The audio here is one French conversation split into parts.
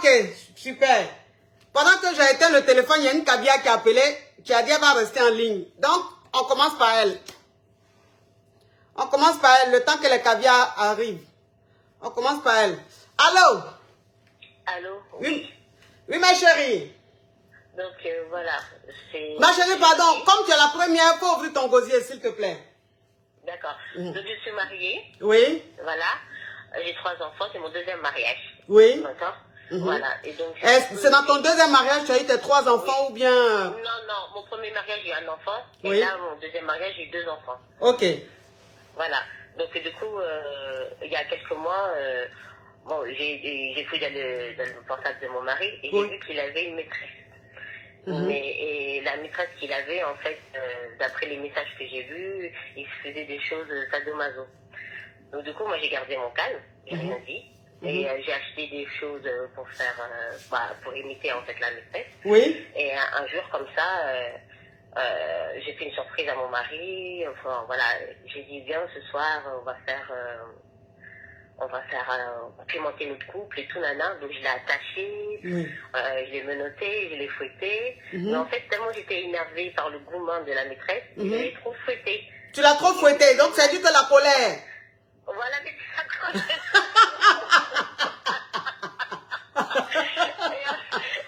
Ok, super. Pendant que j'ai éteint le téléphone, il y a une Kabia qui a appelé, qui a dit qu'elle va rester en ligne. Donc, on commence par elle. On commence par elle, le temps que les Kabia arrivent. On commence par elle. Allô? Allô? Oui. Oui, ma chérie. Donc, voilà. Ma chérie, pardon, comme tu es la première, il faut ouvrir ton gosier, s'il te plaît. D'accord. Donc, je suis mariée. Oui. Voilà. J'ai 3 enfants, c'est mon deuxième mariage. Oui. D'accord. Voilà. Et donc. C'est dans ton deuxième mariage, tu as eu tes 3 enfants ou bien... Non, mon premier mariage, j'ai eu un enfant. Oui. Et là, mon deuxième mariage, j'ai eu 2 enfants. Ok. Voilà. Donc, du coup, il y a quelques mois, bon, j'ai fouillé dans le portable de mon mari et j'ai vu qu'il avait une maîtresse. Et la maîtresse qu'il avait, en fait, d'après les messages que j'ai vus, il faisait des choses sadomaso. Donc du coup, moi j'ai gardé mon calme, j'ai rien dit. Et j'ai acheté des choses pour faire, pour imiter en fait la maîtresse. Oui. Et un jour comme ça, j'ai fait une surprise à mon mari. Enfin voilà, j'ai dit viens ce soir, on va faire pimenter notre couple et tout nana. Donc je l'ai attaché, je l'ai menotté, je l'ai fouetté. Mais en fait tellement j'étais énervée par le gourmand de la maîtresse, je l'ai trop fouetté. Tu l'as trop fouetté, donc c'est dû que la colère. Voilà, mais c'est ça que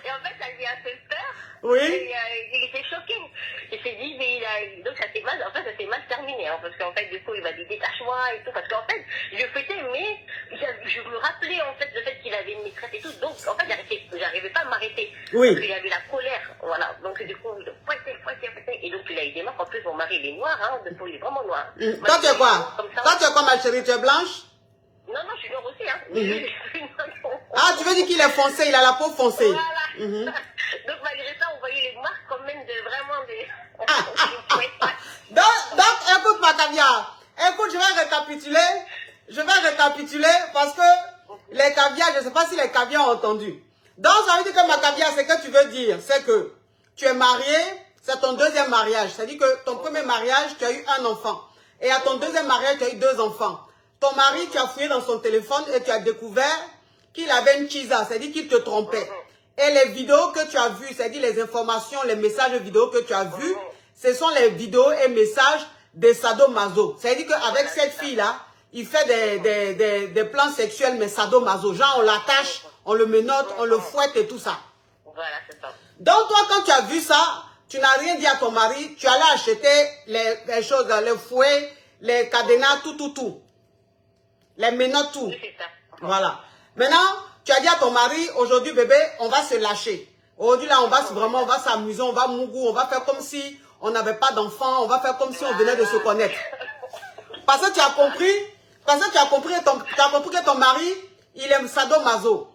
et en fait, ça lui a fait peur. Oui. Et, il était choqué. Il s'est dit, mais donc ça s'est mal, en fait, ça s'est mal terminé. Hein, parce qu'en fait, du coup, il m'a dit, détache-moi et tout. Parce qu'en fait, je fouettais, mais je me rappelais, en fait, le fait qu'il avait une maîtresse et tout. Donc, en fait, j'arrivais pas à m'arrêter. Oui. Parce qu'il y avait la colère. Voilà. Donc, du coup, je fouettais. Et donc, il a eu des marques. En plus, mon mari, il est noir, hein. De peau, il est vraiment noir. Toi, tu es quoi? Toi, tu es quoi, ma chérie? Tu es blanche? Non, je suis noire aussi, hein. Ah, tu veux dire qu'il est foncé, il a la peau foncée. Voilà. Donc, malgré ça, on voyait les marques quand même de vraiment des... donc, écoute, ma caviar. Écoute, je vais récapituler parce que les caviars, je ne sais pas si les caviars ont entendu. Donc, ça veut dire que ma caviar, c'est que tu veux dire, c'est que tu es marié, c'est ton deuxième mariage. C'est-à-dire que ton premier mariage, tu as eu un enfant. Et à ton deuxième mariage, tu as eu 2 enfants. Ton mari, tu as fouillé dans son téléphone et tu as découvert qu'il avait une chisa, c'est-à-dire qu'il te trompait. Et les vidéos que tu as vues, c'est-à-dire les informations, les messages vidéo que tu as vus, ce sont les vidéos et messages de sadomaso. C'est-à-dire qu'avec cette fille-là, il fait des plans sexuels, mais sadomaso. Genre, on l'attache, on le menotte, on le fouette et tout ça. Voilà, c'est ça. Donc, toi, quand tu as vu ça, tu n'as rien dit à ton mari, tu allais acheter les choses, les fouets, les cadenas, tout. Les menottes, tout. C'est ça. Voilà. Maintenant, tu as dit à ton mari, aujourd'hui, bébé, on va se lâcher. Aujourd'hui, là, on va s'amuser, on va mougou, on va faire comme si on n'avait pas d'enfant, on va faire comme si on venait de se connaître. Parce que tu as compris, tu as compris que ton mari, il aime sadomaso.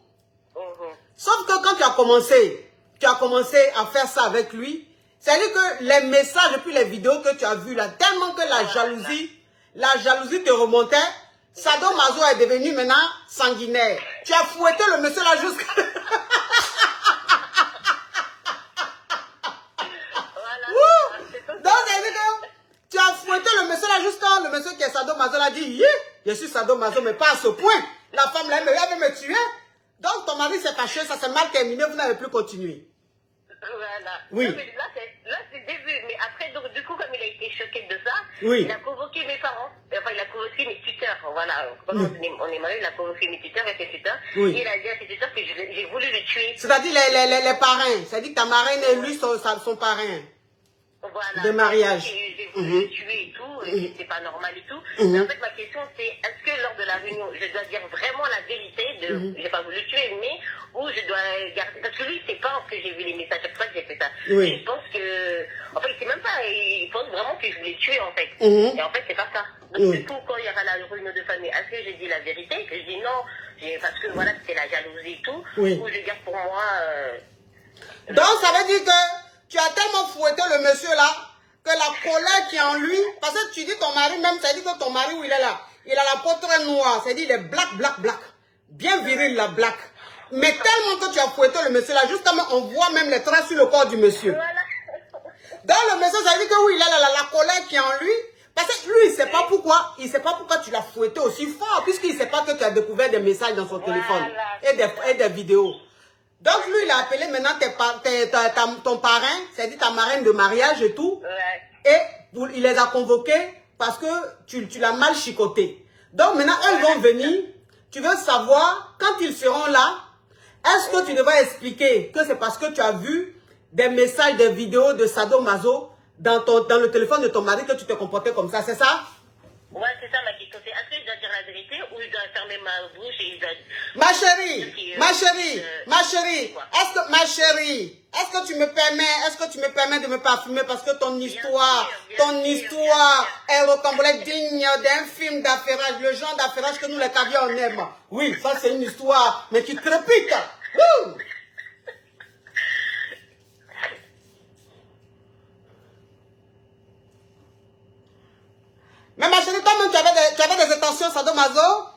Sauf que quand tu as commencé à faire ça avec lui, c'est-à-dire que les messages et puis les vidéos que tu as vues là, tellement que la jalousie te remontait, sadomaso est devenu maintenant sanguinaire. Tu as fouetté le monsieur là jusqu'à... Donc, c'est-à-dire que tu as fouetté le monsieur là jusqu'à... Le monsieur qui est sadomaso l'a dit, je suis sadomaso, mais pas à ce point. La femme là, elle veut me tuer. Donc, ton mari s'est fâché, ça s'est mal terminé, vous n'avez plus continué. Voilà. Oui. Non, mais là, c'est le début. Mais après, donc, du coup, comme il a été choqué de ça, oui. Il a convoqué mes parents. Enfin, il a convoqué mes tuteurs. Voilà. Quand on est mariés, il a convoqué mes tuteurs et ses tuteurs. Oui. Et il a dit à ses tuteurs que j'ai voulu le tuer. C'est-à-dire les parrains. C'est-à-dire que ta marraine et lui sont parrains. Voilà. De mariage. J'ai voulu le tuer et tout, et c'est pas normal et tout. Mais en fait, ma question, c'est est-ce que lors de la réunion, je dois dire vraiment la vérité de j'ai pas voulu le tuer, mais ou je dois garder. Parce que lui, il sait pas que j'ai vu les messages, c'est pour ça que j'ai fait ça. Oui. Je pense que. En fait, il sait même pas, il pense vraiment que je voulais le tuer, en fait. Et en fait, c'est pas ça. Donc, du coup, quand il y aura la réunion de famille, est-ce que j'ai dit la vérité? Que je dis non, parce que voilà, c'était la jalousie et tout, ou je garde pour moi. Donc, ça veut dire que. Tu as tellement fouetté le monsieur là, que la colère qui est en lui, parce que tu dis ton mari même, ça dit que ton mari où il est là, il a la peau très noire, c'est dit il est black. Bien viril la black. Mais tellement que tu as fouetté le monsieur là, justement on voit même les traces sur le corps du monsieur. Dans le monsieur, ça veut dire que oui, il a la colère qui est en lui, parce que lui il sait pas pourquoi tu l'as fouetté aussi fort, puisqu'il sait pas que tu as découvert des messages dans son téléphone et des vidéos. Donc, lui, il a appelé maintenant ton parrain, c'est-à-dire ta marraine de mariage et tout. Ouais. Et il les a convoqués parce que tu l'as mal chicoté. Donc, maintenant, eux vont venir. Tu veux savoir, quand ils seront là, est-ce que tu devrais expliquer que c'est parce que tu as vu des messages, des vidéos de sadomaso dans le téléphone de ton mari que tu te comportais comme ça, c'est ça? Ouais, c'est ça ma question. Est-ce que je dois dire la vérité ou je dois fermer ma bouche et je dois... Ma chérie, est-ce que tu me permets de me parfumer parce que ton histoire est rocambolesque, digne d'un film d'affairage, le genre d'affairage que nous les caviars on aime. Oui, ça c'est une histoire, mais qui crépite. Wouh! Mais ma chérie, toi-même, tu avais des intentions sadomaso?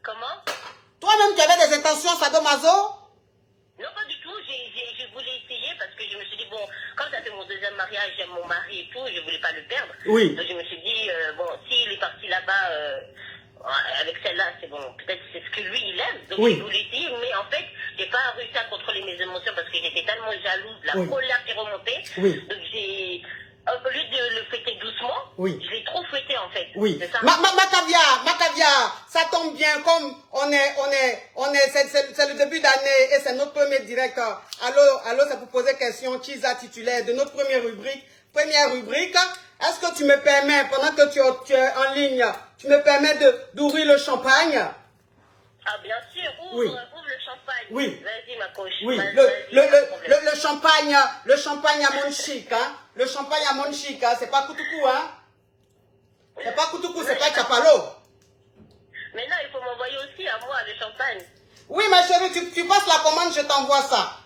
Comment? Toi-même, tu avais des intentions sadomaso? Non, pas du tout. J'ai voulu essayer parce que je me suis dit, bon, comme ça fait mon deuxième mariage, j'aime mon mari et tout, je voulais pas le perdre. Oui. Donc je me suis dit, bon, s'il est parti là-bas avec celle-là, c'est bon, peut-être c'est ce que lui, il aime. Donc Oui. j'ai voulu essayer, mais en fait, j'ai pas réussi à contrôler mes émotions parce que j'étais tellement jalouse, la colère qui remontait. Oui. Donc j'ai... Au lieu de le fêter doucement, oui. Je l'ai trop fêté en fait. Oui. C'est ça. Ma caviar, ça tombe bien comme c'est le début d'année et c'est notre premier direct. Allô, c'est pour poser question, Chisa titulaire de notre première rubrique. Est-ce que tu me permets, pendant que tu es en ligne, tu me permets d'ouvrir le champagne? Ah bien sûr, ouvre le champagne. Oui. Vas-y ma coche. Oui, le champagne à mon chic, hein. Le champagne à mon chic, hein. C'est pas Koutoukou, hein. C'est pas Koutoukou, c'est pas Chapalo. Mais non, il faut m'envoyer aussi à moi le champagne. Oui, ma chérie, tu passes la commande, je t'envoie ça.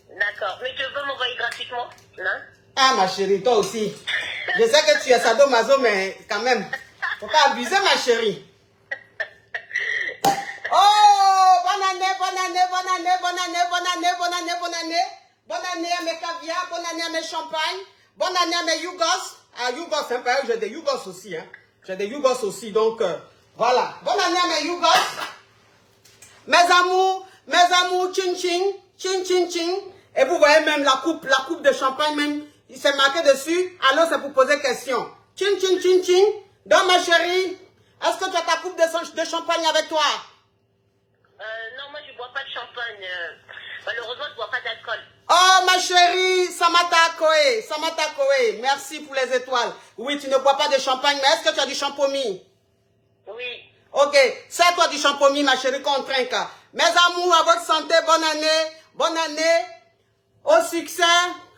D'accord, mais tu peux m'envoyer gratuitement, non? Ah, ma chérie, toi aussi. Je sais que tu es sadomaso, mais quand même, faut pas abuser, ma chérie. Oh, bonne année à mes caviars, bonne année à mes champagnes, bonne année à mes Yougos. Ah, Yougos, hein, j'ai des Yougos aussi, hein. J'ai des Yougos aussi, donc, voilà. Bonne année à mes Yougos. Mes amours, ching ching. Et vous voyez même la coupe de champagne même, il s'est marqué dessus. Alors, c'est pour poser question. Ching ching. Donc, ma chérie, est-ce que tu as ta coupe de champagne avec toi? Non, moi je bois pas de champagne. Malheureusement, je bois pas d'alcool. Oh ma chérie, Samata Koé, merci pour les étoiles. Oui, tu ne bois pas de champagne, mais est-ce que tu as du champomis? Oui. Ok, c'est toi du champomis, ma chérie, qu'on trinque. Mes amours, à votre santé, bonne année, au succès,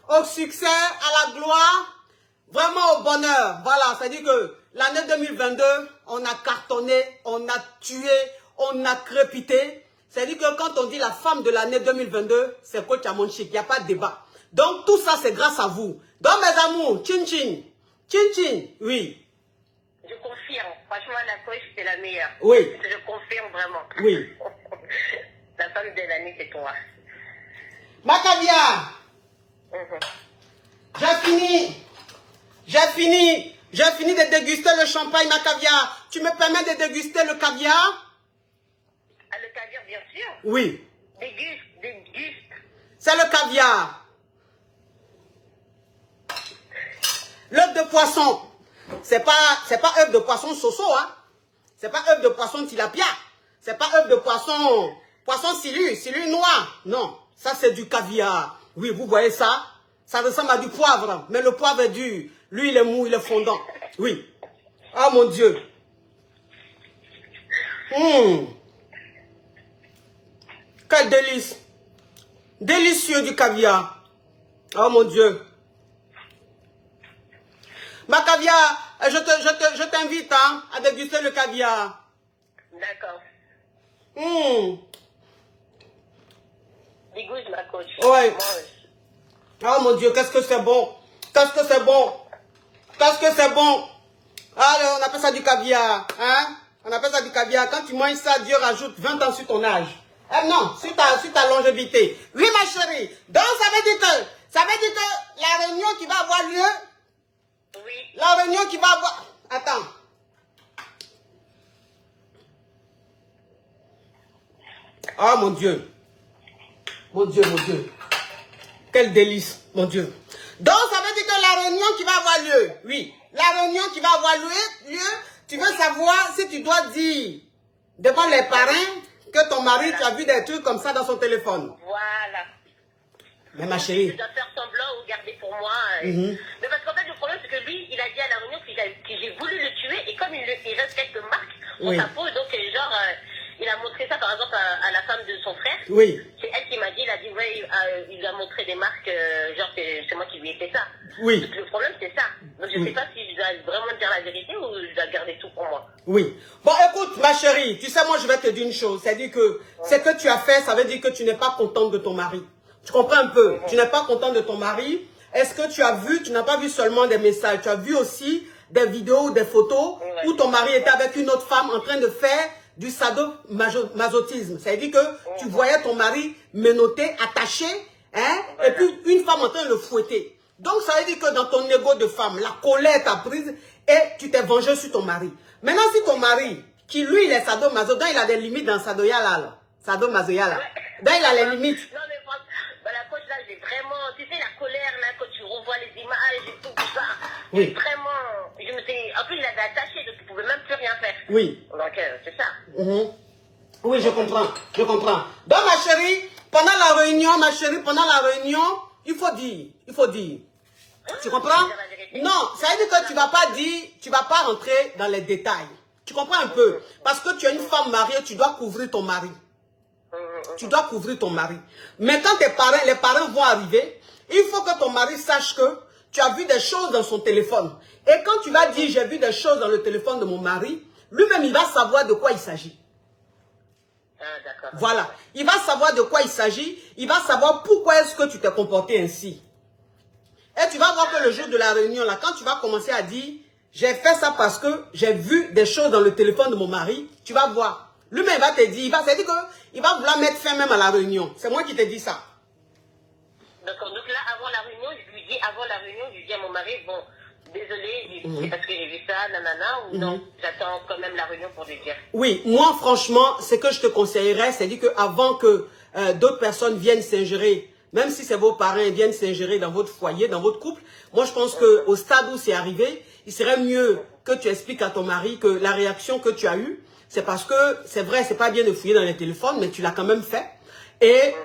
à la gloire, vraiment au bonheur. Voilà, c'est-à-dire que l'année 2022, on a cartonné, on a tué, on a crépité. C'est-à-dire que quand on dit la femme de l'année 2022, c'est Coach Amonchik, il n'y a pas de débat. Donc tout ça, c'est grâce à vous. Donc mes amours, chin, oui. Je confirme, franchement la coach c'est la meilleure. Oui. Je confirme vraiment. Oui. La femme de l'année c'est toi. Ma caviar. J'ai fini de déguster le champagne, ma caviar. Tu me permets de déguster le caviar? Ah, le caviar, bien sûr. Oui. Déguste. C'est le caviar. L'œuf de poisson. C'est pas œuf de poisson soso, hein. C'est pas œuf de poisson tilapia. C'est pas œuf de poisson silu noir. Non, ça c'est du caviar. Oui, vous voyez ça? Ça ressemble à du poivre, mais le poivre est dur. Lui, il est mou, il est fondant. Oui. Oh mon Dieu. Quel délice. Délicieux du caviar. Oh mon Dieu. Ma caviar, je t'invite hein, à déguster le caviar. D'accord. Dégoûte ma coach. Ouais. Oh mon Dieu, qu'est-ce que c'est bon. Qu'est-ce que c'est bon. Alors, on appelle ça du caviar. Hein? On appelle ça du caviar. Quand tu manges ça, Dieu rajoute 20 ans sur ton âge. Non, sur ta longévité. Oui, ma chérie. Donc, ça veut dire que la réunion qui va avoir lieu... Oui. La réunion qui va avoir... Attends. Oh, mon Dieu. Mon Dieu, mon Dieu. Quel délice, mon Dieu. Donc, ça veut dire que la réunion qui va avoir lieu, oui, la réunion qui va avoir lieu, tu veux savoir si tu dois dire devant les parents que ton mari, tu as vu des trucs comme ça dans son téléphone. Voilà. Mais ma chérie. Je dois faire semblant ou garder pour moi. Mais parce qu'en fait, le problème, c'est que lui, il a dit à la réunion que j'ai voulu le tuer. Et comme il reste quelques marques sur sa peau, donc genre, il a montré ça, par exemple, à la femme de son frère. Oui. C'est elle qui m'a dit, il a dit, ouais, il lui a montré des marques, genre, c'est moi qui lui ai fait ça. Oui. Donc, le problème, c'est ça. Donc, je ne sais pas si je dois vraiment dire la vérité ou je dois garder tout pour moi. Oui. Bon, écoute, ma chérie, tu sais, moi, je vais te dire une chose. C'est-à-dire que ce que tu as fait, ça veut dire que tu n'es pas contente de ton mari. Tu comprends un peu? Tu n'es pas contente de ton mari. Est-ce que tu as vu, tu n'as pas vu seulement des messages, tu as vu aussi des vidéos ou des photos où ton mari était avec une autre femme en train de faire du sadomasochisme. C'est-à-dire que tu voyais ton mari menotté, attaché, hein, et puis une femme en train de le fouetter. Donc ça veut dire que dans ton ego de femme, la colère t'a prise et tu t'es vengé sur ton mari. Maintenant, si ton mari, qui lui, il est sadomaso, donc il a des limites dans sadoya là. Sadomasoya là. Donc il a les limites. Non, mais la coach là, j'ai vraiment, tu sais, la colère là, quand tu revois les images et tout ça. Oui. Vraiment, en plus, il avait attaché, donc il ne pouvait même plus rien faire. Oui. Donc, c'est ça. Oui, je comprends, je comprends. Donc, ma chérie, pendant la réunion, il faut dire. Tu comprends? Non, ça veut dire que tu vas pas rentrer dans les détails. Tu comprends un peu? Parce que tu es une femme mariée, tu dois couvrir ton mari. Tu dois couvrir ton mari. Mais quand les parents vont arriver, il faut que ton mari sache que tu as vu des choses dans son téléphone. Et quand tu vas dire, j'ai vu des choses dans le téléphone de mon mari, lui-même, il va savoir de quoi il s'agit. Voilà. Il va savoir de quoi il s'agit. Il va savoir pourquoi est-ce que tu t'es comporté ainsi. Et tu vas voir que le jour de la réunion, là, quand tu vas commencer à dire, j'ai fait ça parce que j'ai vu des choses dans le téléphone de mon mari, tu vas voir. Lui-même, il va te dire, c'est-à-dire qu'il va vouloir mettre fin même à la réunion. C'est moi qui te dis ça. D'accord. Donc là, avant la réunion, je lui dis à mon mari, bon, désolé, c'est parce que j'ai vu ça, nanana, ou non, j'attends quand même la réunion pour lui dire. Oui, moi, franchement, ce que je te conseillerais, c'est dire qu'avant que d'autres personnes viennent s'ingérer, même si c'est vos parents viennent s'ingérer dans votre foyer, dans votre couple, moi, je pense qu'au stade où c'est arrivé, il serait mieux que tu expliques à ton mari que la réaction que tu as eue, c'est parce que, c'est vrai, c'est pas bien de fouiller dans les téléphones, mais tu l'as quand même fait. Et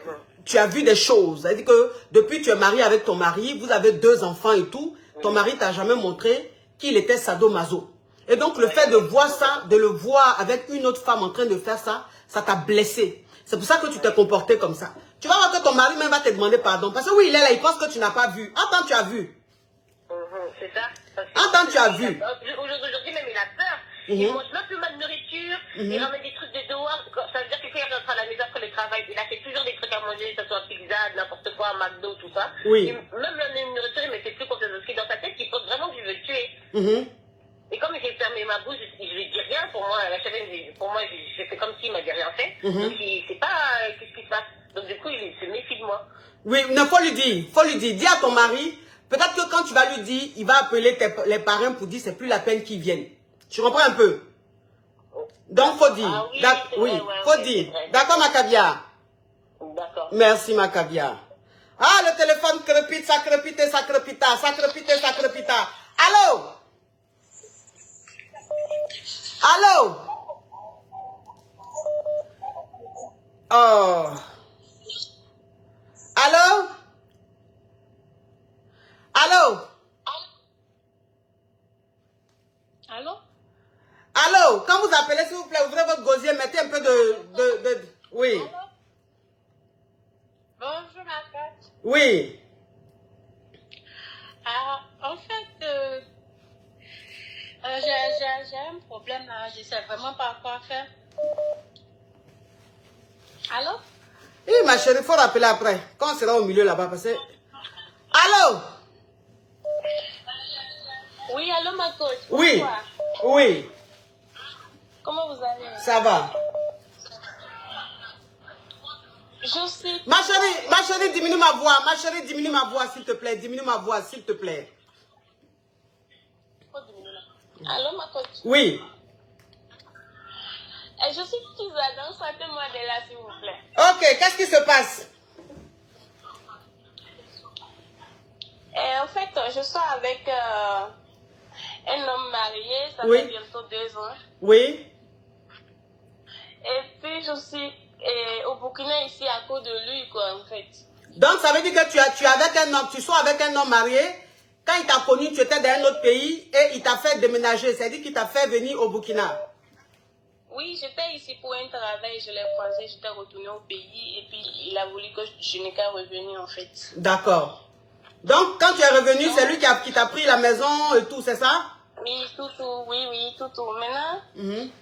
tu as vu des choses. C'est-à-dire que depuis que tu es marié avec ton mari, vous avez 2 enfants et tout, ton mari t'a jamais montré qu'il était sadomaso. Et donc, le fait de voir ça, de le voir avec une autre femme en train de faire ça, ça t'a blessé. C'est pour ça que tu t'es comporté comme ça. Tu vas voir que ton mari même va te demander pardon. Parce que oui, il est là, il pense que tu n'as pas vu. Attends, tu as vu. C'est ça. Attends, tu as vu. Aujourd'hui même, il a peur. Il mange même plus mal de nourriture. Il ramène des trucs de dehors. Ça veut dire que quand il rentre à la maison après le travail, il achète toujours des trucs à manger, que ce soit pizza, n'importe quoi, McDo, tout ça. Oui. Même la nourriture, il ne me fait plus confiance. Parce que dans sa tête, il pense vraiment que je veux le tuer. Et comme j'ai fermé ma bouche, je ne lui dis rien. Pour moi, j'ai fait comme s'il ne m'avait rien fait. Donc, il ne sait pas qu'est-ce qui se passe. Donc, du coup, il se méfie de moi. Oui, il faut lui dire. Dis à ton mari, peut-être que quand tu vas lui dire, il va appeler les parents pour dire c'est plus la peine qu'ils viennent. Tu comprends un peu? Donc, faut dire. Oui, faut dire. D'accord, Macabia? D'accord. Merci, Macabia. Ah, le téléphone crépite, ça crépite, ça crépita, ça crépite, ça crépita. Allô? Allô? Oh. Allô? Allô? Allô? Allô? Quand vous appelez, s'il vous plaît, ouvrez votre gosier, mettez un peu de... Oui. Allô? Bonjour, ma coach. Oui. En fait, j'ai un problème là, je ne sais vraiment pas quoi faire. Allô? Oui, ma chérie, il faut rappeler après. Quand on sera au milieu là-bas, parce que... Allô? Oui, allô, ma coach. Oui. Bonsoir. Oui. Comment vous allez? Ça va. Je sais. Ma chérie, diminue ma voix. Ma chérie, diminue ma voix, s'il te plaît. Diminue ma voix, s'il te plaît. Allô, ma coach. Oui. Je suis Kizadon, sortez-moi de là, s'il vous plaît. Ok, qu'est-ce qui se passe? Et en fait, je sors avec un homme marié, ça Oui. fait bientôt 2 ans. Oui. Et puis je suis au Burkina ici à cause de lui, quoi, en fait. Donc, ça veut dire que tu es avec un homme, tu sois avec un homme marié. Quand il t'a connu, tu étais dans un autre pays et il t'a fait déménager. C'est-à-dire qu'il t'a fait venir au Burkina. Oui, j'étais ici pour un travail, je l'ai croisé, j'étais retournée au pays et puis il a voulu que je n'ai qu'à revenir, en fait. D'accord. Donc, quand tu es revenu, c'est lui qui t'a pris la maison et tout, c'est ça? Oui, tout, oui, tout. Maintenant, lui,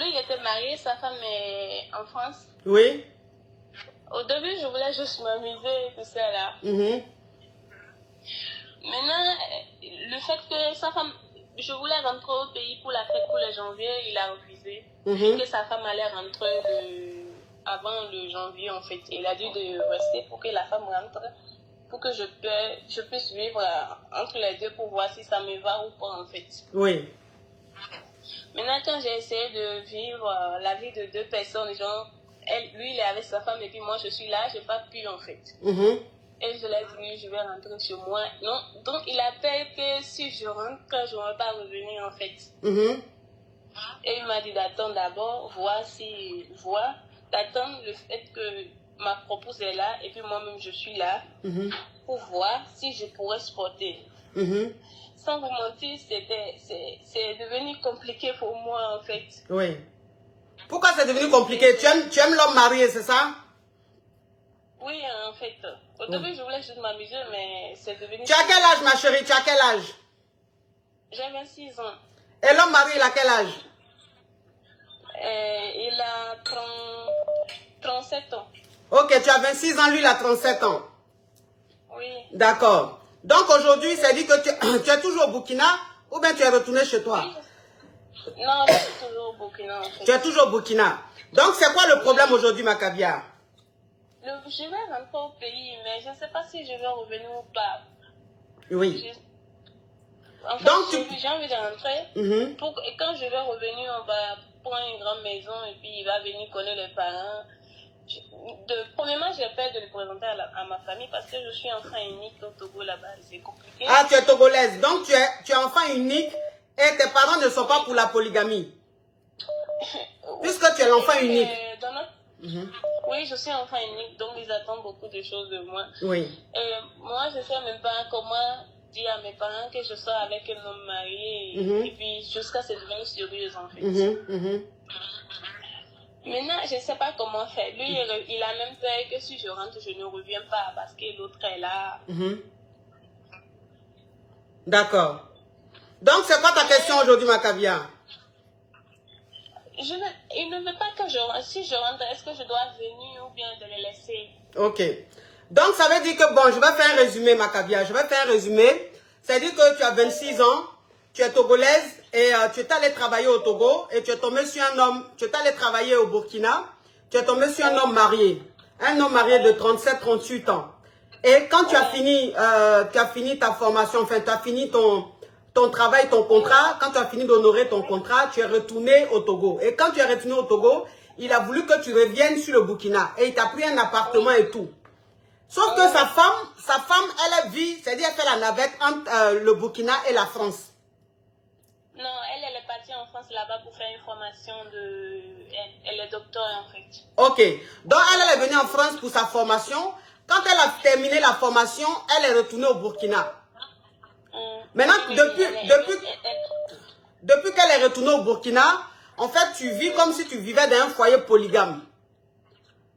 il était marié, sa femme est en France. Oui. Au début, je voulais juste m'amuser et tout ça, là. Maintenant, le fait que sa femme, je voulais rentrer au pays pour la fête pour le janvier, il a refusé. Que sa femme allait rentrer avant le janvier, en fait. Il a dû de rester pour que la femme rentre, pour que je puisse vivre entre les deux pour voir si ça me va ou pas, en fait. Oui. Maintenant, quand j'ai essayé de vivre la vie de 2 personnes, genre, lui, il est avec sa femme et puis moi, je suis là, je n'ai pas pu, en fait. Et je l'ai dit, je vais rentrer chez moi. Non, donc il a peur que si je rentre, je ne vais pas revenir, en fait. Et il m'a dit d'attendre d'abord, d'attendre le fait que ma propose est là et puis moi-même je suis là pour voir si je pourrais supporter. Sans vous mentir, c'est devenu compliqué pour moi, en fait. Oui. Pourquoi c'est devenu compliqué? Tu aimes l'homme marié, c'est ça? Oui, en fait. Au début, je voulais juste m'amuser, mais c'est devenu... Tu as quel âge, ma chérie? Tu as quel âge? J'ai 26 ans. Et l'homme marié, il a quel âge? Il a 37 ans. Ok, tu as 26 ans, lui, il a 37 ans. Oui. D'accord. Donc aujourd'hui, ça dit que tu es toujours au Burkina ou bien tu es retourné chez toi? Non, je suis toujours au Burkina, en fait. Tu es toujours au Burkina. Donc c'est quoi le problème aujourd'hui, ma caviar? Je vais rentrer au pays, mais je ne sais pas si je vais revenir ou pas. Oui. En fait, Donc, j'ai envie de rentrer. Et quand je vais revenir, on va prendre une grande maison et puis il va venir connaître les parents. Premièrement, j'ai peur de le présenter à ma famille parce que je suis enfant unique au Togo là-bas. C'est compliqué. Ah, tu es togolaise. Donc tu es enfant unique et tes parents ne sont pas pour la polygamie. Puisque tu es l'enfant unique. Oui, je suis enfant unique, donc ils attendent beaucoup de choses de moi. Oui. Et moi, je ne sais même pas comment dire à mes parents que je sors avec un homme marié et puis jusqu'à ce que c'est devenu sérieux, en fait. Maintenant, je ne sais pas comment faire. Lui, il a même peur que si je rentre, je ne reviens pas parce que l'autre est là. D'accord. Donc, c'est quoi ta question aujourd'hui, ma caviar? Il ne veut pas que je rentre. Si je rentre, est-ce que je dois venir ou bien de le laisser? Ok. Donc, ça veut dire que, bon, je vais faire un résumé, ma caviar. Je vais faire un résumé. C'est-à-dire que tu as 26 ans, tu es togolaise et tu es allé travailler au Togo et tu es tombé sur un homme, tu es allé travailler au Burkina, tu es tombé sur un homme marié de 37-38 ans. Et quand tu as fini ta formation, enfin, tu as fini ton travail, ton contrat, quand tu as fini d'honorer ton contrat, tu es retourné au Togo. Et quand tu es retourné au Togo, il a voulu que tu reviennes sur le Burkina et il t'a pris un appartement et tout. Sauf que sa femme, elle vit, c'est-à-dire elle fait la navette entre le Burkina et la France. Non, elle est partie en France là-bas pour faire une formation Elle est docteur, en fait. Ok. Donc, elle est venue en France pour sa formation. Quand elle a terminé la formation, elle est retournée au Burkina. Maintenant, depuis qu'elle est retournée au Burkina, en fait, tu vis comme si tu vivais dans un foyer polygame.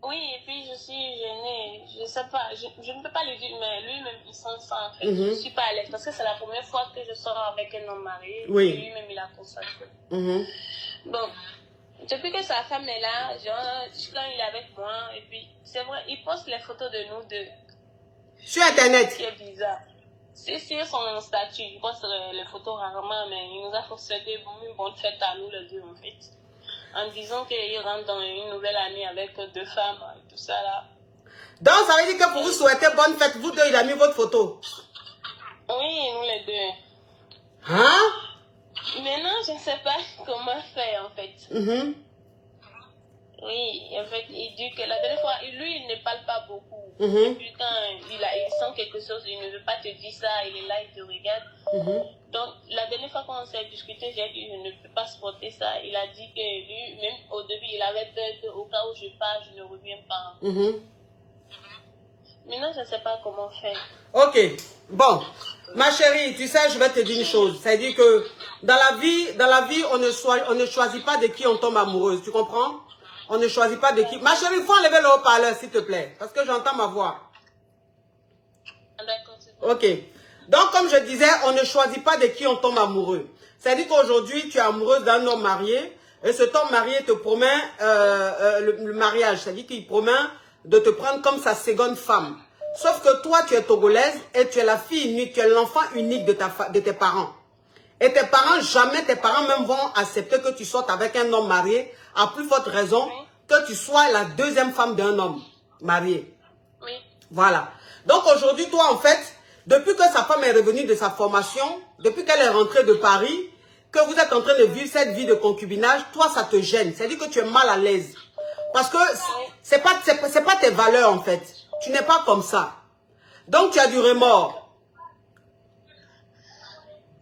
Oui, et puis je suis gênée. Je ne sais pas, je ne peux pas lui dire, mais lui-même, il sent ça, en fait. Je ne suis pas à l'aise parce que c'est la première fois que je sors avec un homme marié. Oui. Et lui-même, il a consacré. Bon, depuis que sa femme est là, genre, quand il est avec moi, et puis, c'est vrai, il poste les photos de nous deux. Sur Internet. C'est bizarre. C'est sur son statut. Il poste les photos rarement, mais il nous a souhaité une bonne fête à nous les deux, en fait. En disant qu'il rentre dans une nouvelle année avec 2 femmes et tout ça là. Donc ça veut dire que pour vous souhaiter bonne fête, vous deux, il a mis votre photo? Oui, nous les deux. Hein? Maintenant, je ne sais pas comment faire, en fait. Oui, en fait, il dit que la dernière fois, lui, il ne parle pas beaucoup. Et puis quand il sent quelque chose, il ne veut pas te dire ça, il est là, il te regarde. Donc, la dernière fois qu'on s'est discuté, j'ai dit, je ne peux pas supporter ça. Il a dit que lui, même au début, il avait peur qu'au cas où je pars, je ne reviens pas. Maintenant, je ne sais pas comment faire. Ok, bon, ma chérie, tu sais, je vais te dire une chose. C'est-à-dire que dans la vie, on ne choisit pas de qui on tombe amoureuse, tu comprends? On ne choisit pas de qui. Ma chérie, il faut enlever le haut-parleur, s'il te plaît, parce que j'entends ma voix. D'accord, c'est bon. Ok, donc comme je disais, on ne choisit pas de qui on tombe amoureux. C'est-à-dire qu'aujourd'hui, tu es amoureuse d'un homme marié, et cet homme marié te promet le mariage. C'est-à-dire qu'il promet de te prendre comme sa seconde femme. Sauf que toi, tu es togolaise et tu es la fille unique, tu es l'enfant unique de tes parents. Et tes parents, jamais tes parents même vont accepter que tu sortes avec un homme marié, à plus forte raison que tu sois la deuxième femme d'un homme marié. Oui. Voilà. Donc aujourd'hui, toi, en fait, depuis que sa femme est revenue de sa formation, depuis qu'elle est rentrée de Paris, que vous êtes en train de vivre cette vie de concubinage, toi, ça te gêne. C'est-à-dire que tu es mal à l'aise. Parce que c'est pas tes valeurs, en fait. Tu n'es pas comme ça. Donc, tu as du remords.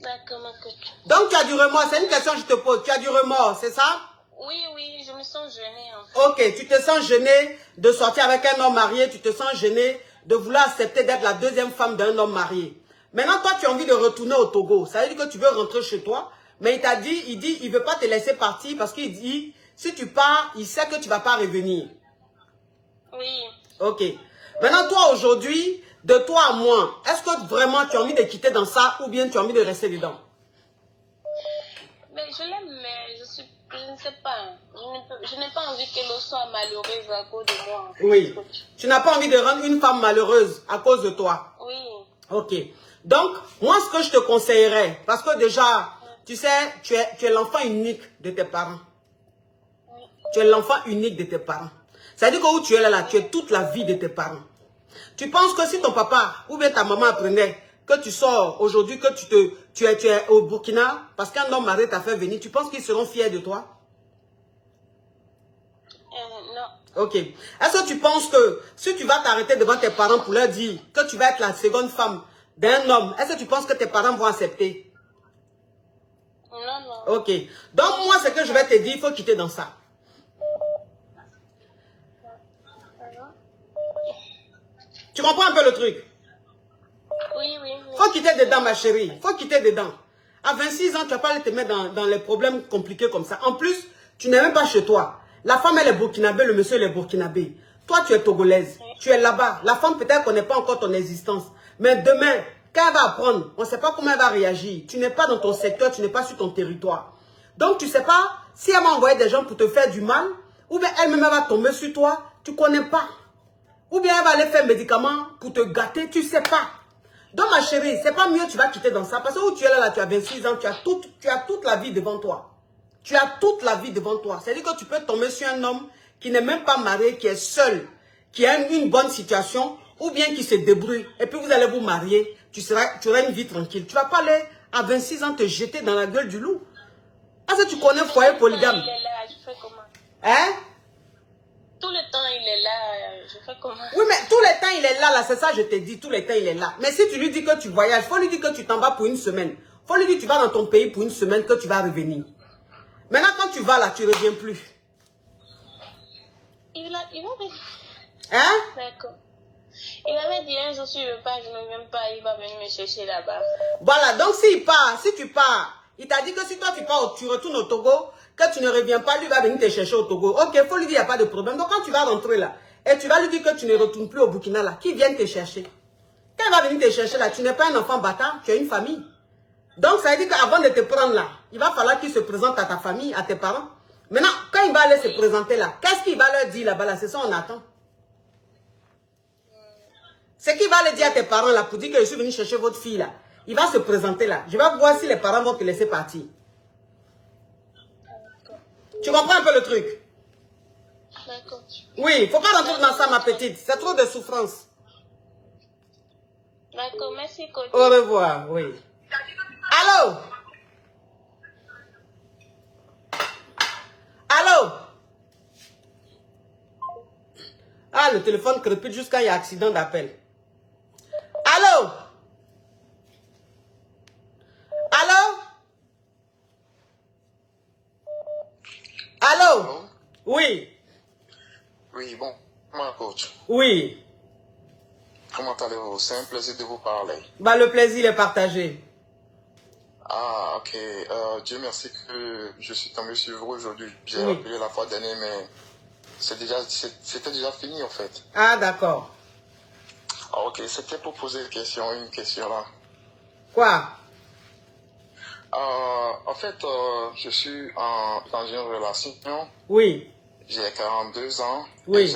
D'accord, ma coach. Donc, tu as du remords. C'est une question que je te pose. Tu as du remords, c'est ça? Oui, oui, je me sens gênée, en fait. Ok, tu te sens gênée de sortir avec un homme marié. Tu te sens gênée de vouloir accepter d'être la deuxième femme d'un homme marié. Maintenant, toi, tu as envie de retourner au Togo. Ça veut dire que tu veux rentrer chez toi. Mais il t'a dit, il veut pas te laisser partir parce qu'il dit, si tu pars, il sait que tu vas pas revenir. Oui. Ok. Maintenant, toi, aujourd'hui, de toi à moi, est-ce que vraiment tu as envie de quitter dans ça ou bien tu as envie de rester dedans? Mais je l'aime, mais je ne sais pas. Je n'ai pas envie qu'elle soit malheureuse à cause de moi. Oui. Tu n'as pas envie de rendre une femme malheureuse à cause de toi? Oui. Ok. Donc, moi, ce que je te conseillerais, parce que déjà, tu sais, tu es l'enfant unique de tes parents. Oui. Tu es l'enfant unique de tes parents. C'est-à-dire que où tu es là, tu es toute la vie de tes parents. Tu penses que si ton papa ou bien ta maman apprenait que tu sors aujourd'hui, que tu es au Burkina, parce qu'un homme marié t'a fait venir, tu penses qu'ils seront fiers de toi? Non. Ok. Est-ce que tu penses que si tu vas t'arrêter devant tes parents pour leur dire que tu vas être la seconde femme d'un homme, est-ce que tu penses que tes parents vont accepter? Non, non. Ok. Donc moi, ce que je vais te dire, il faut quitter dans ça. Tu comprends un peu le truc? Oui, oui, oui. Faut quitter dedans, ma chérie. Faut quitter dedans. À 26 ans, tu vas pas aller te mettre dans les problèmes compliqués comme ça. En plus, tu n'es même pas chez toi. La femme, elle est burkinabé, le monsieur, il est burkinabé. Toi, tu es togolaise. Tu es là-bas. La femme, peut-être, connaît pas encore ton existence. Mais demain, quand elle va apprendre, on ne sait pas comment elle va réagir. Tu n'es pas dans ton secteur, tu n'es pas sur ton territoire. Donc, tu ne sais pas si elle va envoyer des gens pour te faire du mal, ou bien elle-même va tomber sur toi, tu ne connais pas. Ou bien elle va aller faire médicaments pour te gâter, tu ne sais pas. Donc ma chérie, c'est pas mieux tu vas quitter dans ça. Parce que où tu es là, tu as 26 ans, tu as toute la vie devant toi. Tu as toute la vie devant toi. C'est-à-dire que tu peux tomber sur un homme qui n'est même pas marié, qui est seul, qui a une bonne situation, ou bien qui se débrouille. Et puis vous allez vous marier, tu auras une vie tranquille. Tu ne vas pas aller à 26 ans te jeter dans la gueule du loup. Est-ce que tu connais le foyer polygame? Il est là, je fais comment? Hein? Tout le temps, il est là, je fais comment? Oui, mais tout le temps, il est là, c'est ça, je te dis, tout le temps, il est là. Mais si tu lui dis que tu voyages, il faut lui dire que tu t'en vas pour une semaine. Il faut lui dire que tu vas dans ton pays pour une semaine, que tu vas revenir. Maintenant, quand tu vas là, tu ne reviens plus. Il va venir. Hein? D'accord. Il avait dit un jour, si je ne veux pas, je ne viens pas, il va venir me chercher là-bas. Voilà, donc s'il part, si tu pars, il t'a dit que si toi tu pars, tu retournes au Togo, que tu ne reviens pas, lui va venir te chercher au Togo. Ok, il faut lui dire, il n'y a pas de problème. Donc quand tu vas rentrer là, et tu vas lui dire que tu ne retournes plus au Burkina là, qui vient te chercher? Quand il va venir te chercher là, tu n'es pas un enfant bâtard, tu as une famille. Donc ça veut dire qu'avant de te prendre là, il va falloir qu'il se présente à ta famille, à tes parents. Maintenant, quand il va aller se présenter là, qu'est-ce qu'il va leur dire là-bas là? C'est ça on attend. C'est qu'il va aller dire à tes parents là, pour dire que je suis venu chercher votre fille là. Il va se présenter là. Je vais voir si les parents vont te laisser partir. Tu comprends un peu le truc? D'accord. Oui, il ne faut pas rentrer dans ça, ma petite. C'est trop de souffrance. D'accord, merci, coach. Au revoir, oui. Allô? Allô? Ah, le téléphone crépite jusqu'à il y a accident d'appel. Oui, bon, moi, coach. Oui. Comment allez-vous? C'est un plaisir de vous parler. Bah, le plaisir est partagé. Ah, ok. Dieu merci que je suis tombé sur vous aujourd'hui. J'ai appelé la fois dernière, mais c'était déjà fini, en fait. Ah, d'accord. Ah, ok, c'était pour poser une question là. Quoi? En fait, je suis dans une relation. Oui. J'ai 42 ans. Oui.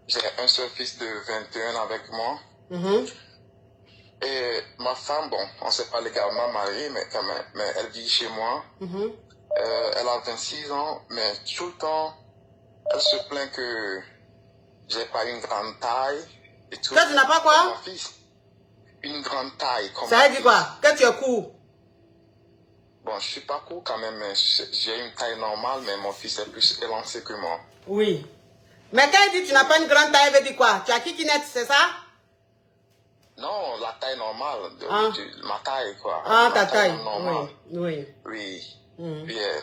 J'ai un seul fils de 21 ans avec moi. Et ma femme, bon, on ne s'est pas légalement mariés, mais quand même, mais elle vit chez moi. Elle a 26 ans, mais tout le temps, elle se plaint que j'ai pas une grande taille et tout. Que tu n'as pas quoi? Mon fils, une grande taille. Comme ça veut dire quoi? Que tu es court? Bon, je suis pas court quand même, mais j'ai une taille normale, mais mon fils est plus élancé que moi. Oui. Mais quand il dit que tu n'as pas une grande taille, il veut dire quoi? Tu as kikinette, c'est ça? Non, la taille normale, ma taille, quoi. Ah, ma ta taille. Normale. Oui. Yeah.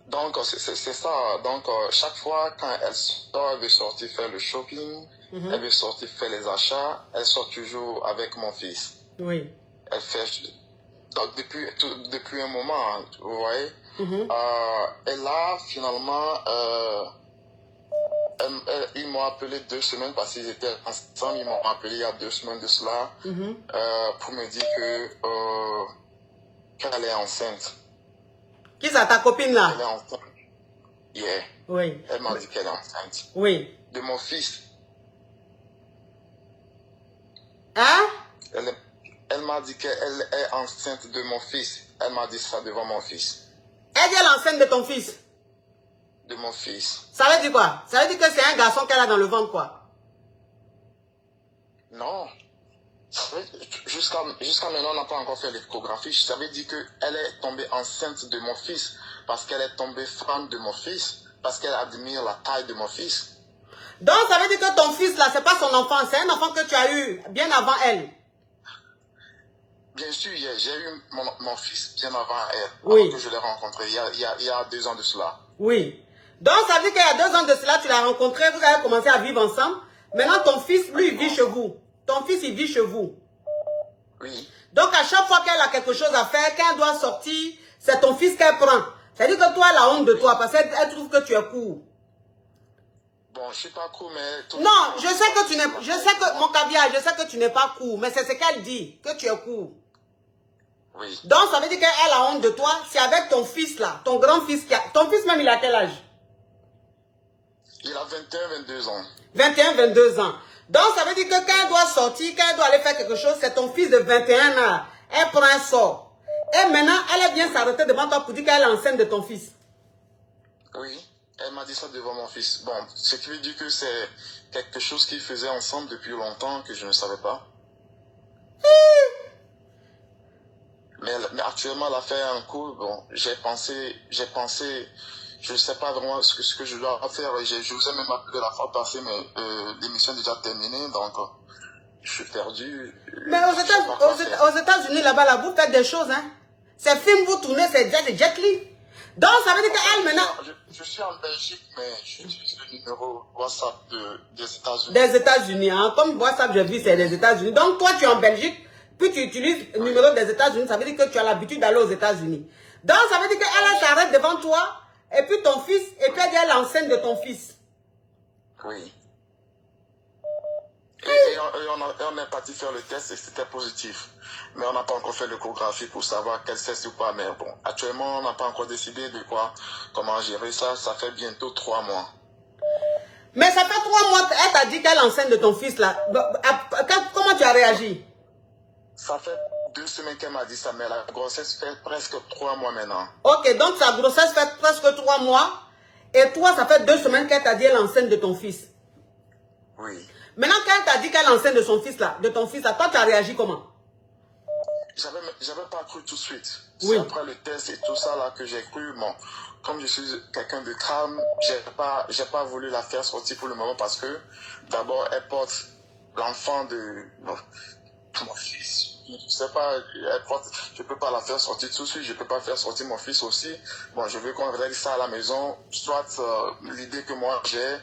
Donc, c'est ça. Donc, chaque fois, quand elle sort, elle veut sortir faire le shopping, elle veut sortir faire les achats, elle sort toujours avec mon fils. Oui. Elle fait... Donc, depuis un moment, vous voyez. Et là, finalement, ils m'ont appelé 2 semaines parce qu'ils étaient ensemble. Ils m'ont appelé il y a 2 semaines de cela pour me dire qu'elle est enceinte. Qui c'est ta copine là? Elle est enceinte. Yeah. Oui. Elle m'a dit qu'elle est enceinte. Oui. De mon fils. Hein? Elle m'a dit qu'elle est enceinte de mon fils. Elle m'a dit ça devant mon fils. Elle est l'enceinte de ton fils? De mon fils. Ça veut dire quoi? Ça veut dire que c'est un garçon qu'elle a dans le ventre, quoi? Non. Jusqu'à maintenant, on n'a pas encore fait l'échographie. Ça veut dire qu'elle est tombée enceinte de mon fils parce qu'elle est tombée fan de mon fils, parce qu'elle admire la taille de mon fils. Donc, ça veut dire que ton fils, là, c'est pas son enfant, c'est un enfant que tu as eu bien avant elle. Bien sûr, j'ai eu mon fils bien avant elle, oui. Avant que je l'ai rencontré, il y a 2 ans de cela. Oui. Donc, ça veut dire qu'il y a 2 ans de cela, tu l'as rencontré, vous avez commencé à vivre ensemble. Maintenant, ton fils, lui, il vit chez vous. Ton fils, il vit chez vous. Oui. Donc, à chaque fois qu'elle a quelque chose à faire, quand elle doit sortir, c'est ton fils qu'elle prend. C'est-à-dire que toi, elle a honte de toi parce qu'elle trouve que tu es court. Bon, je suis pas court, mais... Non, je sais que tu n'es... Je sais que, mon caviar, je sais que tu n'es pas court, mais c'est ce qu'elle dit, que tu es court. Oui. Donc, ça veut dire qu'elle a honte de toi. C'est avec ton fils, là, ton grand-fils qui a... Ton fils même, il a quel âge? Il a 21, 22 ans. 21, 22 ans. Donc, ça veut dire que quand elle doit sortir, quand elle doit aller faire quelque chose, c'est ton fils de 21 ans. Elle prend un sort. Et maintenant, elle vient s'arrêter devant toi pour dire qu'elle est enceinte de ton fils. Oui, elle m'a dit ça devant mon fils. Bon, ce qui veut dire que c'est quelque chose qu'ils faisaient ensemble depuis longtemps que je ne savais pas. Mais actuellement, l'affaire est en cours. Bon, j'ai pensé, je ne sais pas vraiment ce que je dois faire. Je vous ai même appelé la fois passée, mais l'émission est déjà terminée, donc je suis perdu. Mais aux États-Unis, là-bas, là, vous faites des choses, hein. Ces films, vous tournez, c'est Jet Li. Donc, ça veut dire qu'elle, maintenant... Je suis en Belgique, mais j'utilise le numéro WhatsApp des États-Unis. Des États-Unis, hein. Comme WhatsApp, je vis, c'est des États-Unis. Donc, toi, tu es en Belgique, puis tu utilises le numéro des États-Unis. Ça veut dire que tu as l'habitude d'aller aux États-Unis. Donc, ça veut dire qu'elle s'arrête devant toi, et puis ton fils, et puis elle dit l'enceinte de ton fils. Oui. Et on est parti faire le test et c'était positif. Mais on n'a pas encore fait l'échographie pour savoir quel c'est ou pas. Mais bon, actuellement, on n'a pas encore décidé de comment gérer ça. Ça fait bientôt 3 mois. Mais ça fait 3 mois, elle t'a dit qu'elle est enceinte de ton fils là. Comment tu as réagi? Ça fait 2 semaines qu'elle m'a dit ça, mais la grossesse fait presque 3 mois maintenant. Ok, donc sa grossesse fait presque 3 mois. Et toi, ça fait 2 semaines qu'elle t'a dit qu'elle est enceinte de ton fils. Oui. Maintenant, quand elle t'a dit qu'elle est enceinte de son fils là, de ton fils là, toi, tu as réagi comment? J'avais pas cru tout de suite. Oui. C'est après le test et tout ça là que j'ai cru. Bon, comme je suis quelqu'un de calme, j'ai pas voulu la faire sortir pour le moment parce que d'abord elle porte l'enfant de mon fils. Je sais pas, je peux pas la faire sortir tout de suite, je peux pas faire sortir mon fils aussi. Bon, je veux qu'on règle ça à la maison. Soit l'idée que moi j'ai,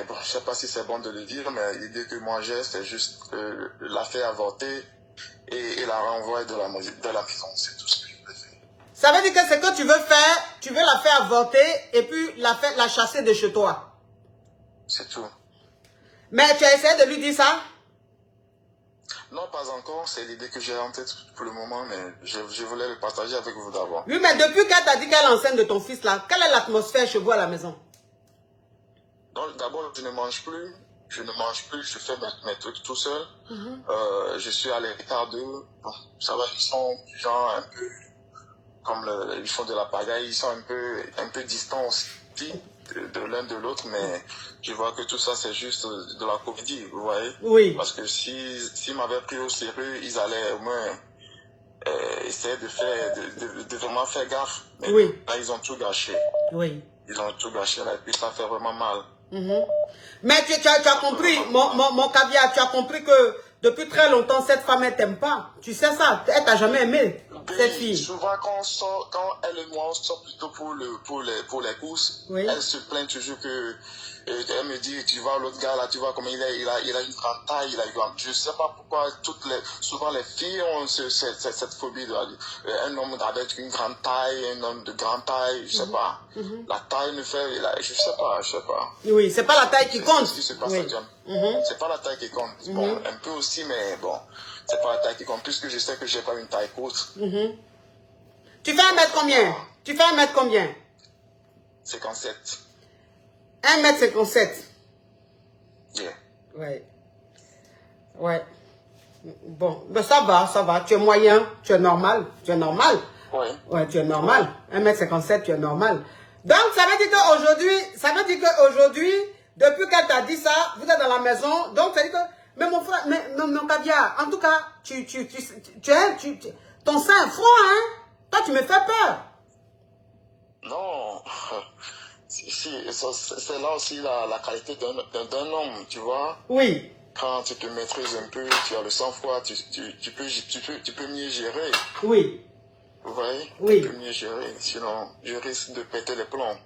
bon, je sais pas si c'est bon de le dire, mais l'idée que moi j'ai, c'est juste la faire avorter et la renvoyer de la maison. C'est tout ce que je peux faire. Ça veut dire que ce que tu veux faire, tu veux la faire avorter et puis la chasser de chez toi. C'est tout. Mais tu as essayé de lui dire ça? Non, pas encore. C'est l'idée que j'ai en tête pour le moment, mais je voulais le partager avec vous d'abord. Oui, mais depuis qu'elle t'a dit qu'elle est enceinte de ton fils là, quelle est l'atmosphère chez vous à la maison? Donc d'abord, je ne mange plus. Je fais mes trucs tout seul. Je suis à l'écart d'eux. Bon, ça va, ils sont genre un peu comme ils font de la pagaille, ils sont un peu distants aussi de l'un de l'autre, mais je vois que tout ça c'est juste de la comédie, vous voyez. Oui. Parce que s'ils m'avaient pris au sérieux, ils allaient au moins essayer de vraiment faire gaffe. Mais oui. Là, ils ont tout gâché. Oui. Ils ont tout gâché là, et puis ça fait vraiment mal. Mais tu as compris, mon caviar, tu as compris que depuis très longtemps, cette femme, elle t'aime pas. Tu sais ça, elle t'a jamais aimé, cette fille. Souvent, quand elle et moi, on sort plutôt pour les courses, oui. Elle se plaint toujours que, elle me dit, tu vois, l'autre gars là, tu vois comment il a une grande taille, je sais pas pourquoi, souvent les filles ont cette phobie de un homme avec une grande taille, un homme de grande taille, je sais pas. La taille ne fait, je sais pas. Oui, c'est pas la taille qui compte. C'est pas la taille qui compte. Bon, un peu aussi, mais bon, c'est pas la taille qui compte, puisque je sais que j'ai pas une taille courte. Tu fais 1 mètre combien? Tu fais 1 mètre combien? 57. 1m57. Yeah. Ouais. Ouais. Bon, ben ça va. Tu es moyen, tu es normal. Ouais. Ouais, tu es normal. 1m57, tu es normal. Donc, ça veut dire qu'aujourd'hui, depuis qu'elle t'a dit ça, vous êtes dans la maison. Donc, ça veut dire que, mais mon frère, mon caviar, en tout cas, ton sein est froid, hein? Toi, tu me fais peur. Non. C'est là aussi la qualité d'un homme, tu vois. Oui. Quand tu te maîtrises un peu, tu as le sang-froid, tu peux mieux gérer. Oui. Vous voyez? Oui. Tu peux mieux gérer, sinon je risque de péter les plombs.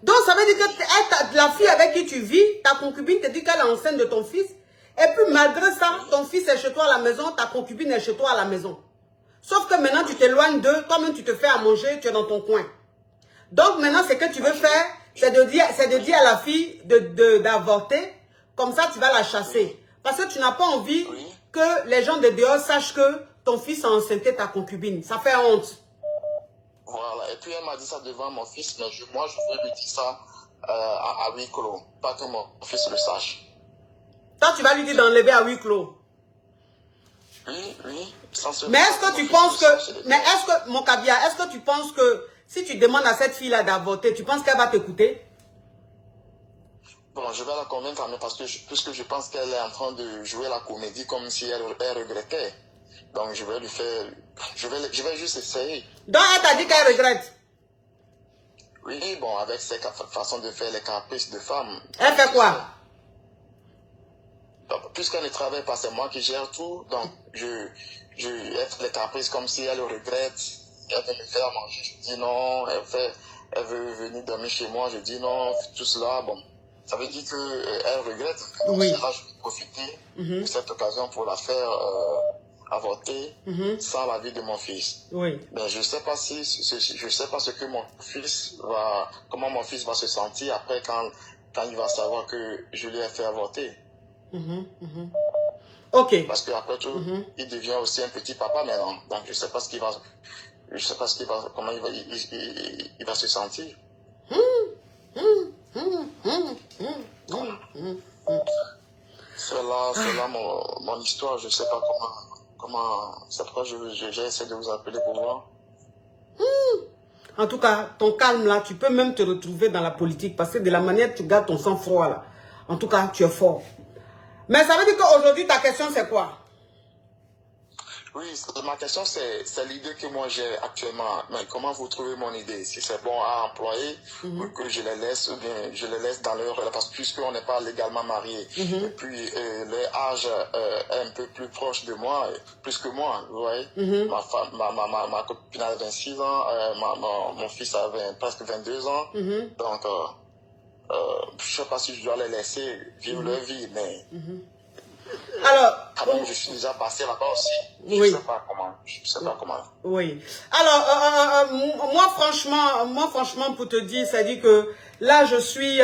Donc ça veut dire que la fille avec qui tu vis, ta concubine te dit qu'elle est enceinte de ton fils. Et puis malgré ça, ton fils est chez toi à la maison, ta concubine est chez toi à la maison. Sauf que maintenant tu t'éloignes d'eux, toi-même tu te fais à manger, tu es dans ton coin. Donc maintenant ce que tu veux faire, c'est de dire à la fille d'avorter, comme ça tu vas la chasser. Parce que tu n'as pas envie que les gens de dehors sachent que ton fils a enceinté ta concubine. Ça fait honte. Voilà, et puis elle m'a dit ça devant mon fils, mais moi je veux lui dire ça à huis clos, pas que mon fils le sache. Toi tu vas lui dire d'enlever à huis clos. Oui. Mais est-ce que tu penses que, mon caviar, est-ce que tu penses que si tu demandes à cette fille-là d'avorter, tu penses qu'elle va t'écouter? Bon, je vais la convaincre, mais puisque je pense qu'elle est en train de jouer la comédie comme si elle regrettait. Donc je vais lui faire, je vais juste essayer. Donc elle t'a dit qu'elle regrette? Oui, bon, avec ses façons de faire les caprices de femme. Elle fait quoi? Puisqu'elle ne travaille pas, c'est moi qui gère tout, donc elle fait les caprices comme si elle regrette, elle veut me faire manger, je dis non, elle veut venir dormir chez moi, je dis non, tout cela, bon, ça veut dire qu'elle regrette, donc oui. Là, je vais profiter de cette occasion pour la faire avorter sans l'avis de mon fils. Oui. Mais je sais pas ce que comment mon fils va se sentir après quand il va savoir que je lui ai fait avorter. Ok. Parce qu'après tout, il devient aussi un petit papa maintenant. Donc je sais pas comment il va se sentir. C'est là mon histoire. Je sais pas comment. C'est pourquoi j'ai essayé de vous appeler pour voir. En tout cas, ton calme là, tu peux même te retrouver dans la politique parce que de la manière que tu gardes ton sang-froid là, en tout cas, tu es fort. Mais ça veut dire qu'aujourd'hui, ta question, c'est quoi? Oui, ma question, c'est l'idée que moi j'ai actuellement. Mais comment vous trouvez mon idée? Si c'est bon à employer, ou que je les laisse, ou bien je les laisse dans leur... Parce que puisqu'on n'est pas légalement mariés, et puis leur âge est un peu plus proche de moi, plus que moi, vous voyez. Ma copine a 26 ans, mon fils a presque 22 ans. Donc, je sais pas si je dois les laisser vivre leur vie, mais Alors, quand même, je suis déjà passé là-bas aussi. Oui. Je sais pas comment. Oui. Alors, moi, franchement, pour te dire, ça dit que là, je suis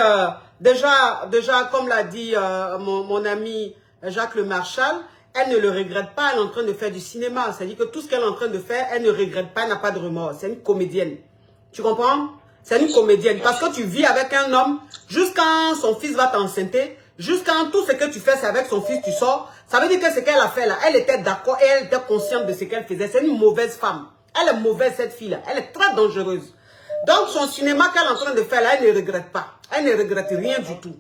déjà, comme l'a dit mon ami Jacques Le Marchal, elle ne le regrette pas, elle est en train de faire du cinéma. C'est-à-dire que tout ce qu'elle est en train de faire, elle ne regrette pas, elle n'a pas de remords. C'est une comédienne. Tu comprends? C'est une comédienne. Parce que tu vis avec un homme, jusqu'à son fils va t'enceinter, jusqu'à tout ce que tu fais, c'est avec son fils, tu sors. Ça veut dire que ce qu'elle a fait là, elle était d'accord et elle était consciente de ce qu'elle faisait. C'est une mauvaise femme. Elle est mauvaise, cette fille-là. Elle est très dangereuse. Donc, son cinéma qu'elle est en train de faire là, elle ne regrette pas. Elle ne regrette rien du tout.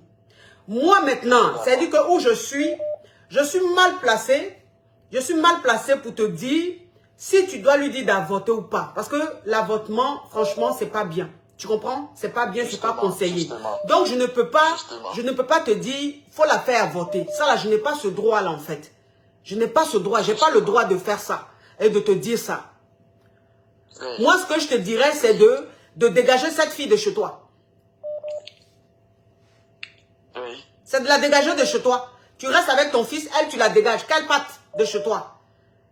Moi, maintenant, c'est-à-dire que où je suis mal placée. Je suis mal placée pour te dire si tu dois lui dire d'avorter ou pas. Parce que l'avortement, franchement, c'est pas bien. Tu comprends? C'est pas bien, c'est pas conseillé. Donc, je ne peux pas te dire, faut la faire avorter. Ça, là, je n'ai pas ce droit-là, en fait. Je n'ai pas ce droit. J'ai pas le droit de faire ça et de te dire ça. Moi, ce que je te dirais, c'est de dégager cette fille de chez toi. Oui. C'est de la dégager de chez toi. Tu restes avec ton fils, elle, tu la dégages. Qu'elle parte de chez toi.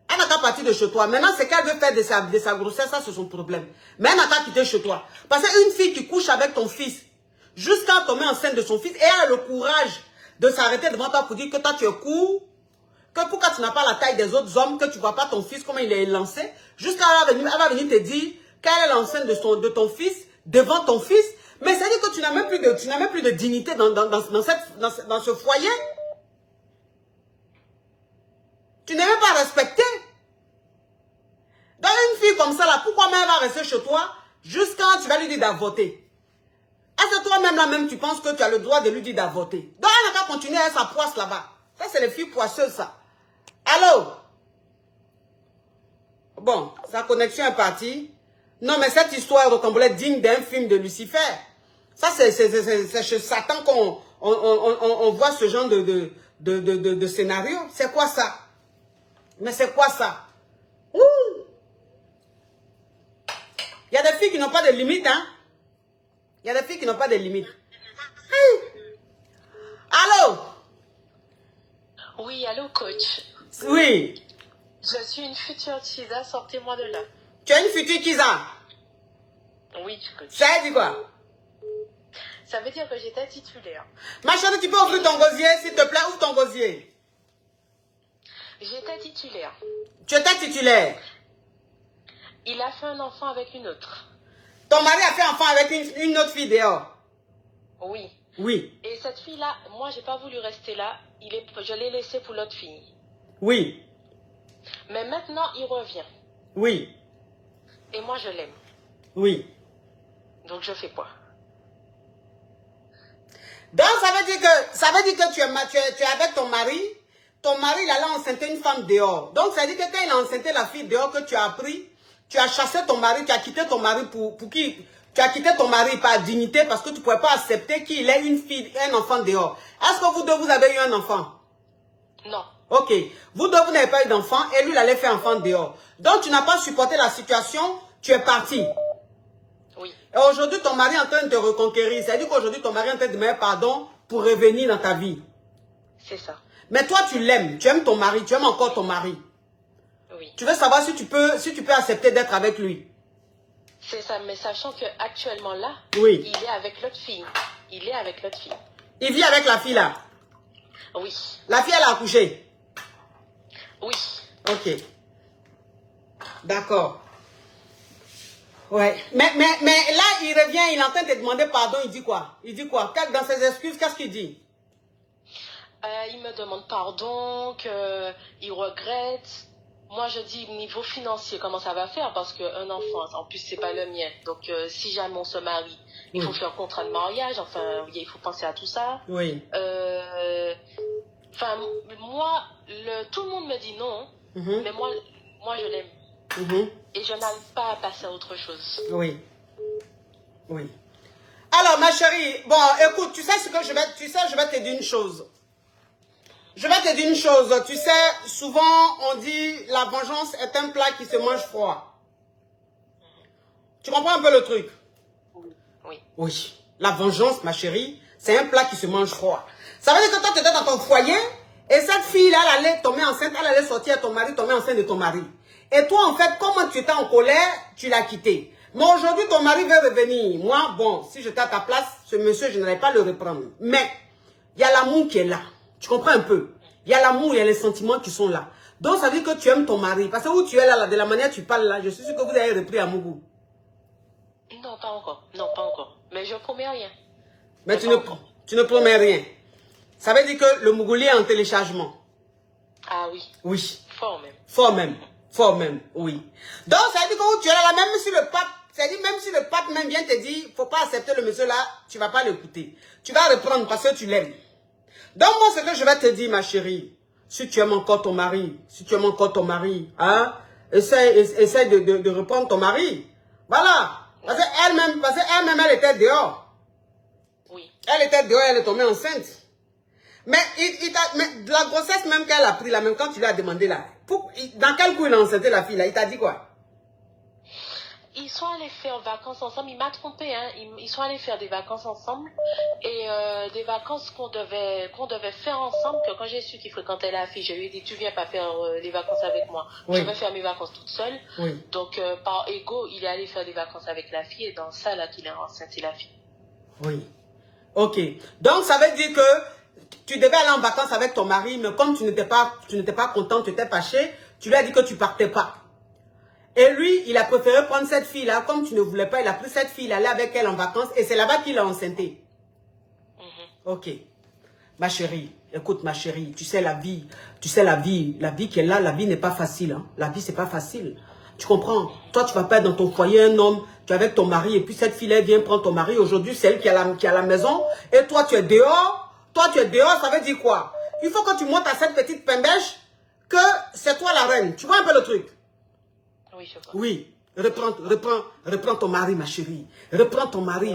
Elle n'a qu'à partir de chez toi. Maintenant, ce qu'elle veut faire de sa grossesse, ça, c'est son problème. Mais elle n'a qu'à quitter chez toi. Parce qu'une fille qui couche avec ton fils, jusqu'à tomber enceinte de son fils, et elle a le courage de s'arrêter devant toi pour dire que toi, tu es court, que pourquoi tu n'as pas la taille des autres hommes, que tu ne vois pas ton fils, comment il est lancé, jusqu'à elle va venir te dire qu'elle est l'enceinte de ton fils, devant ton fils. Mais ça veut dire que tu n'as même plus de dignité dans ce foyer. Tu n'es même pas respecté. Dans une fille comme ça, là, pourquoi même elle va rester chez toi jusqu'à tu vas lui dire d'avorter? Est-ce que toi-même, là même, tu penses que tu as le droit de lui dire d'avorter? Donc, elle n'a qu'à continuer à sa poisse là-bas. Ça, c'est les filles poisseuses, ça. Allô? Bon, sa connexion est partie. Non, mais cette histoire ressemblait digne d'un film de Lucifer. Ça, c'est chez Satan qu'on voit ce genre de scénario. C'est quoi ça? Mais c'est quoi ça? Ouh! Il y a des filles qui n'ont pas de limites, hein? Il y a des filles qui n'ont pas de limites. Allô? Oui, allô, coach. Oui. Je suis une future Tisa, sortez-moi de là. Tu es une future Kiza? Oui, coach. Ça veut dire quoi? Ça veut dire que j'étais titulaire. Ma chérie, tu peux ouvrir ton gosier, s'il te plaît, ouvre ton gosier. J'étais titulaire. Tu étais titulaire. Il a fait un enfant avec une autre. Ton mari a fait enfant avec une autre fille dehors. Oui. Oui. Et cette fille-là, moi, j'ai pas voulu rester là. Je l'ai laissé pour l'autre fille. Oui. Mais maintenant, il revient. Oui. Et moi, je l'aime. Oui. Donc, je fais quoi? Donc, ça veut dire que tu es avec ton mari. Ton mari, il allait enceinter une femme dehors. Donc, ça veut dire que quand il a enceinté la fille dehors que tu as pris, tu as chassé ton mari, tu as quitté ton mari pour qui? Tu as quitté ton mari par dignité parce que tu ne pouvais pas accepter qu'il ait une fille, un enfant dehors. Est-ce que vous deux, vous avez eu un enfant? Non. Ok. Vous deux, vous n'avez pas eu d'enfant et lui, il allait faire enfant dehors. Donc, tu n'as pas supporté la situation, tu es parti. Oui. Et aujourd'hui, ton mari est en train de te reconquérir. C'est-à-dire qu'aujourd'hui, ton mari est en train de demander pardon pour revenir dans ta vie. C'est ça. Mais toi, tu l'aimes. Tu aimes ton mari. Tu aimes encore ton mari. Oui. Tu veux savoir si tu peux accepter d'être avec lui. C'est ça. Mais sachant qu'actuellement là, Oui. il est avec l'autre fille. Il est avec l'autre fille. Il vit avec la fille là. Oui. La fille, elle a accouché. Oui. Ok. D'accord. Ouais. Mais là, il revient, il est en train de te demander pardon. Il dit quoi? Il dit quoi? Dans ses excuses, qu'est-ce qu'il dit? Il me demande pardon, qu'il regrette. Moi, je dis, niveau financier, comment ça va faire? Parce qu'un enfant, en plus, c'est pas le mien. Donc, si jamais on se marie, il faut faire un contrat de mariage. Enfin, il faut penser à tout ça. Oui. Enfin, moi, tout le monde me dit non. Mais moi, je l'aime. Et je n'arrive pas à passer à autre chose. Oui. Oui. Alors, ma chérie, bon, écoute, tu sais ce que je vais te dire une chose. Je vais te dire une chose. Tu sais, souvent, on dit la vengeance est un plat qui se mange froid. Tu comprends un peu le truc? Oui. Oui. La vengeance, ma chérie, c'est un plat qui se mange froid. Ça veut dire que toi, tu étais dans ton foyer, et cette fille-là, elle allait tomber enceinte, elle allait sortir à ton mari, tomber enceinte de ton mari. Et toi, en fait, comment tu étais en colère, tu l'as quitté. Mais aujourd'hui, ton mari veut revenir. Moi, bon, si j'étais à ta place, ce monsieur, je n'allais pas le reprendre. Mais, il y a l'amour qui est là. Tu comprends un peu? Il y a l'amour, il y a les sentiments qui sont là. Donc, ça veut dire que tu aimes ton mari. Parce que où tu es là, de la manière tu parles là, je suis sûr que vous avez repris à Mougou. Non, pas encore. Non, pas encore. Mais je promets rien. Mais tu ne promets rien. Ça veut dire que le Mougoulier est en téléchargement. Ah oui. Oui. Fort même. Fort même. Fort même, oui. Donc, ça veut dire que où tu es là, même si le pape, c'est-à-dire même si le pape même vient te dire, faut pas accepter le monsieur là, tu vas pas l'écouter. Tu vas reprendre parce que tu l'aimes. Donc, moi, ce que je vais te dire, ma chérie, si tu aimes encore ton mari, hein, essaie de reprendre ton mari. Voilà. Parce qu'elle-même, elle était dehors. Oui. Elle était dehors, elle est tombée enceinte. Mais, mais la grossesse même qu'elle a pris là, même quand tu lui as demandé là, dans quel coup il a enceinté la fille là, il t'a dit quoi? Ils sont allés faire vacances ensemble. Il m'a trompé, hein. Ils sont allés faire des vacances ensemble. Et des vacances qu'on devait faire ensemble. Que quand j'ai su qu'il fréquentait la fille, je lui ai dit, tu viens pas faire les vacances avec moi. Oui. Je vais faire mes vacances toute seule. Oui. Donc, par ego, il est allé faire des vacances avec la fille. Et dans ça, là, qu'il a enceinté la fille. Oui. Ok. Donc, ça veut dire que tu devais aller en vacances avec ton mari, mais comme tu n'étais pas content, tu étais fâché, tu lui as dit que tu partais pas. Et lui, il a préféré prendre cette fille-là, comme tu ne voulais pas, il a pris cette fille, il allait avec elle en vacances, et c'est là-bas qu'il a enceinté. Ok. Ma chérie, écoute ma chérie, tu sais la vie qui est là, la vie n'est pas facile. Hein. La vie, c'est pas facile. Tu comprends? Toi, tu vas pas être dans ton foyer un homme, tu es avec ton mari, et puis cette fille-là vient prendre ton mari. Aujourd'hui, c'est elle qui est à la maison, et toi, tu es dehors. Toi, tu es dehors, ça veut dire quoi? Il faut que tu montes à cette petite pembèche, que c'est toi la reine. Tu vois un peu le truc? Oui, je vois. Oui, reprends ton mari, ma chérie. Reprends ton mari,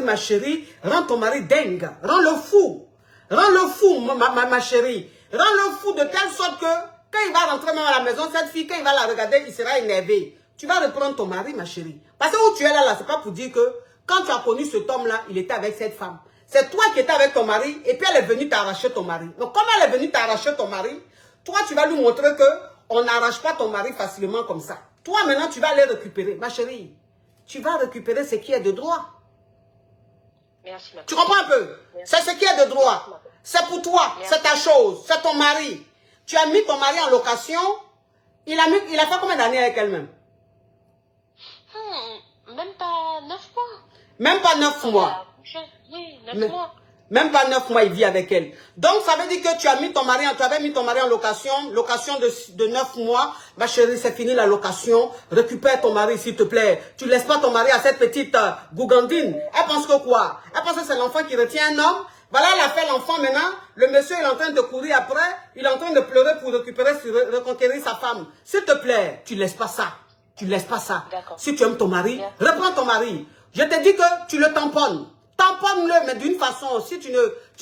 ma chérie. Rends ton mari dingue. Rends-le fou. Rends-le fou, ma chérie. Rends-le fou de telle sorte que, quand il va rentrer même à la maison, cette fille, quand il va la regarder, il sera énervé. Tu vas reprendre ton mari, ma chérie. Parce que où tu es là, c'est pas pour dire que, quand tu as connu cet homme-là, il était avec cette femme. C'est toi qui étais avec ton mari, et puis elle est venue t'arracher ton mari. Donc, comme elle est venue t'arracher ton mari, toi, tu vas lui montrer que, on n'arrache pas ton mari facilement comme ça. Toi, maintenant, tu vas aller récupérer. Ma chérie, tu vas récupérer ce qui est de droit. Merci, ma Tu comprends un peu? C'est ce qui est de droit. C'est pour toi. C'est ta chose. C'est ton mari. Tu as mis ton mari en location. Il a fait combien d'années avec elle-même? Même pas 9 mois. Même pas 9 mois. Oui, 9 mois. Même pas 9 mois, il vit avec elle. Donc, ça veut dire que tu avais mis ton mari en location de 9 mois. Ma chérie, c'est fini la location. Récupère ton mari, s'il te plaît. Tu laisses pas ton mari à cette petite gougandine. Elle pense que quoi? Elle pense que c'est l'enfant qui retient un homme. Voilà, elle a fait l'enfant maintenant. Le monsieur, il est en train de courir après. Il est en train de pleurer pour reconquérir sa femme. S'il te plaît, tu laisses pas ça. Tu laisses pas ça. Si tu aimes ton mari, reprends ton mari. Je te dis que tu le tamponnes. Tamponne-le, mais d'une façon, si tu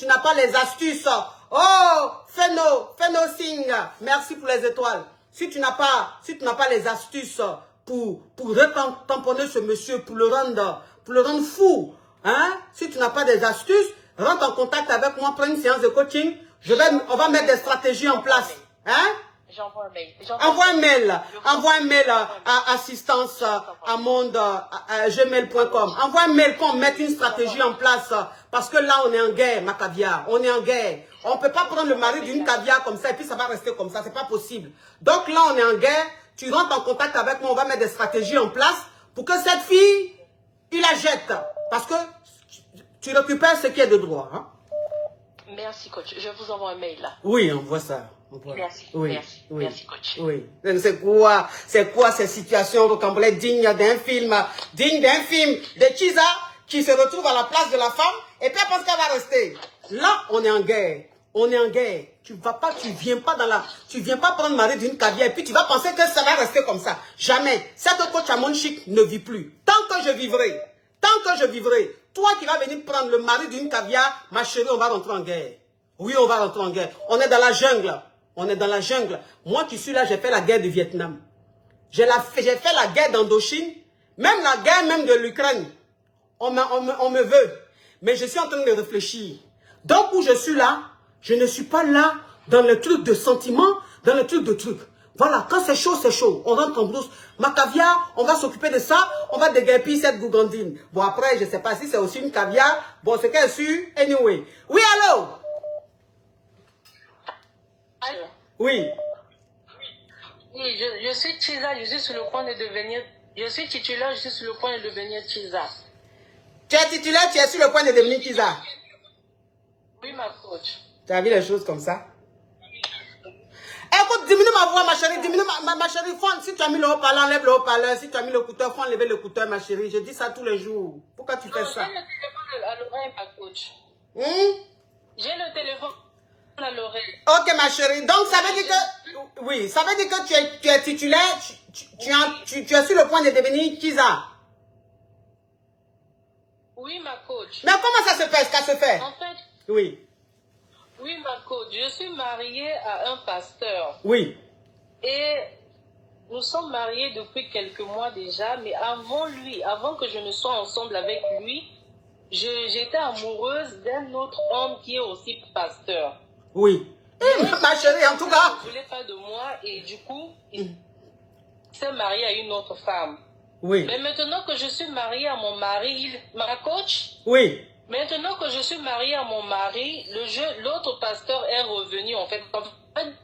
n'as pas les astuces, oh, fais nos signes, merci pour les étoiles. Si tu n'as pas les astuces pour tamponner ce monsieur, pour le rendre fou, hein, si tu n'as pas des astuces, rentre en contact avec moi, prends une séance de coaching, on va mettre des stratégies en place, hein. J'envoie un mail. Envoie un mail à assistance@gmail.com. Envoie un mail qu'on mette une stratégie en place. Parce que là, on est en guerre, ma caviar. On est en guerre. On ne peut pas prendre le mari d'une caviar comme ça et puis ça va rester comme ça. C'est pas possible. Donc là, on est en guerre. Tu rentres en contact avec moi. On va mettre des stratégies en place pour que cette fille, il la jette. Parce que tu récupères ce qui est de droit. Hein? Merci, coach. Je vous envoie un mail là. Oui, envoie ça. Merci, oui, merci, oui, merci coach. Oui. C'est quoi ces situations rocambolesques dignes d'un film de Chiza qui se retrouve à la place de la femme et puis elle pense qu'elle va rester. Là, on est en guerre. On est en guerre. Tu viens pas prendre le mari d'une caviar et puis tu vas penser que ça va rester comme ça. Jamais. Cette coach à mon chic ne vit plus. Tant que je vivrai, toi qui vas venir prendre le mari d'une caviar, ma chérie, on va rentrer en guerre. Oui, on va rentrer en guerre. On est dans la jungle. On est dans la jungle. Moi qui suis là, j'ai fait la guerre du Vietnam. J'ai fait la guerre d'Indochine. Même la guerre même de l'Ukraine. On me veut. Mais je suis en train de réfléchir. Donc, où je suis là, je ne suis pas là dans le truc de sentiments, dans le truc de trucs. Voilà, quand c'est chaud, c'est chaud. On rentre en brousse. Ma caviar, on va s'occuper de ça. On va déguerpir cette gougandine. Bon, après, je ne sais pas si c'est aussi une caviar. Bon, c'est qu'elle est sûre. Anyway. Oui, allô? Allô? Oui. Oui, je suis Tisa, je suis sur le point de devenir... Je suis titulaire, je suis sur le point de devenir Tisa. Tu es titulaire, tu es sur le point de devenir Tisa. Oui, ma coach. Tu as vu les choses comme ça? Écoute, diminue ma voix, ma chérie, diminue ma chérie. Si tu as mis le haut-parleur, enlève le haut-parleur. Si tu as mis l'écouteur, faut enlever l'écouteur, ma chérie. Je dis ça tous les jours. Pourquoi tu fais ça? J'ai le téléphone à l'oreille, ma coach. J'ai le téléphone à l'oreille. Ok, ma chérie. Donc, ça veut dire que... Oui, ça veut dire que tu es titulaire, tu es sur le point de devenir Tisa. Oui, ma coach. Mais comment ça se fait, ça se fait? En fait... Oui. Oui, ma coach. Je suis mariée à un pasteur. Oui. Et nous sommes mariés depuis quelques mois déjà, mais avant lui, avant que je ne sois ensemble avec lui, j'étais amoureuse d'un autre homme qui est aussi pasteur. Oui. Ma chérie, en tout cas... Il ne voulait pas de moi et du coup, il s'est marié à une autre femme. Oui. Mais maintenant que je suis mariée à mon mari, ma coach... Oui. Maintenant que je suis mariée à mon mari, l'autre pasteur est revenu en fait.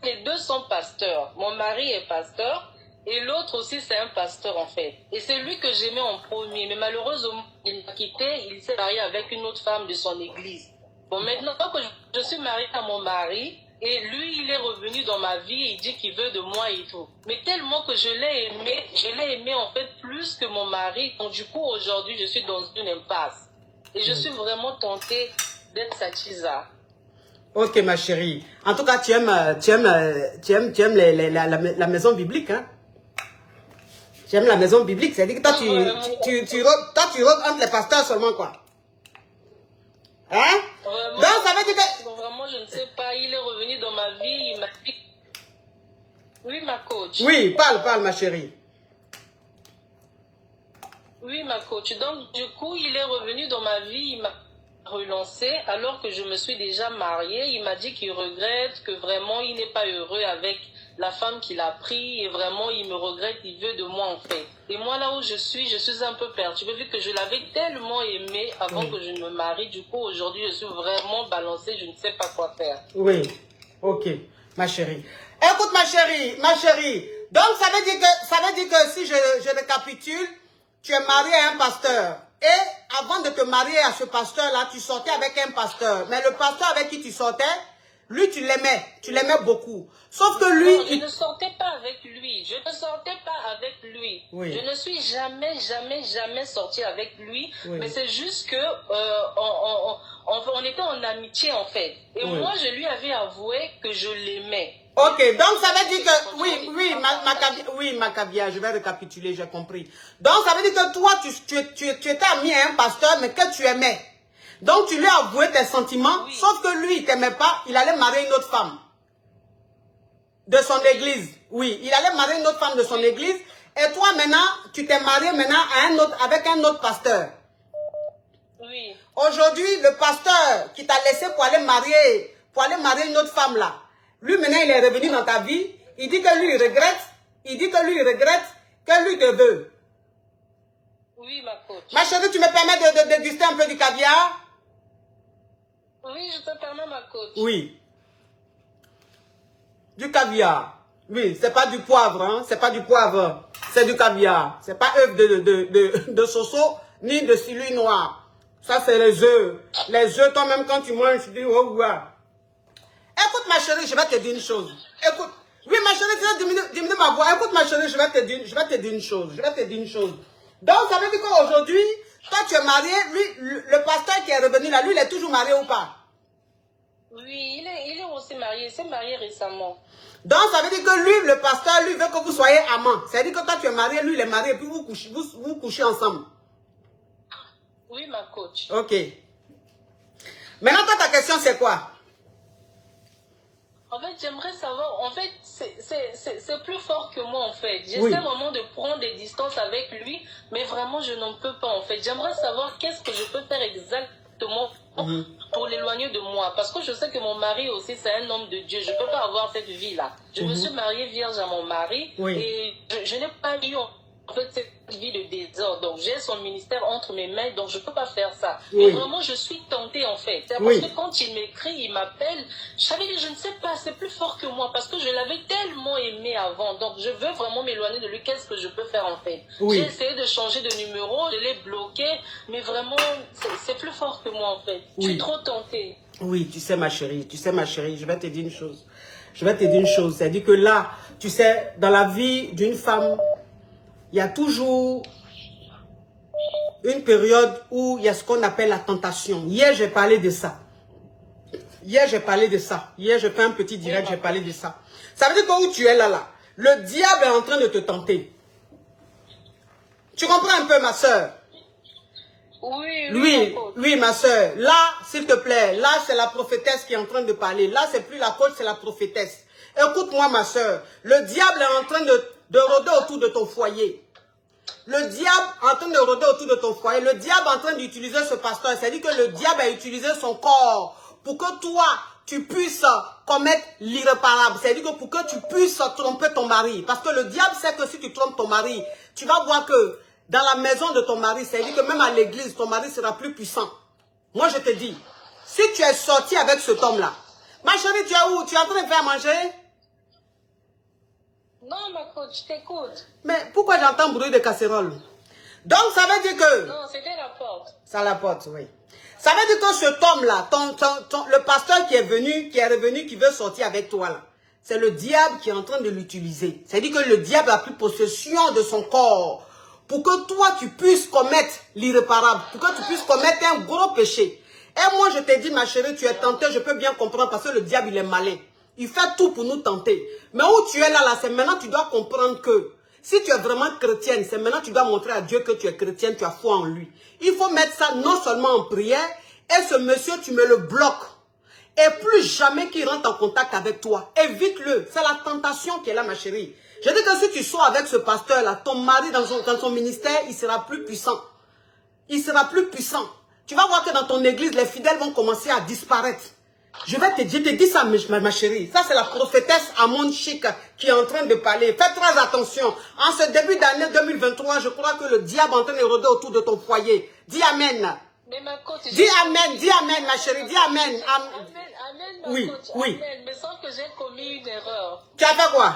Les deux sont pasteurs. Mon mari est pasteur et l'autre aussi c'est un pasteur en fait. Et c'est lui que j'aimais en premier. Mais malheureusement, il m'a quitté, il s'est marié avec une autre femme de son église. Bon, maintenant que je suis mariée à mon mari et lui il est revenu dans ma vie, il dit qu'il veut de moi et tout. Mais tellement que je l'ai aimé en fait plus que mon mari. Donc du coup aujourd'hui je suis dans une impasse. Et je suis vraiment tentée d'être sa Tisa. Ok, ma chérie. En tout cas, tu aimes la maison biblique, hein? Tu aimes la maison biblique. C'est-à-dire que toi, tu rôdes entre les pasteurs seulement, quoi. Hein? Vraiment, donc, ça veut dire que... Vraiment, je ne sais pas. Il est revenu dans ma vie. Il m'a dit... Oui, ma coach. Oui, parle, ma chérie. Oui, ma coach. Donc, du coup, il est revenu dans ma vie, il m'a relancé, alors que je me suis déjà mariée. Il m'a dit qu'il regrette, que vraiment, il n'est pas heureux avec la femme qu'il a pris, et vraiment, il me regrette, il veut de moi, en fait. Et moi, là où je suis un peu perturbée, vu que je l'avais tellement aimé avant que je ne me marie. Du coup, aujourd'hui, je suis vraiment balancée, je ne sais pas quoi faire. Oui, ok, ma chérie. Écoute, ma chérie, donc, ça veut dire que si je récapitule, tu es marié à un pasteur. Et avant de te marier à ce pasteur-là, tu sortais avec un pasteur. Mais le pasteur avec qui tu sortais, lui, tu l'aimais beaucoup. Sauf que lui... Non, je ne sortais pas avec lui. Oui. Je ne suis jamais sortie avec lui. Oui. Mais c'est juste que on était en amitié, en fait. Et oui. moi, je lui avais avoué que je l'aimais. Ok, donc ça veut dire que... Oui, ma caviar, je vais récapituler, j'ai compris. Donc ça veut dire que toi, tu étais ami à un pasteur, mais que tu aimais. Donc tu lui as avoué tes sentiments, oui. Sauf que lui, il ne t'aimait pas, il allait marier une autre femme. De son église. Oui, il allait marier une autre femme de son église. Et toi maintenant, tu t'es marié maintenant avec un autre pasteur. Oui. Aujourd'hui, le pasteur qui t'a laissé pour aller marier une autre femme là, lui maintenant il est revenu dans ta vie, il dit que lui il regrette, que lui te veut. Oui, ma coach. Ma chérie, tu me permets de déguster un peu du caviar? Oui, je te permets, ma coach. Oui. Du caviar. Oui, c'est pas du poivre, hein, c'est pas du poivre, c'est du caviar. C'est pas œuf de soso, ni de cilu noir. Ça c'est les œufs. Les œufs, toi-même quand tu manges, tu dis, oh, ouais. Écoute ma chérie, je vais te dire une chose. Écoute, oui ma chérie, diminue ma voix. Écoute ma chérie, je vais te dire une chose. Donc ça veut dire qu'aujourd'hui, toi tu es marié, lui, le pasteur qui est revenu là, lui il est toujours marié ou pas? Oui, il est aussi marié, il s'est marié récemment. Donc ça veut dire que lui, le pasteur, lui veut que vous soyez amants. C'est-à-dire que toi tu es marié, lui il est marié, puis vous couchez ensemble. Oui ma coach. Ok. Maintenant toi ta question c'est quoi? En fait, j'aimerais savoir, en fait, c'est plus fort que moi, en fait. J'essaie vraiment de prendre des distances avec lui, mais vraiment, je n'en peux pas, en fait. J'aimerais savoir qu'est-ce que je peux faire exactement exactement pour l'éloigner de moi. Parce que je sais que mon mari aussi, c'est un homme de Dieu. Je ne peux pas avoir cette vie-là. Je me suis mariée vierge à mon mari et je n'ai pas eu en fait cette vie de désordre. Donc j'ai son ministère entre mes mains, donc je ne peux pas faire ça. Mais vraiment, je suis tentée en fait. Parce que quand il m'écrit, il m'appelle, je ne sais pas, c'est plus fort que moi parce que je l'avais tellement aimé avant. Donc je veux vraiment m'éloigner de lui. Qu'est-ce que je peux faire en fait? J'ai essayé de changer de numéro, de les bloquer, mais vraiment, c'est plus fort que moi en fait. Je suis trop tentée. Oui, tu sais ma chérie, je vais te dire une chose. C'est-à-dire que là, tu sais, dans la vie d'une femme, il y a toujours une période où il y a ce qu'on appelle la tentation. Hier, j'ai parlé de ça. Hier, j'ai fait un petit direct, j'ai parlé de ça. Ça veut dire que où tu es là, le diable est en train de te tenter. Tu comprends un peu, ma soeur? Oui, ma soeur. Là, s'il te plaît, là, c'est la prophétesse qui est en train de parler. Là, c'est plus la coach, c'est la prophétesse. Écoute-moi, ma soeur. Le diable est en train de rôder autour de ton foyer. Le diable en train de rôder autour de ton foyer. Le diable en train d'utiliser ce pasteur. C'est-à-dire que le diable a utilisé son corps pour que toi, tu puisses commettre l'irréparable. C'est-à-dire que pour que tu puisses tromper ton mari. Parce que le diable sait que si tu trompes ton mari, tu vas voir que dans la maison de ton mari, c'est-à-dire que même à l'église, ton mari sera plus puissant. Moi, je te dis, si tu es sorti avec cet homme-là, ma chérie, tu es où? Tu es en train de faire manger? Non, ma coach, je t'écoute. Mais pourquoi j'entends bruit de casserole? Donc, ça veut dire que... Non, c'était la porte. C'est la porte, oui. Ça veut dire que cet homme-là, le pasteur qui est revenu, qui veut sortir avec toi, là, c'est le diable qui est en train de l'utiliser. C'est-à-dire que le diable a pris possession de son corps pour que toi, tu puisses commettre l'irréparable, pour que tu puisses commettre un gros péché. Et moi, je t'ai dit, ma chérie, tu es tentée, je peux bien comprendre, parce que le diable, il est malin. Il fait tout pour nous tenter. Mais où tu es là, c'est maintenant tu dois comprendre que si tu es vraiment chrétienne, c'est maintenant tu dois montrer à Dieu que tu es chrétienne, tu as foi en lui. Il faut mettre ça non seulement en prière, et ce monsieur, tu me le bloques. Et plus jamais qu'il rentre en contact avec toi. Évite-le. C'est la tentation qui est là, ma chérie. Je dis que si tu sors avec ce pasteur-là, ton mari dans son ministère, il sera plus puissant. Il sera plus puissant. Tu vas voir que dans ton église, les fidèles vont commencer à disparaître. Je te dis ça, ma chérie. Ça, c'est la prophétesse Amon Chic qui est en train de parler. Fais très attention. En ce début d'année 2023, je crois que le diable est en train de rôder autour de ton foyer. Dis Amen. Mais ma coach, dis Amen, ma chérie. Dis Amen. Amen, ma coach. Oui. Amen. Mais sans que j'ai commis une erreur. Tu as fait quoi?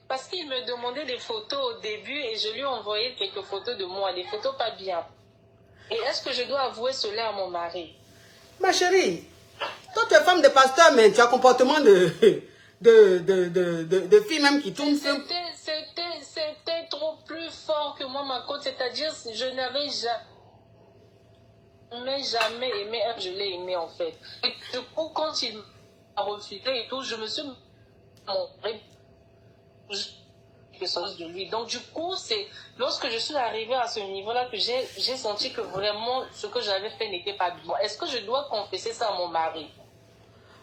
Parce qu'il me demandait des photos au début et je lui ai envoyé quelques photos de moi, des photos pas bien. Et est-ce que je dois avouer cela à mon mari? Ma chérie, toi tu es femme de pasteur, mais tu as un comportement de fille même qui tourne. C'était trop plus fort que moi, ma coach. C'est-à-dire, je n'avais jamais aimé un, je l'ai aimé en fait. Et du coup, quand il m'a refusé et tout, je me suis montré de lui. Donc du coup, c'est lorsque je suis arrivée à ce niveau-là que j'ai senti que vraiment ce que j'avais fait n'était pas bien. Est-ce que je dois confesser ça à mon mari?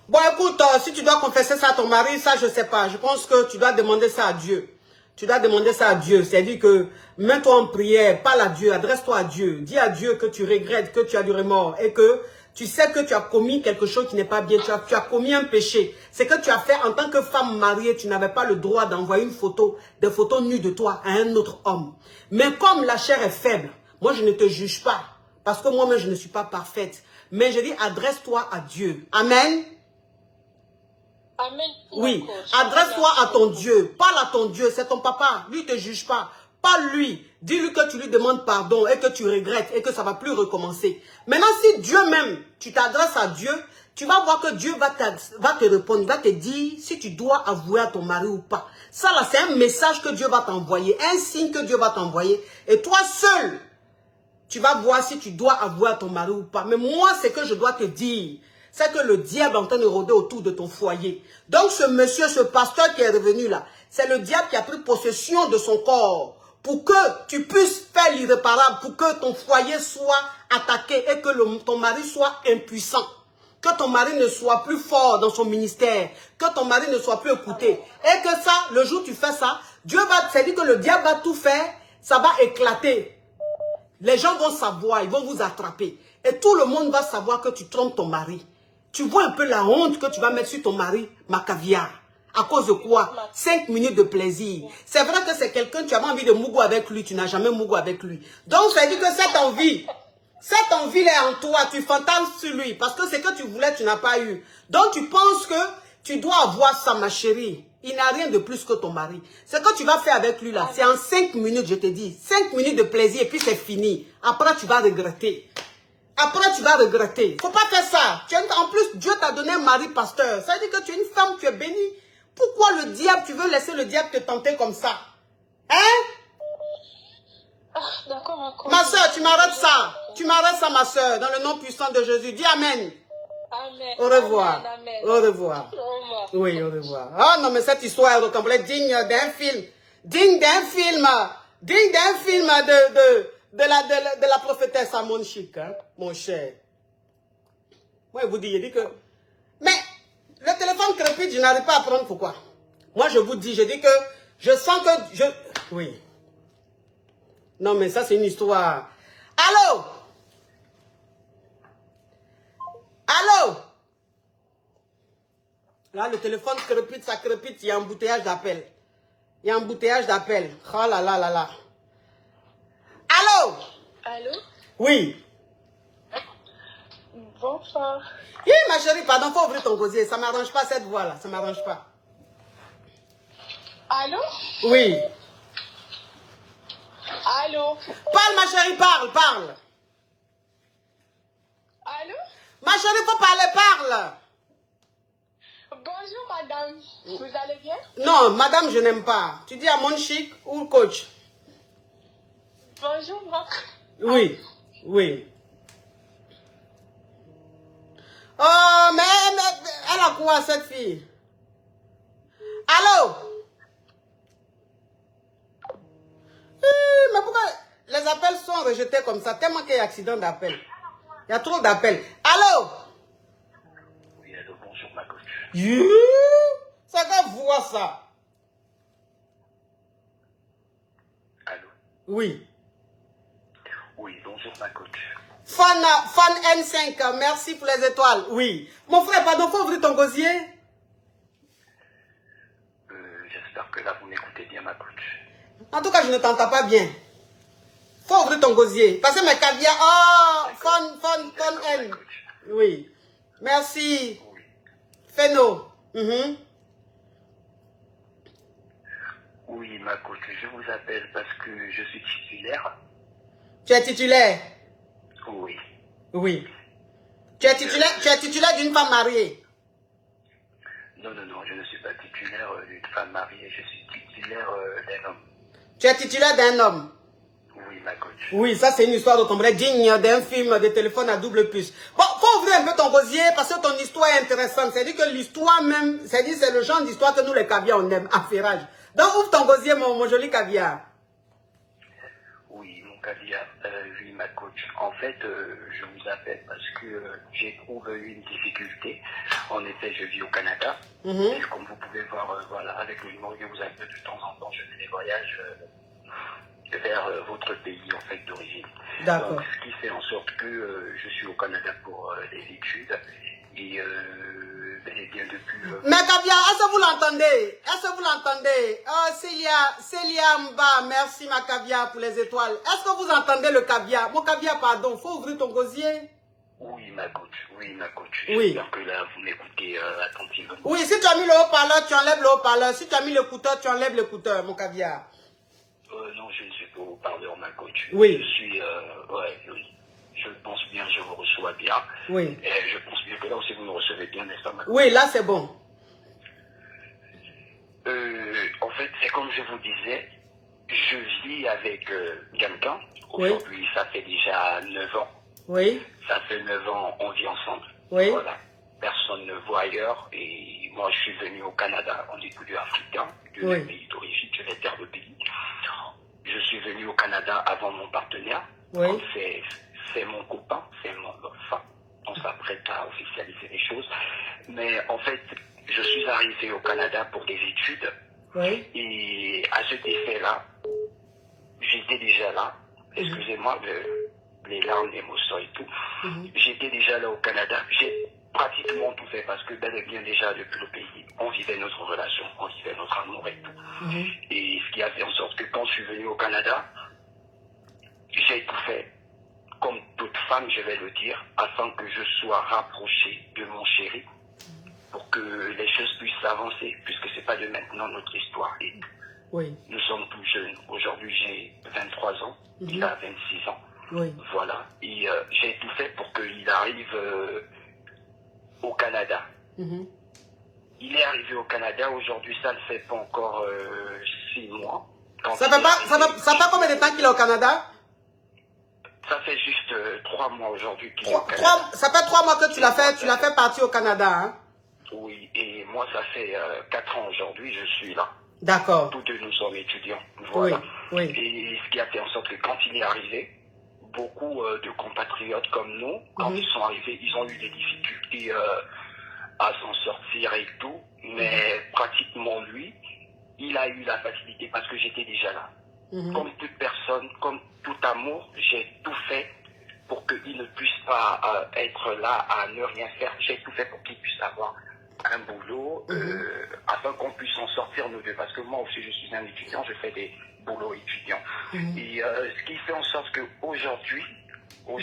Bon, écoute, si tu dois confesser ça à ton mari, ça je sais pas. Je pense que tu dois demander ça à Dieu. Tu dois demander ça à Dieu. C'est-à-dire que mets-toi en prière, parle à Dieu, adresse-toi à Dieu. Dis à Dieu que tu regrettes, que tu as du remords et que tu sais que tu as commis quelque chose qui n'est pas bien. Tu as commis un péché. C'est que tu as fait en tant que femme mariée, tu n'avais pas le droit d'envoyer une photo, des photos nues de toi à un autre homme. Mais comme la chair est faible, moi je ne te juge pas. Parce que moi-même je ne suis pas parfaite. Mais je dis adresse-toi à Dieu. Amen. Amen. Oui, adresse-toi à ton Dieu. Parle à ton Dieu, c'est ton papa. Lui ne te juge pas. Parle-lui. Dis-lui que tu lui demandes pardon et que tu regrettes et que ça ne va plus recommencer. Maintenant, si Dieu même, tu t'adresses à Dieu, tu vas voir que Dieu va te répondre. Il va te dire si tu dois avouer à ton mari ou pas. Ça là, c'est un message que Dieu va t'envoyer. Un signe que Dieu va t'envoyer. Et toi seul, tu vas voir si tu dois avouer à ton mari ou pas. Mais moi, ce que je dois te dire, c'est que le diable est en train de rôder autour de ton foyer. Donc ce monsieur, ce pasteur qui est revenu là, c'est le diable qui a pris possession de son corps pour que tu puisses faire l'irréparable, pour que ton foyer soit attaqué et que ton mari soit impuissant. Que ton mari ne soit plus fort dans son ministère, que ton mari ne soit plus écouté. Et que ça, le jour où tu fais ça, Dieu va, c'est-à-dire que le diable va tout faire, ça va éclater. Les gens vont savoir, ils vont vous attraper. Et tout le monde va savoir que tu trompes ton mari. Tu vois un peu la honte que tu vas mettre sur ton mari, ma caviar. À cause de quoi? 5 minutes de plaisir. C'est vrai que c'est quelqu'un, tu avais envie de mougou avec lui, tu n'as jamais mougou avec lui. Donc, ça dit que cette envie est en toi, tu fantasmes sur lui. Parce que c'est que tu voulais, tu n'as pas eu. Donc, tu penses que tu dois avoir ça, ma chérie. Il n'a rien de plus que ton mari. Ce que tu vas faire avec lui là, c'est en 5 minutes, je te dis. 5 minutes de plaisir et puis c'est fini. Après, tu vas regretter. Après, tu vas regretter. Faut pas faire ça. En plus, Dieu t'a donné un mari pasteur. Ça veut dire que tu es une femme, tu es bénie. Pourquoi le diable, tu veux laisser le diable te tenter comme ça? Hein? D'accord, encore. Ma soeur, tu m'arrêtes ça. Tu m'arrêtes ça, ma soeur, dans le nom puissant de Jésus. Dis Amen. Amen. Au revoir. Amen, amen. Au revoir. Au revoir. Oui, au revoir. Ah non, mais cette histoire est complète digne d'un film. Digne d'un film. Digne d'un film de la prophétesse à mon chic, hein, mon cher. Moi, je vous dis, je dis que... Mais, le téléphone crépite, je n'arrive pas à prendre pourquoi. Moi, je vous dis, je dis que... Je sens que... Oui. Non, mais ça, c'est une histoire. Allô? Allô? Là, le téléphone crépite, ça crépite, il y a un embouteillage d'appel. Il y a un embouteillage d'appel. Oh là là là là. Allô? Allô? Oui. Bonsoir. Oui, ma chérie, pardon, faut ouvrir ton gosier. Ça ne m'arrange pas cette voix-là, ça ne m'arrange pas. Allô? Oui. Allô? Parle, ma chérie, parle, parle. Allô? Ma chérie, faut parler, parle. Bonjour madame, vous allez bien? Non, madame, je n'aime pas. Tu dis à mon chic ou coach? Bonjour ma... Oui, oui. Oh, mais elle a quoi, cette fille? Allô? Mais pourquoi les appels sont rejetés comme ça? Tellement qu'il y a accident d'appel. Il y a trop d'appels. Allô? Oui, allô, bonjour ma coach. Ça va voir ça. Allô? Oui. Oui, bonjour ma coach. Fan N5, merci pour les étoiles. Oui. Mon frère, pardon, faut ouvrir ton gosier? J'espère que là vous m'écoutez bien ma coach. En tout cas, je ne t'entends pas bien. Faut ouvrir ton gosier. Parce que mes caviar... Oh, Fan N. Oui. Merci. Oui. Feno. Oui, ma coach, je vous appelle parce que je suis titulaire. Tu es titulaire? Oui. Oui. Tu es titulaire d'une femme mariée? Non, non, non, je ne suis pas titulaire d'une femme mariée, je suis titulaire d'un homme. Tu es titulaire d'un homme? Oui, ma coach. Oui, ça c'est une histoire de tomber digne d'un film de téléphone à double puce. Bon, faut ouvrir un peu ton gosier parce que ton histoire est intéressante. C'est-à-dire que l'histoire même, c'est-à-dire c'est le genre d'histoire que nous les caviars on aime, affairage. Donc ouvre ton gosier mon joli caviar. Oui, mon caviar, oui, ma coach. En fait, je vous appelle parce que j'éprouve une difficulté. En effet, je vis au Canada. Et comme vous pouvez voir, voilà, avec le numéro que vous appelez de temps en temps, je fais des voyages vers votre pays, en fait, d'origine. D'accord. Donc, ce qui fait en sorte que je suis au Canada pour les études. Et bel et bien depuis... Mais caviar, est-ce que vous l'entendez? Est-ce que vous l'entendez? Oh, Célia Mba, merci ma caviar pour les étoiles. Est-ce que vous entendez le caviar? Mon caviar, pardon, faut ouvrir ton gosier. Oui, ma coach. Oui, ma coach. Oui. J'espère que là, vous m'écoutez attentivement. Oui, si tu as mis le haut-parleur, tu enlèves le haut-parleur. Si tu as mis l'écouteur, tu enlèves l'écouteur, mon caviar. Non, je ne suis pas haut-parleur, ma coach. Oui. Je suis... ouais, oui. Je pense bien, je vous reçois bien. Oui. Et je pense bien que là aussi, vous me recevez bien, n'est-ce pas, ma coach? Oui, là, c'est bon. En fait, c'est comme je vous disais, je vis avec quelqu'un. Oui. Aujourd'hui, ça fait déjà 9 ans. Oui. Ça fait 9 ans, on vit ensemble. Oui. Voilà. Personne ne voit ailleurs. Et moi, je suis venu au Canada en étudiant africain, de Oui. mon pays d'origine, je vais dire le pays. Je suis venu au Canada avant mon partenaire. Oui. Donc, c'est mon copain, c'est mon... Enfin, on s'apprête à officialiser les choses. Mais en fait, je suis arrivé au Canada pour des études. Oui. Et à cet effet-là, j'étais déjà là. excusez-moi, les larmes, l'émotion et tout. J'étais déjà là au Canada. J'ai pratiquement tout fait parce que bel et bien déjà depuis le pays, on vivait notre relation, on vivait notre amour et tout. Et ce qui a fait en sorte que quand je suis venu au Canada, j'ai tout fait, comme toute femme, je vais le dire, afin que je sois rapproché de mon chéri pour que les choses puissent avancer, puisque c'est pas de maintenant notre histoire et tout. Oui. Nous sommes tous jeunes. Aujourd'hui, j'ai 23 ans, il a 26 ans. Oui. Voilà. Et j'ai tout fait pour qu'il arrive au Canada. Il est arrivé au Canada. Aujourd'hui, ça ne fait pas encore 6 mois. Ça fait pas combien de temps qu'il est au Canada? Ça fait juste 3 mois aujourd'hui qu'il est au Canada. Ça fait 3 mois que tu l'as fait partir au Canada, hein? Oui, et moi, ça fait 4 ans aujourd'hui, je suis là. D'accord. Tous deux, nous sommes étudiants. Voilà. Oui. Et ce qui a fait en sorte que quand il est arrivé, beaucoup de compatriotes comme nous, quand ils sont arrivés, ils ont eu des difficultés à s'en sortir et tout. Mais pratiquement lui, il a eu la facilité parce que j'étais déjà là. Comme toute personne, comme tout amour, j'ai tout fait pour qu'il ne puisse pas être là à ne rien faire. J'ai tout fait pour qu'il puisse avoir un boulot afin qu'on puisse en sortir nous deux. Parce que moi aussi, je suis un étudiant, je fais des boulots étudiants. Et ce qui fait en sorte qu'aujourd'hui, on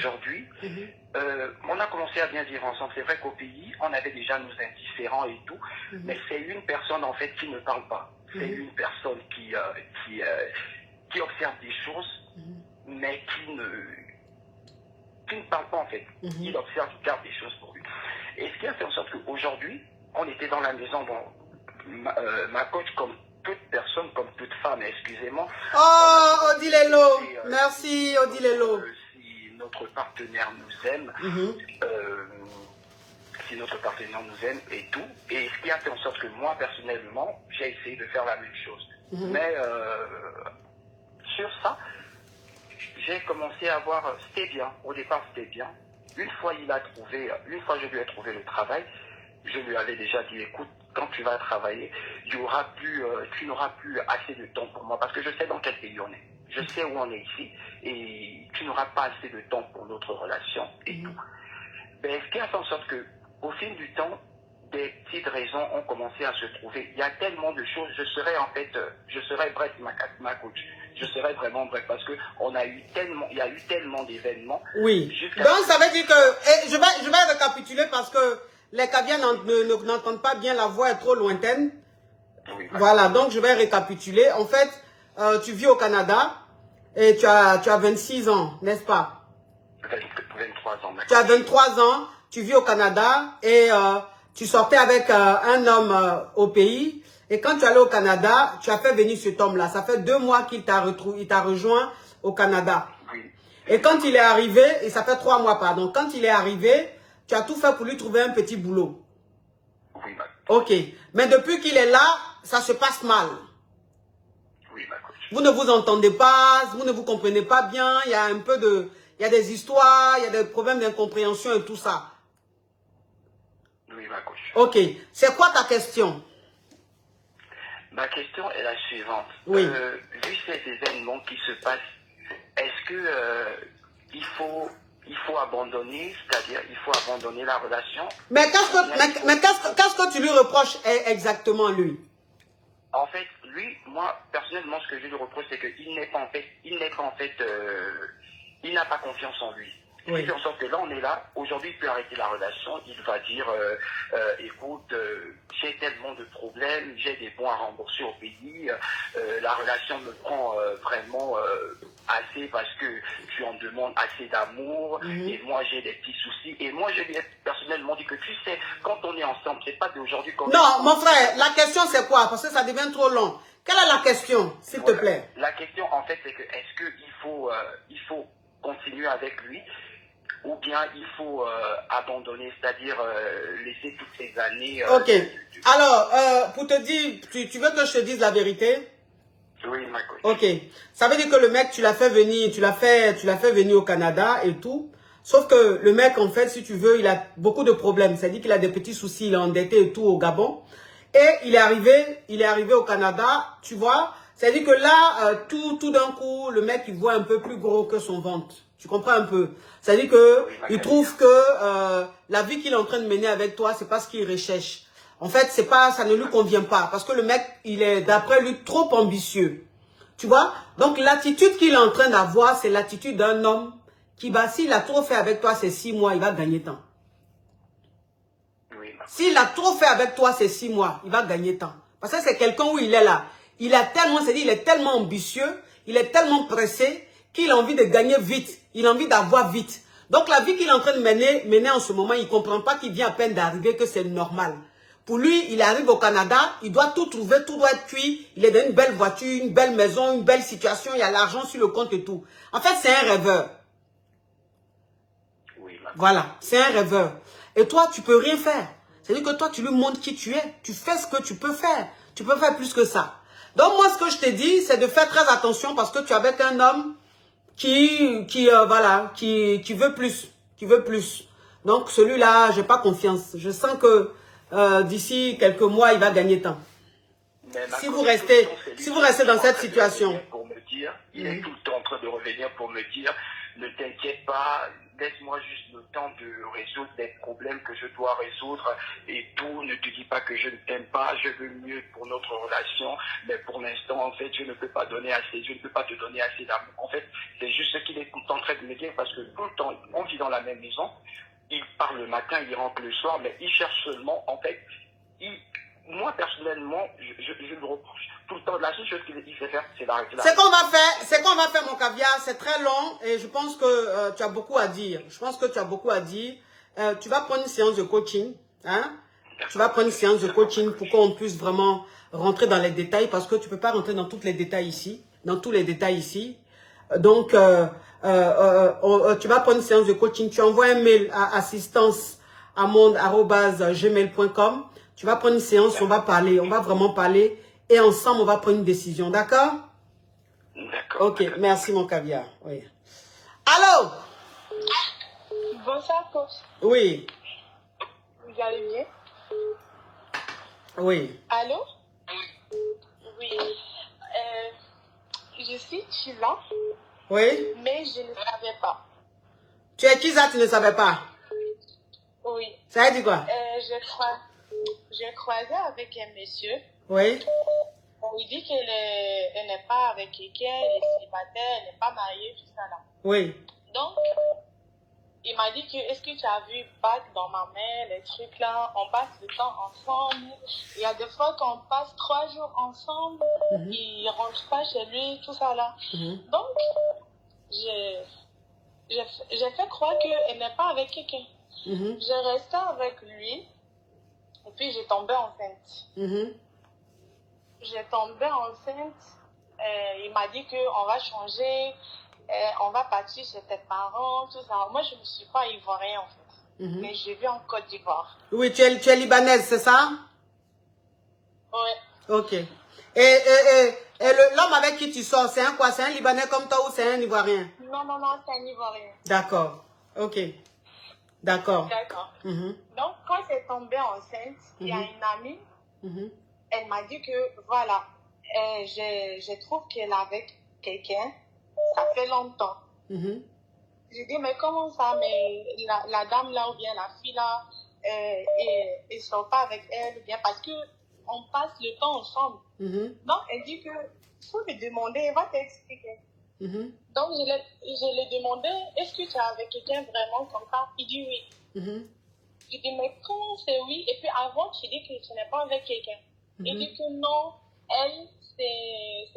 a commencé à bien vivre ensemble. C'est vrai qu'au pays, on avait déjà nos indifférents et tout, mais c'est une personne en fait qui ne parle pas. C'est une personne qui observe des choses, mais qui ne parle pas en fait. Il observe, il garde des choses pour lui. Et ce qui a fait en sorte qu'aujourd'hui, on était dans la maison, bon, ma coach, comme toute personne, comme toute femme, excusez-moi. Oh, Odilelo, merci Odilelo. Si notre partenaire nous aime, si notre partenaire nous aime et tout, et ce qui a fait en sorte que moi, personnellement, j'ai essayé de faire la même chose. Mais sur ça, j'ai commencé à voir, c'était bien, au départ c'était bien. Une fois je lui ai trouvé le travail, je lui avais déjà dit, écoute, quand tu vas travailler, tu n'auras plus assez de temps pour moi, parce que je sais dans quel pays on est. Je sais où on est ici, et tu n'auras pas assez de temps pour notre relation et tout. Ben, ce qui a fait en sorte que, au fil du temps, des petites raisons ont commencé à se trouver. Il y a tellement de choses. Je serais bref, ma coach. Je serais vraiment bref parce que il y a eu tellement d'événements. Oui. Donc ça veut dire que je vais récapituler parce que les caviars n'entendent pas bien, la voix est trop lointaine. Oui, voilà, donc je vais récapituler. En fait, tu vis au Canada et tu as 26 ans, n'est-ce pas? 23 ans. Tu as 23 ans, tu vis au Canada et tu sortais avec un homme au pays. Et quand tu es allé au Canada, tu as fait venir cet homme-là. Ça fait 2 mois qu'il t'a rejoint au Canada. Oui. Et quand il est arrivé, et ça fait 3 mois, pardon, quand il est arrivé, tu as tout fait pour lui trouver un petit boulot. Oui, ma coach. Ok. Mais depuis qu'il est là, ça se passe mal. Oui, ma coach. Vous ne vous entendez pas, vous ne vous comprenez pas bien, il y a il y a des histoires, il y a des problèmes d'incompréhension et tout ça. Oui, ma coach. Ok. C'est quoi ta question? Ma question est la suivante. Oui. Vu ces événements qui se passent, est-ce que il faut abandonner, c'est-à-dire il faut abandonner la relation? Mais qu'est-ce que tu lui reproches exactement, lui? En fait, lui, moi, personnellement, ce que je lui reproche, c'est qu'il il n'a pas confiance en lui. Oui. Il fait en sorte que là, on est là. Aujourd'hui, il peut arrêter la relation. Il va dire, écoute, j'ai tellement de problèmes, j'ai des bons à rembourser au pays. La relation me prend vraiment assez parce que tu en demandes assez d'amour. Et moi, j'ai des petits soucis. Et moi, je lui ai personnellement dit que tu sais, quand on est ensemble, c'est pas d'aujourd'hui qu'on... Non, mon frère, la question c'est quoi? Parce que ça devient trop long. Quelle est la question, s'il te plaît? La question, en fait, c'est que est-ce qu'il faut continuer avec lui? Ou bien il faut abandonner, c'est-à-dire laisser toutes ces années... Ok. Alors, pour te dire, tu veux que je te dise la vérité? Oui, ma coach. Ok. Ça veut dire que le mec, tu l'as fait venir au Canada et tout. Sauf que le mec, en fait, si tu veux, il a beaucoup de problèmes. C'est-à-dire qu'il a des petits soucis, il est endetté et tout au Gabon. Et il est arrivé au Canada, tu vois. C'est-à-dire que là, tout d'un coup, le mec, il voit un peu plus gros que son ventre. Tu comprends un peu? C'est-à-dire que il trouve que la vie qu'il est en train de mener avec toi, c'est pas ce qu'il recherche. En fait, c'est pas, ça ne lui convient pas. Parce que le mec, il est, d'après lui, trop ambitieux. Tu vois? Donc, l'attitude qu'il est en train d'avoir, c'est l'attitude d'un homme qui, bah, s'il a trop fait avec toi ces 6 mois, il va gagner temps. S'il a trop fait avec toi ces 6 mois, il va gagner temps. Parce que c'est quelqu'un où il est là. Il a tellement, c'est-à-dire, il est tellement ambitieux, il est tellement pressé, qu'il a envie de gagner vite. Il a envie d'avoir vite. Donc, la vie qu'il est en train de mener en ce moment, il ne comprend pas qu'il vient à peine d'arriver, que c'est normal. Pour lui, il arrive au Canada, il doit tout trouver, tout doit être cuit. Il est dans une belle voiture, une belle maison, une belle situation, il y a l'argent sur le compte et tout. En fait, c'est un rêveur. Voilà, c'est un rêveur. Et toi, tu peux rien faire. C'est-à-dire que toi, tu lui montres qui tu es. Tu fais ce que tu peux faire. Tu peux faire plus que ça. Donc, moi, ce que je te dis, c'est de faire très attention parce que tu es avec un homme qui veut plus. Qui veut plus. Donc, celui-là, j'ai pas confiance. Je sens que d'ici quelques mois, il va gagner temps. Si vous restez dans cette situation. Pour me dire, il est tout le temps en train de revenir pour me dire, ne t'inquiète pas, laisse-moi juste le temps de résoudre des problèmes que je dois résoudre et tout. Ne te dis pas que je ne t'aime pas, je veux mieux pour notre relation, mais pour l'instant, en fait, je ne peux pas donner assez, je ne peux pas te donner assez d'amour. En fait, c'est juste ce qu'il est tout le temps en train de me dire parce que tout le temps, on vit dans la même maison, il part le matin, il rentre le soir, mais il cherche seulement, en fait, moi, personnellement, je le reproche. Tout le temps, la seule chose qu'il sait faire, c'est d'arrêter là. C'est qu'on va faire, mon caviar. C'est très long et je pense que tu as beaucoup à dire. Tu vas prendre une séance de coaching. Hein? Tu vas prendre une séance de coaching pour qu'on puisse vraiment rentrer dans les détails parce que tu ne peux pas rentrer dans tous les détails ici. Donc, tu vas prendre une séance de coaching. Tu envoies un mail à assistanceamonde@gmail.com. Tu vas prendre une séance, on va vraiment parler. Et ensemble, on va prendre une décision, d'accord? D'accord. Ok, merci mon caviar. Oui. Allô? Bonsoir, coach. Oui. Vous allez bien? Oui. Allô? Oui. Je suis Chiza. Oui. Mais je ne savais pas. Tu es qui ça, tu ne savais pas? Oui. Ça veut dire quoi? J'ai croisé avec un monsieur. Oui. On lui dit qu'elle n'est pas avec quelqu'un, elle est célibataire, elle n'est pas mariée, tout ça là. Oui. Donc, il m'a dit que, est-ce que tu as vu bac dans ma main, les trucs là, on passe le temps ensemble. Il y a des fois qu'on passe 3 jours ensemble, il ne rentre pas chez lui, tout ça là. Donc, j'ai fait croire qu'elle n'est pas avec quelqu'un. J'ai resté avec lui, et puis j'ai tombé enceinte. J'ai tombé enceinte, il m'a dit qu'on va changer, on va partir chez tes parents, tout ça. Moi, je ne suis pas ivoirienne en fait, mais je vis en Côte d'Ivoire. Oui, tu es libanaise, c'est ça? Oui. Ok. Et l'homme avec qui tu sors, c'est un quoi? C'est un Libanais comme toi ou c'est un Ivoirien? Non, c'est un Ivoirien. D'accord. Ok. D'accord. Donc, quand j'ai tombé enceinte, il y a une amie, elle m'a dit que, voilà, je trouve qu'elle est avec quelqu'un, ça fait longtemps. J'ai dit, mais comment ça? Mais la dame là, ou bien la fille là, elle ne sort pas avec elle, ou bien parce qu'on passe le temps ensemble. Donc, elle dit que, il faut lui demander, elle va t'expliquer. Donc, je l'ai demandé, est-ce que tu es avec quelqu'un vraiment comme ça? Il dit oui. Je dis, mais comment c'est oui? Et puis avant, tu dis que tu n'es pas avec quelqu'un. Il dit que non, elle, c'était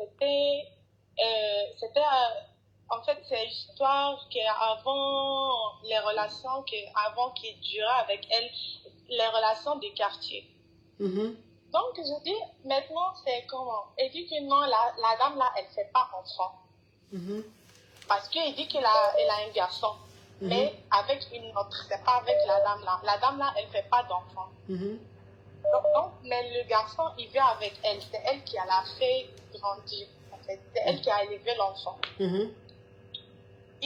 en fait, c'est l'histoire qu'avant les relations, avant qu'il durait avec elle, les relations de quartier. Donc, je dis, maintenant, c'est comment? Elle dit que non, la dame là, elle ne fait pas enfant. Parce qu'il dit qu'elle a un garçon. Mais avec une autre, c'est pas avec la dame là. La dame là, elle ne fait pas d'enfant. Donc, mais le garçon, il vient avec elle. C'est elle qui l'a fait grandir. En fait. C'est elle qui a élevé l'enfant. Il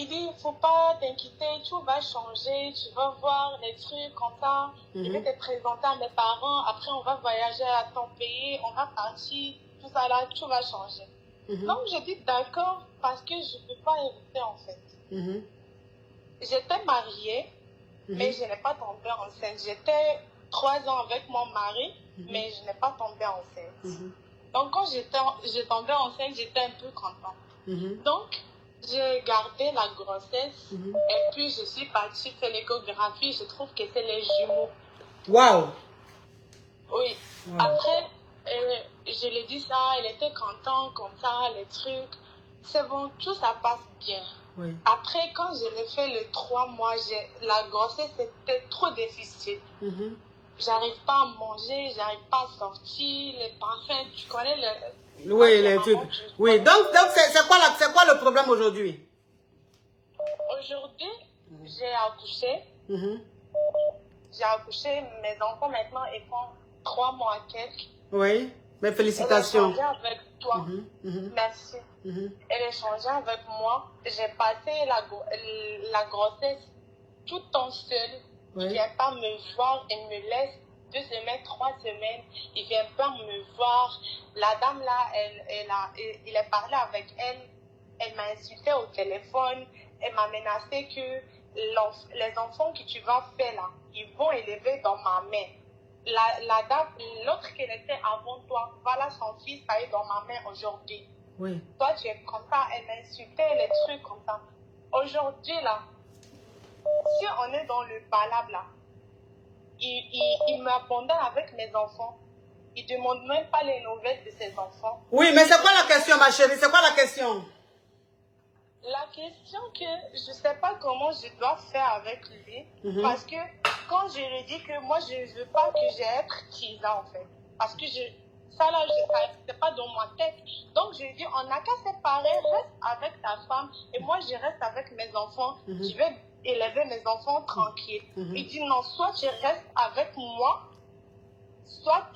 dit, il ne faut pas t'inquiéter, tout va changer, tu vas voir les trucs comme ça. Je vais te présenter à mes parents, après on va voyager à ton pays, on va partir, tout ça là, tout va changer. Donc, j'ai dit d'accord parce que je ne peux pas éviter en fait. J'étais mariée, mais je n'ai pas tombé enceinte. J'étais 3 ans avec mon mari, mais je n'ai pas tombé enceinte. Donc, quand j'ai tombé enceinte, j'étais un peu contente. Donc, j'ai gardé la grossesse et puis je suis partie faire l'échographie. Je trouve que c'est les jumeaux. Waouh! Oui. Wow. Après, je lui ai dit ça, elle était contente, comme ça, les trucs. C'est bon, tout ça passe bien. Oui. Après, quand je l'ai fait les 3 mois, la grossesse était trop difficile. J'arrive pas à manger, j'arrive pas à sortir, les parfums, tu connais le... Oui, les trucs. Oui, donc c'est quoi le problème aujourd'hui? Aujourd'hui, j'ai accouché. J'ai accouché, mes enfants maintenant, ils font 3 mois quelques. Oui, mais félicitations. Elle a changé avec toi. Merci. Elle a changé avec moi. J'ai passé la grossesse tout en seul. Il ne vient pas me voir, il me laisse 2 semaines, 3 semaines. Il ne vient pas me voir. La dame là, il a parlé avec elle. Elle m'a insulté au téléphone. Elle m'a menacé que les enfants que tu vas faire là, ils vont élever dans ma main. La dame, l'autre qui était avant toi, voilà son fils, ça est dans ma main aujourd'hui. Oui. Toi, tu es comme ça, elle m'a insulté, les trucs comme ça. Aujourd'hui là, si on est dans le palabre là, il m'abandonne avec mes enfants. Il ne demande même pas les nouvelles de ses enfants. Oui, mais c'est quoi la question, ma chérie? C'est quoi la question? La question que je ne sais pas comment je dois faire avec lui, parce que quand je lui dis que moi je ne veux pas que j'ai être Tisa en fait, parce que ça là, c'est pas dans ma tête. Donc je lui dis, on n'a qu'à séparer, reste avec ta femme et moi je reste avec mes enfants, je vais élever mes enfants tranquilles. Il dit non, soit tu restes avec moi, soit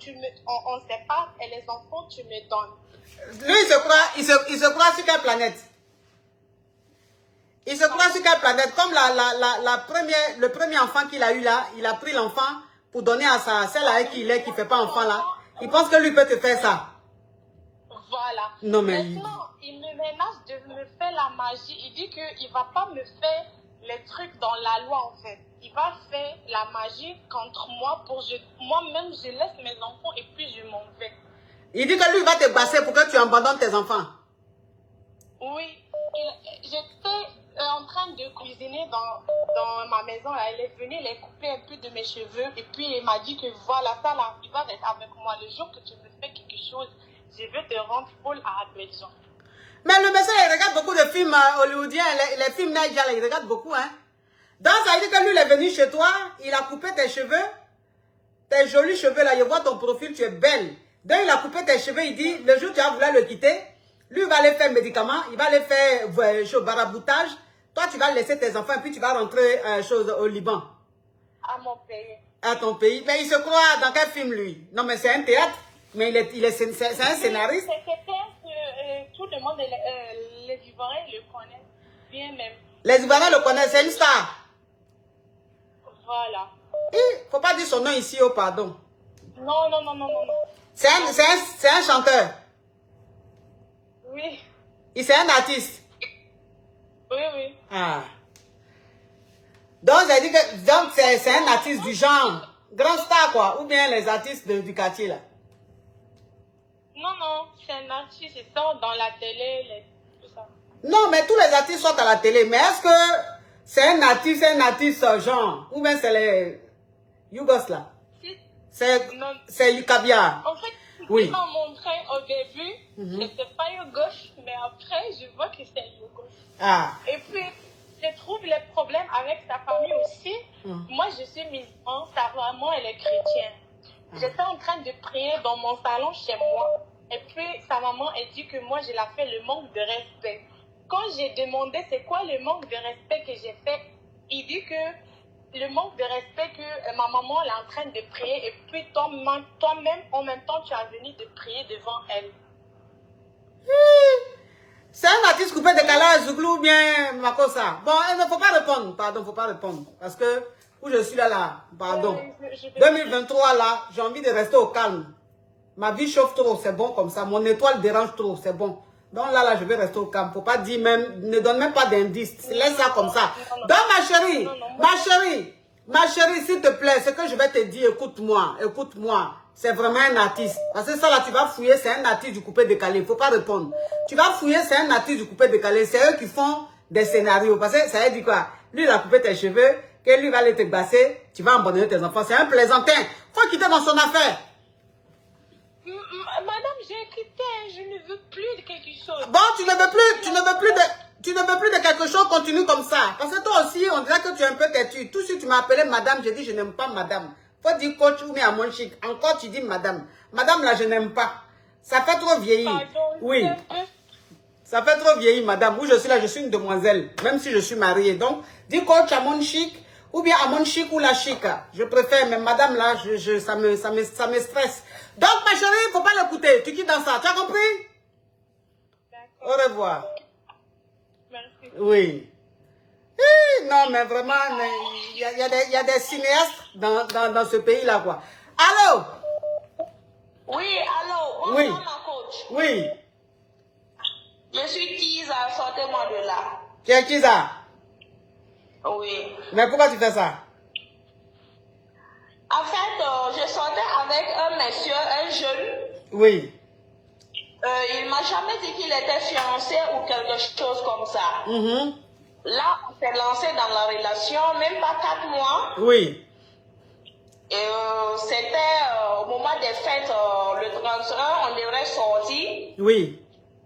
on sépare et les enfants tu me donnes. Lui il se croit sur quelle planète? Il se croit sur quelle planète? Comme le premier enfant qu'il a eu là, il a pris l'enfant pour donner à celle avec qui il est, qui ne fait pas enfant là. Il pense que lui peut te faire ça. Voilà. Non, mais... Maintenant, il me menace de me faire la magie. Il dit qu'il ne va pas me faire les trucs dans la loi en fait. Il va faire la magie contre moi pour moi-même je laisse mes enfants et puis je m'en vais. Il dit que lui va te passer pour que tu abandonnes tes enfants. Oui. J'étais en train de cuisiner dans ma maison. Elle est venue les couper un peu de mes cheveux. Et puis, elle m'a dit que voilà, ça là, il va rester avec moi. Le jour que tu me fais quelque chose, je vais te rendre folle à Abidjan. Mais le monsieur, il regarde beaucoup de films hollywoodiens. Les films Nigeria, il regarde beaucoup. Hein. Donc, ça veut dire que lui, il est venu chez toi. Il a coupé tes cheveux. Tes jolis cheveux là. Je vois ton profil, tu es belle. Donc, il a coupé tes cheveux. Il dit, le jour où tu as voulu le quitter, lui, il va aller faire médicaments, il va aller faire baraboutage. Toi, tu vas laisser tes enfants et puis tu vas rentrer au Liban. À mon pays. À ton pays. Mais il se croit dans quel film, lui? Non, mais c'est un théâtre. Mais c'est un scénariste. C'est quelqu'un que tout le monde, les Ivoiriens le connaissent bien même. Les Ivoiriens le connaissent, c'est une star. Voilà. Il ne faut pas dire son nom ici, oh pardon. Non. C'est un chanteur. Oui. C'est un artiste. Oui. Ah. Donc, j'ai dit que c'est un artiste du genre. Grand star, quoi. Ou bien les artistes du quartier, là. Non. C'est un artiste. Il sort dans la télé, tout ça. Non, mais tous les artistes sortent à la télé. Mais est-ce que c'est un artiste genre? Ou bien c'est les Yougos, là? C'est Yucabia. En fait, oui. Il m'a montré au début, c'était pas gauche, mais après, je vois que c'est gauche. Ah. Et puis, je trouve les problèmes avec sa famille aussi. Moi, je suis musulmane, sa maman, elle est chrétienne. J'étais en train de prier dans mon salon chez moi. Et puis, sa maman, elle dit que moi, je l'ai fait le manque de respect. Quand j'ai demandé c'est quoi le manque de respect que j'ai fait, il dit que le manque de respect que ma maman est en train de prier et puis toi-même, en même temps, tu as venu de prier devant elle. C'est un artiste coupé de Kala Zouglou ou bien Makosa. Bon, il ne faut pas répondre. Pardon, il ne faut pas répondre. Parce que où je suis là, pardon. 2023, là, j'ai envie de rester au calme. Ma vie chauffe trop, c'est bon comme ça. Mon étoile dérange trop, c'est bon. Donc là, je vais rester au calme. Faut pas dire même, ne donne même pas d'indice. Laisse ça comme ça. Donc ma chérie, s'il te plaît, ce que je vais te dire, écoute-moi. C'est vraiment un artiste. Parce que ça là, tu vas fouiller, c'est un artiste du coupé décalé. Il faut pas répondre. Tu vas fouiller, c'est un artiste du coupé décalé. C'est eux qui font des scénarios. Parce que ça veut dire quoi? Lui, il a coupé tes cheveux, que lui va aller te basser, tu vas abandonner tes enfants. C'est un plaisantin. Faut quitter dans son affaire. Madame, j'ai quitté, je ne veux plus de quelque chose. Bon, tu ne veux plus de quelque chose, continue comme ça. Parce que toi aussi, on dirait que tu es un peu têtu. Tout de suite, tu m'as appelé madame, j'ai dit je n'aime pas madame. Faut dire coach ou bien à mon chic. Encore, tu dis madame. Madame, là, je n'aime pas. Ça fait trop vieillir. Pardon, oui. Ça fait trop vieillir, madame. Où je suis là, je suis une demoiselle. Même si je suis mariée. Donc, dis coach à mon chic. Ou bien à mon chic ou la chic. Je préfère, mais madame là, ça me stresse. Donc ma chérie, il ne faut pas l'écouter. Tu quittes dans ça. Tu as compris? Au revoir. Merci. Oui. Non, mais vraiment, il y a des cinéastes dans ce pays-là, quoi. Allô? Oui, allô? Oui. Bonjour, ma coach. Oui. Je suis Kiza, sortez-moi de là. Tu es qui ça? Oui. Mais pourquoi tu fais ça? En fait, je sortais avec un monsieur, un jeune. Oui. Il m'a jamais dit qu'il était fiancé ou quelque chose comme ça. Là, on s'est lancé dans la relation, même pas 4 mois. Oui. Et c'était au moment des fêtes, le 31, on devrait sortir. Oui.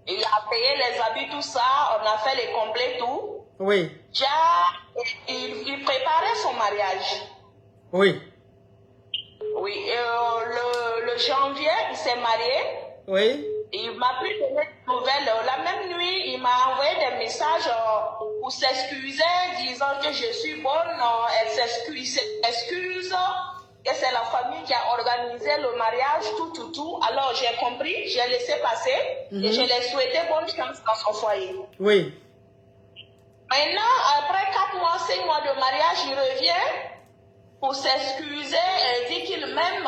Il a payé les habits, tout ça, on a fait les complets, tout. Oui. Déjà, il préparait son mariage. Oui. Oui, et le janvier, il s'est marié. Oui. Il m'a plus donné de nouvelles. La même nuit, il m'a envoyé des messages pour s'excuser, disant que je suis bonne. Il s'excuse, que c'est la famille qui a organisé le mariage, tout. Alors j'ai compris, j'ai laissé passer et je l'ai souhaité bonne chance dans son foyer. Oui. Maintenant, après 4 mois, 5 mois de mariage, il revient pour s'excuser et dit qu'il m'aime.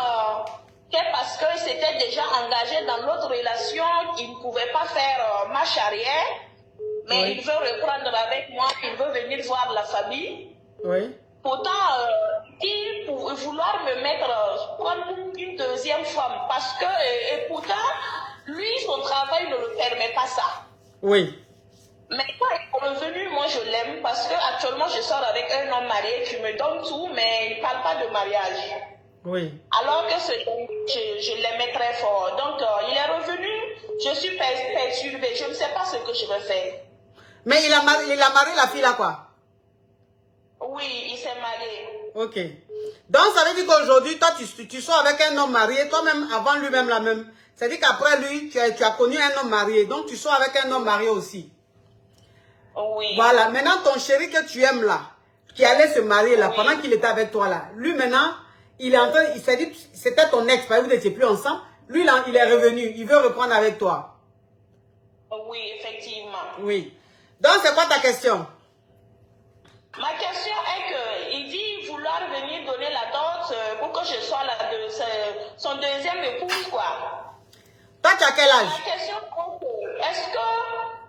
Que parce qu'il s'était déjà engagé dans l'autre relation, il ne pouvait pas faire marche arrière, mais oui. il veut reprendre avec moi, il veut venir voir la famille. Oui. Pourtant, il pour vouloir me mettre, prendre une deuxième femme, parce que, et pourtant, lui, son travail ne le permet pas ça. Oui. Mais quand il est revenu, moi je l'aime, parce que actuellement je sors avec un homme marié qui me donne tout, mais il ne parle pas de mariage. Oui. Alors que je l'aimais très fort. Donc, il est revenu, je suis perturbée, je ne sais pas ce que je vais faire. Mais il a marié la fille là, quoi? Oui, il s'est marié. Ok. Donc, ça veut dire qu'aujourd'hui, toi, tu sors avec un homme marié, toi-même, avant lui-même la même. C'est-à-dire qu'après lui, tu as connu un homme marié. Donc, tu sors avec un homme marié aussi. Oui. Voilà. Maintenant, ton chéri que tu aimes là, qui allait se marier là, oui. pendant qu'il était avec toi là, lui maintenant, il est en train, il s'est dit, c'était ton ex, parce que vous n'étiez plus ensemble. Lui, là, il est revenu, il veut reprendre avec toi. Oui, effectivement. Oui. Donc, c'est quoi ta question? Ma question est qu'il dit vouloir venir donner la dot pour que je sois son deuxième épouse, quoi. Toi, tu as quel âge? Ma question est-ce que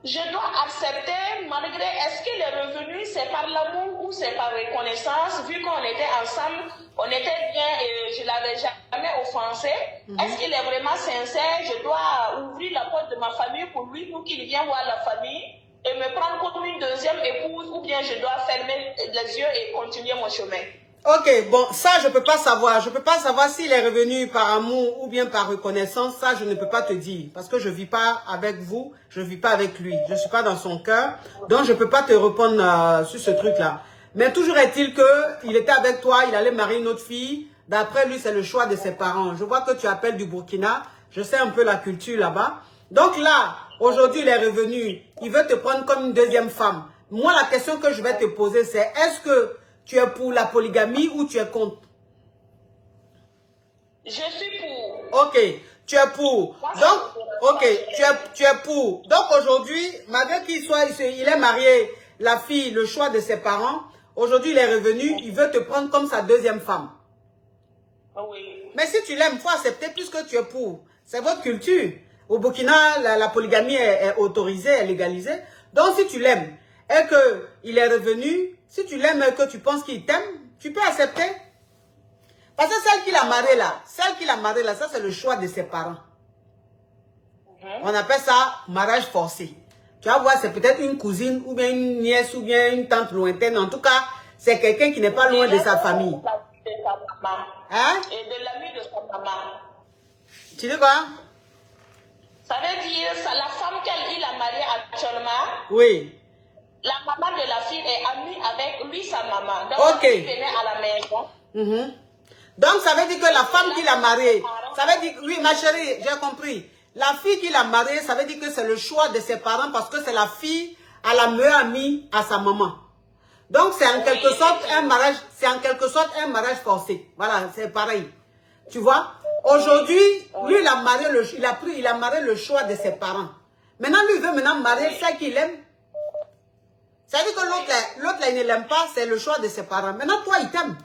je dois accepter, malgré, est-ce qu'il est revenu, c'est par l'amour ou c'est par reconnaissance, vu qu'on était ensemble, on était bien et je ne l'avais jamais offensé. Est-ce qu'il est vraiment sincère? Je dois ouvrir la porte de ma famille pour lui, pour qu'il vienne voir la famille et me prendre comme une deuxième épouse, ou bien je dois fermer les yeux et continuer mon chemin? Ok, bon, ça, je ne peux pas savoir. Je ne peux pas savoir s'il est revenu par amour ou bien par reconnaissance. Ça, je ne peux pas te dire. Parce que je ne vis pas avec vous, je ne vis pas avec lui. Je ne suis pas dans son cœur. Donc, je ne peux pas te répondre sur ce truc-là. Mais toujours est-il qu'il était avec toi, il allait marier une autre fille. D'après lui, c'est le choix de ses parents. Je vois que tu appelles du Burkina. Je sais un peu la culture là-bas. Donc là, aujourd'hui, il est revenu. Il veut te prendre comme une deuxième femme. Moi, la question que je vais te poser, c'est est-ce que tu es pour la polygamie ou tu es contre? Je suis pour. Ok, tu es pour. Donc, ok, tu es pour. Donc aujourd'hui, malgré il est marié, la fille, le choix de ses parents, aujourd'hui il est revenu, il veut te prendre comme sa deuxième femme. Oui. Mais si tu l'aimes, il faut accepter puisque tu es pour. C'est votre culture. Au Burkina, la polygamie est autorisée, est légalisée. Donc, si tu l'aimes et qu'il est revenu, si tu l'aimes et que tu penses qu'il t'aime, tu peux accepter. Parce que celle qui l'a marié là, ça c'est le choix de ses parents. On appelle ça mariage forcé. Tu vas voir, c'est peut-être une cousine, ou bien une nièce, ou bien une tante lointaine. En tout cas, c'est quelqu'un qui n'est pas loin de sa famille. Hein? Et de l'ami de sa maman. Tu dis quoi? Ça veut dire, la femme qu'il a mariée actuellement, oui. La maman de la fille est amie avec lui, sa maman. Donc, il venait à la maison. Donc, ça veut dire que la femme qu'il a mariée, ça veut dire, oui, ma chérie, j'ai compris. La fille qu'il a mariée, ça veut dire que c'est le choix de ses parents parce que c'est la fille à la meilleure amie à sa maman. Donc, c'est en quelque sorte un mariage, forcé. Voilà, c'est pareil. Tu vois? Aujourd'hui, lui, il a marié le choix de ses parents. Maintenant, lui, il veut maintenant marier celle qu'il aime. Ça veut dire que l'autre, là, il ne l'aime pas, c'est le choix de ses parents. Maintenant, toi, il t'aime.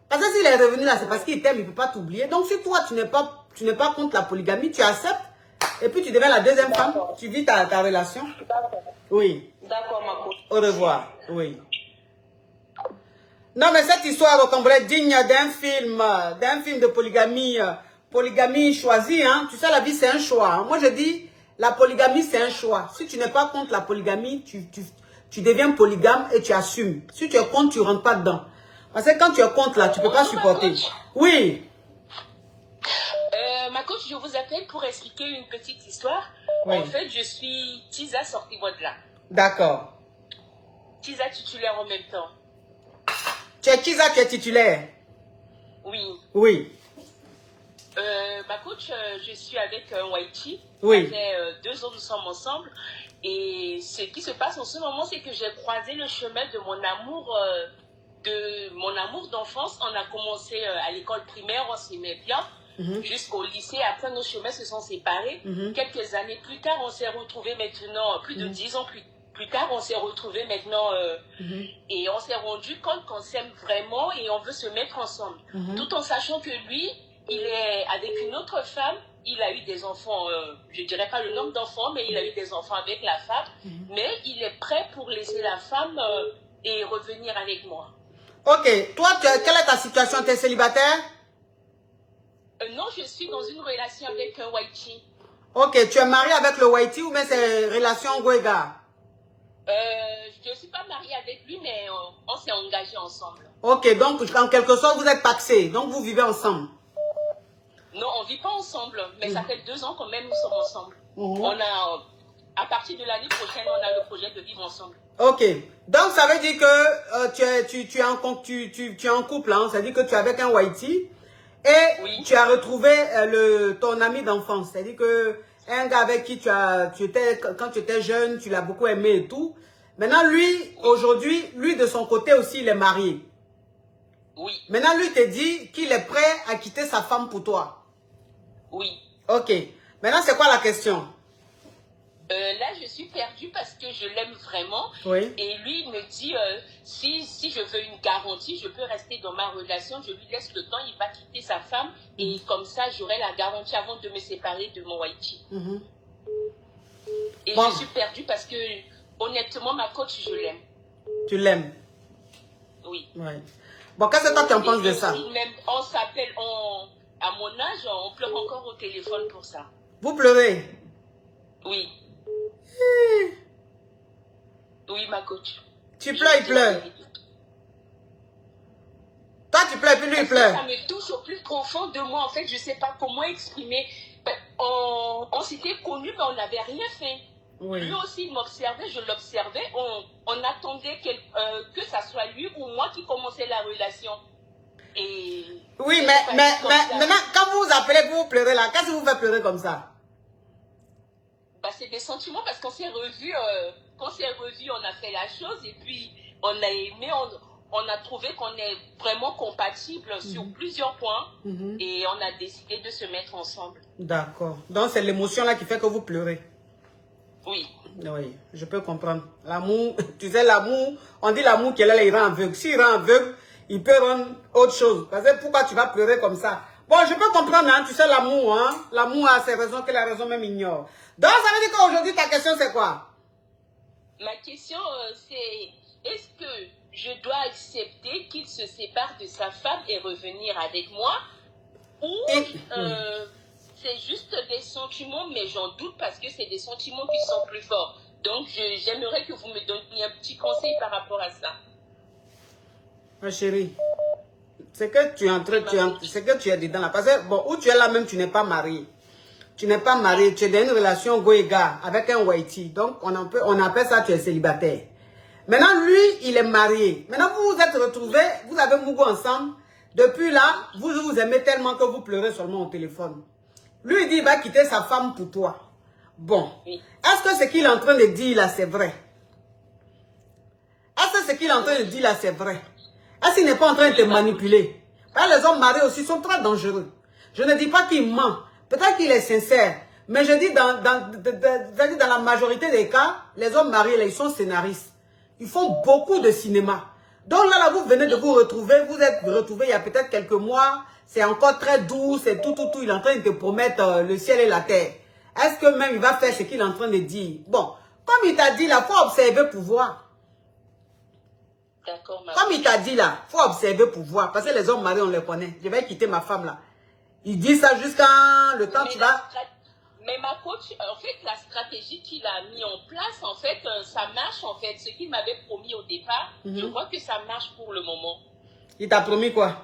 Parce que s'il est revenu là, c'est parce qu'il t'aime, il ne peut pas t'oublier. Donc, si toi, tu n'es pas contre la polygamie, tu acceptes. Et puis, tu deviens la deuxième femme. Tu vis ta relation. Oui. D'accord, ma coach. Au revoir. Oui. Non, mais cette histoire au Cambodge digne d'un film de polygamie choisie. Hein. Tu sais, la vie, c'est un choix. Hein. Moi, je dis, la polygamie, c'est un choix. Si tu n'es pas contre la polygamie, tu deviens polygame et tu assumes. Si tu es contre, tu ne rentres pas dedans. Parce que quand tu es contre, là, tu ne peux pas supporter. Oui. Ma coach, je vous appelle pour expliquer une petite histoire. Oui. En fait, je suis Tisa sortie-moi-de-là. D'accord. Tisa titulaire en même temps. Tu es Tisa, tu es titulaire? Oui. Oui. Ma coach, je suis avec Waiti. Oui. Ça fait 2 ans, nous sommes ensemble. Et ce qui se passe en ce moment, c'est que j'ai croisé le chemin de mon amour d'enfance. On a commencé à l'école primaire, on s'aimait bien, jusqu'au lycée. Après, nos chemins se sont séparés. Quelques années plus tard, on s'est retrouvés maintenant, plus de 10 ans plus tard, on s'est retrouvés maintenant et on s'est rendu compte qu'on s'aime vraiment et on veut se mettre ensemble. Tout en sachant que lui, il est avec une autre femme. Il a eu des enfants, je ne dirais pas le nombre d'enfants, mais il a eu des enfants avec la femme. Mais il est prêt pour laisser la femme et revenir avec moi. Ok. Toi, quelle est ta situation? Tu es célibataire? Non, je suis dans une relation avec Waiti. Ok. Tu es marié avec le Waiti ou bien c'est relation Goega? Je ne suis pas mariée avec lui, mais on s'est engagés ensemble. Ok. Donc, en quelque sorte, vous êtes paxés. Donc, vous vivez ensemble. Non, on ne vit pas ensemble, mais ça fait 2 ans quand même nous sommes ensemble. À partir de l'année prochaine, on a le projet de vivre ensemble. Ok. Donc, ça veut dire que tu es en couple, hein? Ça veut dire que tu es avec un Waiti et tu as retrouvé ton ami d'enfance. C'est-à-dire que un gars avec qui quand tu étais jeune, tu l'as beaucoup aimé et tout. Maintenant, lui, aujourd'hui, lui de son côté aussi, il est marié. Oui. Maintenant, lui te dit qu'il est prêt à quitter sa femme pour toi. Oui. Ok. Maintenant, c'est quoi la question? Là, je suis perdue parce que je l'aime vraiment. Oui. Et lui, il me dit, si je veux une garantie, je peux rester dans ma relation. Je lui laisse le temps, il va quitter sa femme. Et comme ça, j'aurai la garantie avant de me séparer de mon Waiti. Et je suis perdue parce que, honnêtement, ma coach, je l'aime. Tu l'aimes? Oui. Ouais. Bon, qu'est-ce que toi tu en penses de ça? Même, on s'appelle, à mon âge, on pleure encore au téléphone pour ça. Vous pleurez? Oui. Oui, ma coach. Tu pleures, il pleure. Toi, tu pleures, puis lui, il pleure. Ça me touche au plus profond de moi. En fait, je ne sais pas comment exprimer. On s'était connus, mais on n'avait rien fait. Oui. Lui aussi, il m'observait, je l'observais. On attendait que ça soit lui ou moi qui commençait la relation. Et oui, mais maintenant, quand vous vous appelez, vous pleurez là, qu'est-ce qui vous fait pleurer comme ça? Bah, c'est des sentiments parce qu'on s'est revus, on a fait la chose et puis on a aimé, on a trouvé qu'on est vraiment compatibles sur plusieurs points et on a décidé de se mettre ensemble. D'accord. Donc c'est l'émotion là qui fait que vous pleurez. Oui. Oui, je peux comprendre. L'amour, tu sais, l'amour, on dit l'amour qui est là, il rend aveugle. S'il rend aveugle, il peut rendre autre chose. Parce que pourquoi tu vas pleurer comme ça? Bon, je peux comprendre, hein, tu sais, l'amour, hein. L'amour a ses raisons que la raison même ignore. Donc, ça veut dire qu'aujourd'hui, ta question, c'est quoi? Ma question, c'est, est-ce que je dois accepter qu'il se sépare de sa femme et revenir avec moi? Ou c'est juste des sentiments, mais j'en doute parce que c'est des sentiments qui sont plus forts. Donc, j'aimerais que vous me donniez un petit conseil par rapport à ça. Ma chérie, c'est que tu es en train, c'est que tu es dedans là. Parce que, bon, où tu es là même, tu n'es pas marié. Tu n'es pas marié, tu es dans une relation goéga avec un Waiti. Donc, on appelle ça, tu es célibataire. Maintenant, lui, il est marié. Maintenant, vous vous êtes retrouvés, vous avez mougou ensemble. Depuis là, vous vous aimez tellement que vous pleurez seulement au téléphone. Lui, il dit, il va quitter sa femme pour toi. Bon. Est-ce que ce qu'il est en train de dire là, c'est vrai? Est-ce que ce qu'il est en train de dire là, c'est vrai? Est-ce qu'il n'est pas en train de te manipuler? Parce que les hommes mariés aussi sont très dangereux. Je ne dis pas qu'il ment. Peut-être qu'il est sincère. Mais je dis, dans la majorité des cas, les hommes mariés, là, ils sont scénaristes. Ils font beaucoup de cinéma. Donc là, vous venez de vous retrouver. Vous êtes retrouvés il y a peut-être quelques mois. C'est encore très doux. C'est tout. Il est en train de te promettre le ciel et la terre. Est-ce que même il va faire ce qu'il est en train de dire? Bon, comme il t'a dit là, il faut observer pour voir. Comme il t'a dit là, il faut observer pour voir. Parce que les hommes mariés, on les connaît. Je vais quitter ma femme là. Il dit ça jusqu'à le temps tu vas... Mais ma coach, en fait, la stratégie qu'il a mis en place, en fait, ça marche, en fait. Ce qu'il m'avait promis au départ, je vois que ça marche pour le moment. Il t'a promis quoi?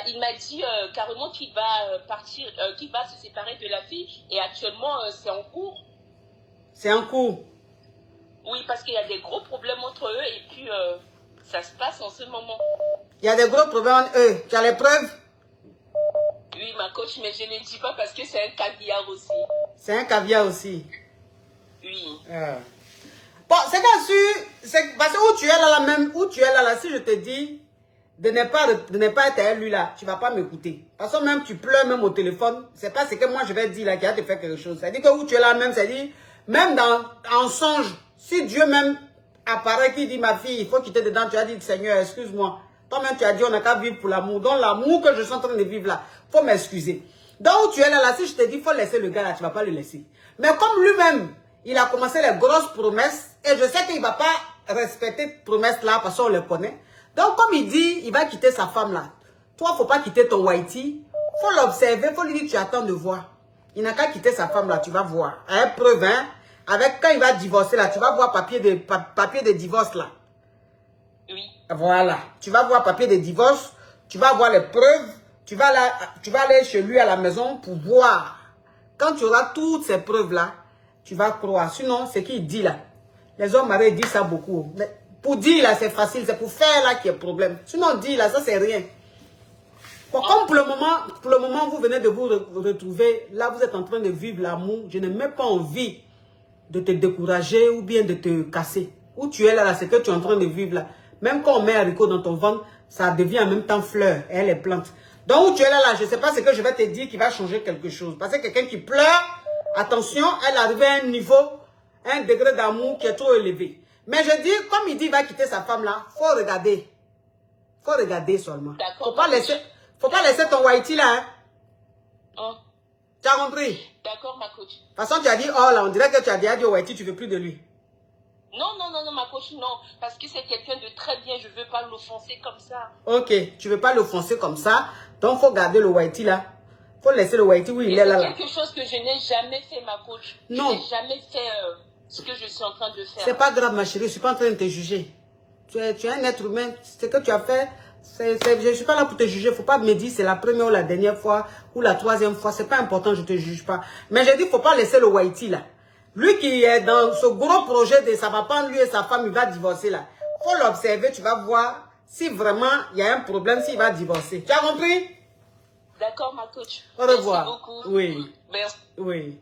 Il m'a dit carrément qu'il va partir, qu'il va se séparer de la fille. Et actuellement, c'est en cours. C'est en cours? Oui, parce qu'il y a des gros problèmes entre eux et puis ça se passe en ce moment. Il y a des gros problèmes entre eux. Tu as les preuves? Oui, ma coach, mais je ne dis pas parce que c'est un caviar aussi. C'est un caviar aussi? Oui. Bon, c'est parce que où tu es là, si je te dis de ne pas être avec lui là, tu ne vas pas m'écouter. Parce que même tu pleures même au téléphone, c'est pas ce que moi je vais dire là qui va te faire quelque chose. C'est-à-dire que où tu es là même, c'est-à-dire, même en songe, si Dieu même apparaît qui dit ma fille, il faut quitter dedans, tu as dit Seigneur, excuse-moi. Toi-même tu as dit on n'a qu'à vivre pour l'amour. Donc l'amour que je suis en train de vivre là, il faut m'excuser. Donc où tu es là, si je te dis il faut laisser le gars là, tu ne vas pas le laisser. Mais comme lui-même, il a commencé les grosses promesses, et je sais qu'il ne va pas respecter ces promesses-là parce qu'on les connaît. Donc, comme il dit, il va quitter sa femme-là. Toi, il ne faut pas quitter ton Waiti. Il faut l'observer, il faut lui dire, tu attends de voir. Il n'a qu'à quitter sa femme-là, tu vas voir. À preuve, hein, avec quand il va divorcer, là, tu vas voir papier de divorce, là. Oui. Voilà. Tu vas voir papier de divorce, tu vas voir les preuves, tu vas aller chez lui à la maison pour voir. Quand tu auras toutes ces preuves-là, tu vas croire. Sinon, ce qu'il dit là, les hommes mariés disent ça beaucoup. Mais pour dire là, c'est facile. C'est pour faire là qu'il y a problème. Sinon, dire là, ça c'est rien. Bon, comme pour le moment, vous venez de vous retrouver, là, vous êtes en train de vivre l'amour. Je n'ai même pas envie de te décourager ou bien de te casser. Où tu es là, c'est que tu es en train de vivre là. Même quand on met un haricot dans ton ventre, ça devient en même temps fleur et elle est plante. Donc, où tu es là, je ne sais pas ce que je vais te dire qui va changer quelque chose. Parce que quelqu'un qui pleure, attention, elle arrive à un niveau, un degré d'amour qui est trop élevé. Mais je dis, comme il dit, il va quitter sa femme là, faut regarder. Faut regarder seulement. Faut pas laisser ton Waiti là. Hein. Oh. Tu as compris? D'accord, ma coach. De toute façon, tu as dit, oh là, on dirait que tu as déjà dit au Waiti, tu ne veux plus de lui. Non, ma coach, non. Parce que c'est quelqu'un de très bien, je ne veux pas l'offenser comme ça. Ok, tu ne veux pas l'offenser comme ça. Donc, il faut garder le Waiti là. Faut laisser le Waiti où il est là. C'est quelque chose que je n'ai jamais fait, ma coach. Non. Je n'ai jamais fait ce que je suis en train de faire. C'est pas grave, ma chérie. Je ne suis pas en train de te juger. Tu es un être humain. Ce que tu as fait, je ne suis pas là pour te juger. Il ne faut pas me dire c'est la première ou la dernière fois ou la troisième fois. Ce n'est pas important, je ne te juge pas. Mais je dis, il ne faut pas laisser le Waiti là. Lui qui est dans ce gros projet de ça va pas lui et sa femme, il va divorcer là. Il faut l'observer, tu vas voir si vraiment il y a un problème, s'il va divorcer. Tu as compris? D'accord, ma coach. Au revoir. Merci beaucoup. Oui. Merci. Oui.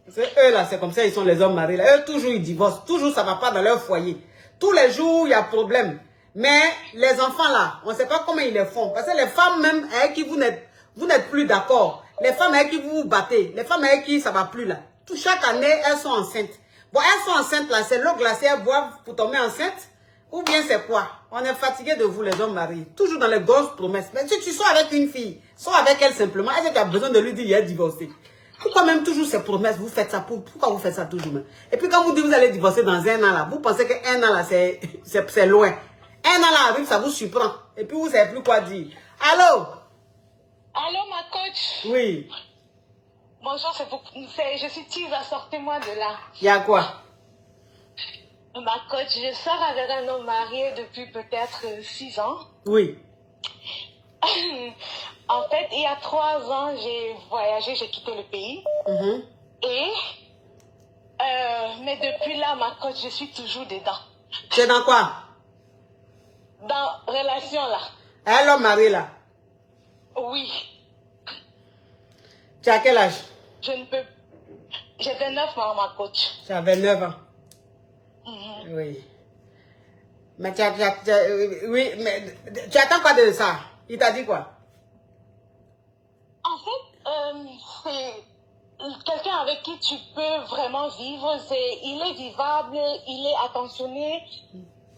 Eux là, c'est comme ça, ils sont les hommes mariés. Là. Eux, toujours, ils divorcent. Toujours, ça ne va pas dans leur foyer. Tous les jours, il y a problème. Mais les enfants là, on ne sait pas comment ils les font. Parce que les femmes même avec qui vous n'êtes plus d'accord. Les femmes avec qui vous vous battez. Les femmes avec qui ça ne va plus là. Chaque année, elles sont enceintes. Bon, elles sont enceintes là, c'est l'eau glacée, elles boivent pour tomber enceinte. Ou bien c'est quoi? On est fatigué de vous, les hommes mariés. Toujours dans les grosses promesses. Mais si tu sors avec une fille, sors avec elle simplement. Est-ce que tu as besoin de lui dire il est divorcé? Pourquoi même toujours ces promesses? Vous faites ça pourquoi vous faites ça toujours même? Et puis quand vous dites que vous allez divorcer dans 1 an là, vous pensez que 1 an là c'est loin. 1 an là arrive, ça vous surprend. Et puis vous ne savez plus quoi dire. Allô? Allô, ma coach? Oui. Bonjour, je suis Tisa, sortez-moi de là. Il y a quoi? Ma coach, je sors avec un homme marié depuis peut-être 6 ans. Oui. En fait, il y a 3 ans, j'ai voyagé, j'ai quitté le pays. Mais depuis là, ma coach, je suis toujours dedans. Tu es dans quoi? Dans relation là. Un homme marié là? Oui. Tu as quel âge? J'ai 29 ans, ma coach. Tu as 29 ans. Oui. Mais oui, mais tu attends quoi de ça? Il t'a dit quoi? En fait, c'est quelqu'un avec qui tu peux vraiment vivre. Il est vivable, il est attentionné.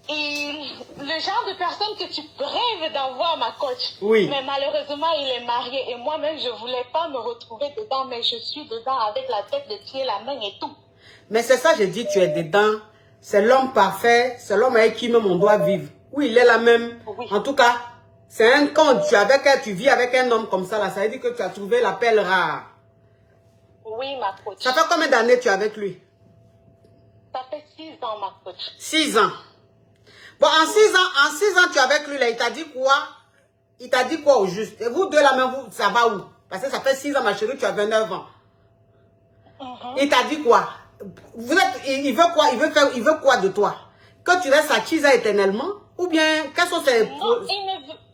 Et le genre de personne que tu rêves d'avoir, ma coach. Oui. Mais malheureusement, il est marié. Et moi-même, je ne voulais pas me retrouver dedans, mais je suis dedans avec la tête, les pieds, la main et tout. Mais c'est ça, j'ai dit, tu es dedans. C'est l'homme parfait. C'est l'homme avec qui même on doit vivre. Oui, il est là même. Oui. En tout cas, c'est un quand tu vis avec un homme comme ça, là, ça veut dire que tu as trouvé la perle rare. Oui, ma coach. Ça fait combien d'années tu es avec lui? Ça fait 6 ans, ma coach. 6 ans. Bon, en 6 ans, tu es avec lui, là, il t'a dit quoi? Il t'a dit quoi au juste? Et vous deux, là, même, vous, ça va où? Parce que ça fait 6 ans, ma chérie, tu as 29 ans. Il t'a dit quoi? Il veut quoi? Il veut quoi de toi? Que tu restes à Tisa éternellement? Ou bien, quels sont ses... Non,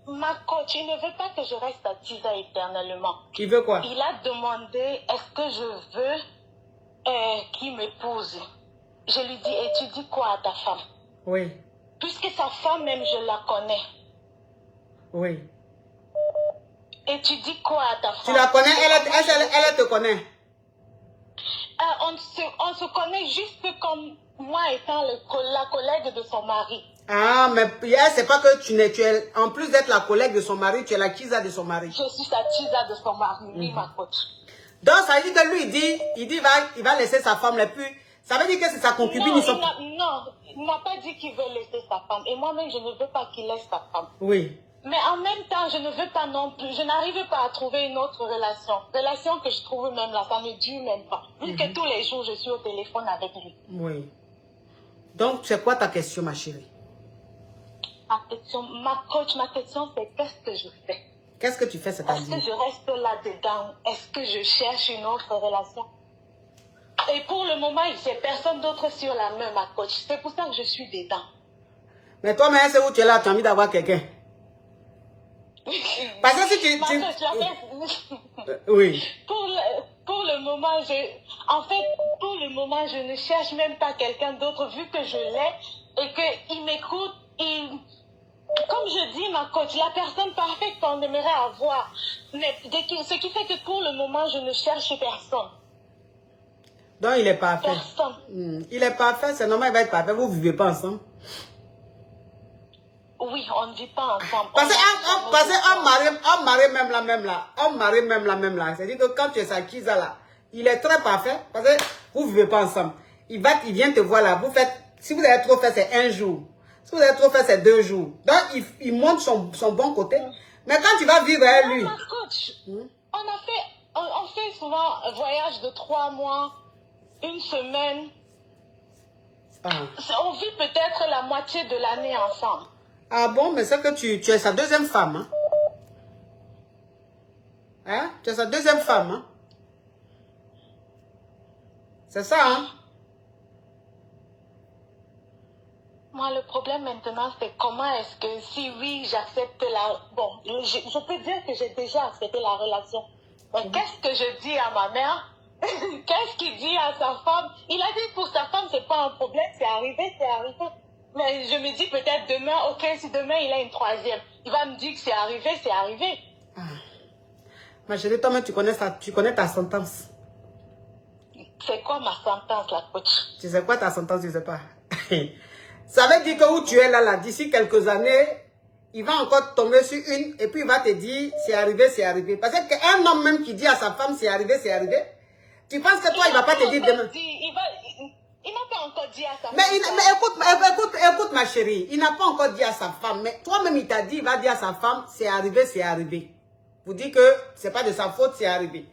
ma coach, il ne veut pas que je reste à Tisa éternellement. Il veut quoi? Il a demandé, est-ce que je veux qu'il m'épouse? Je lui dis, et tu dis quoi à ta femme? Oui. Puisque sa femme même, je la connais. Oui. Et tu dis quoi à ta femme? Tu la connais? Elle te connaît? On se connaît juste comme moi étant la collègue de son mari. Ah, mais c'est pas que tu es, en plus d'être la collègue de son mari, tu es la Tisa de son mari. Je suis la Tisa de son mari, oui, ma coach. Donc, ça veut dire que lui, il va laisser sa femme, puis ça veut dire que c'est sa concubine. Non, il n'a pas dit qu'il veut laisser sa femme. Et moi-même, je ne veux pas qu'il laisse sa femme. Oui. Mais en même temps, je ne veux pas non plus, je n'arrive pas à trouver une autre relation. Relation que je trouve même là, ça ne dure même pas. Vu que tous les jours, je suis au téléphone avec lui. Oui. Donc, c'est quoi ta question, ma chérie? Ma coach, ma question, c'est qu'est-ce que je fais? Qu'est-ce que tu fais, c'est-à-dire? Est-ce que je reste là-dedans? Est-ce que je cherche une autre relation? Et pour le moment, j'ai personne d'autre sur la main, ma coach. C'est pour ça que je suis dedans. Mais toi, mais c'est où tu es là, tu as envie d'avoir quelqu'un? Parce que si tu... Oui. Pour le moment, pour le moment, je ne cherche même pas quelqu'un d'autre, vu que je l'ai et qu'il m'écoute. Comme je dis, ma coach, la personne parfaite qu'on aimerait avoir. Mais ce qui fait que pour le moment, je ne cherche personne. Donc, il est parfait. Personne. Il est parfait, c'est normal, il va être parfait. Vous ne vivez pas ensemble? Oui, on ne vit pas ensemble. Parce qu'un mari même là. C'est-à-dire que quand tu es sa Tisa là, il est très parfait. Parce que vous ne vivez pas ensemble. Il vient te voir là. Vous faites, si vous avez trop fait, c'est 1 jour. Si vous avez trop fait, c'est 2 jours. Donc, il montre son bon côté. Mais quand tu vas vivre avec lui... Coach, on fait souvent un voyage de 3 mois, 1 semaine. On vit peut-être la moitié de l'année ensemble. Ah bon, mais c'est que tu es sa deuxième femme, hein? Tu es sa deuxième femme, hein? C'est ça, hein? Moi, le problème maintenant, c'est comment est-ce que, si oui, j'accepte la... Bon, je peux dire que j'ai déjà accepté la relation. Mais qu'est-ce que je dis à ma mère? Qu'est-ce qu'il dit à sa femme? Il a dit pour sa femme, c'est pas un problème, c'est arrivé, c'est arrivé. Mais je me dis peut-être demain, ok, si demain il a une 3e, il va me dire que c'est arrivé, c'est arrivé. Ma chérie, toi-même, tu connais ta sentence. C'est quoi ma sentence, la coach? Tu sais quoi ta sentence, tu sais pas? Ça veut dire que où tu es là, d'ici quelques années, il va encore tomber sur une et puis il va te dire c'est arrivé, c'est arrivé. Parce qu'un homme même qui dit à sa femme c'est arrivé, tu penses que toi il va pas te dire demain. Il n'a pas encore dit à sa femme. Mais écoute ma chérie, il n'a pas encore dit à sa femme, mais toi-même il t'a dit, il va dire à sa femme c'est arrivé, c'est arrivé. Vous dites que c'est pas de sa faute, c'est arrivé.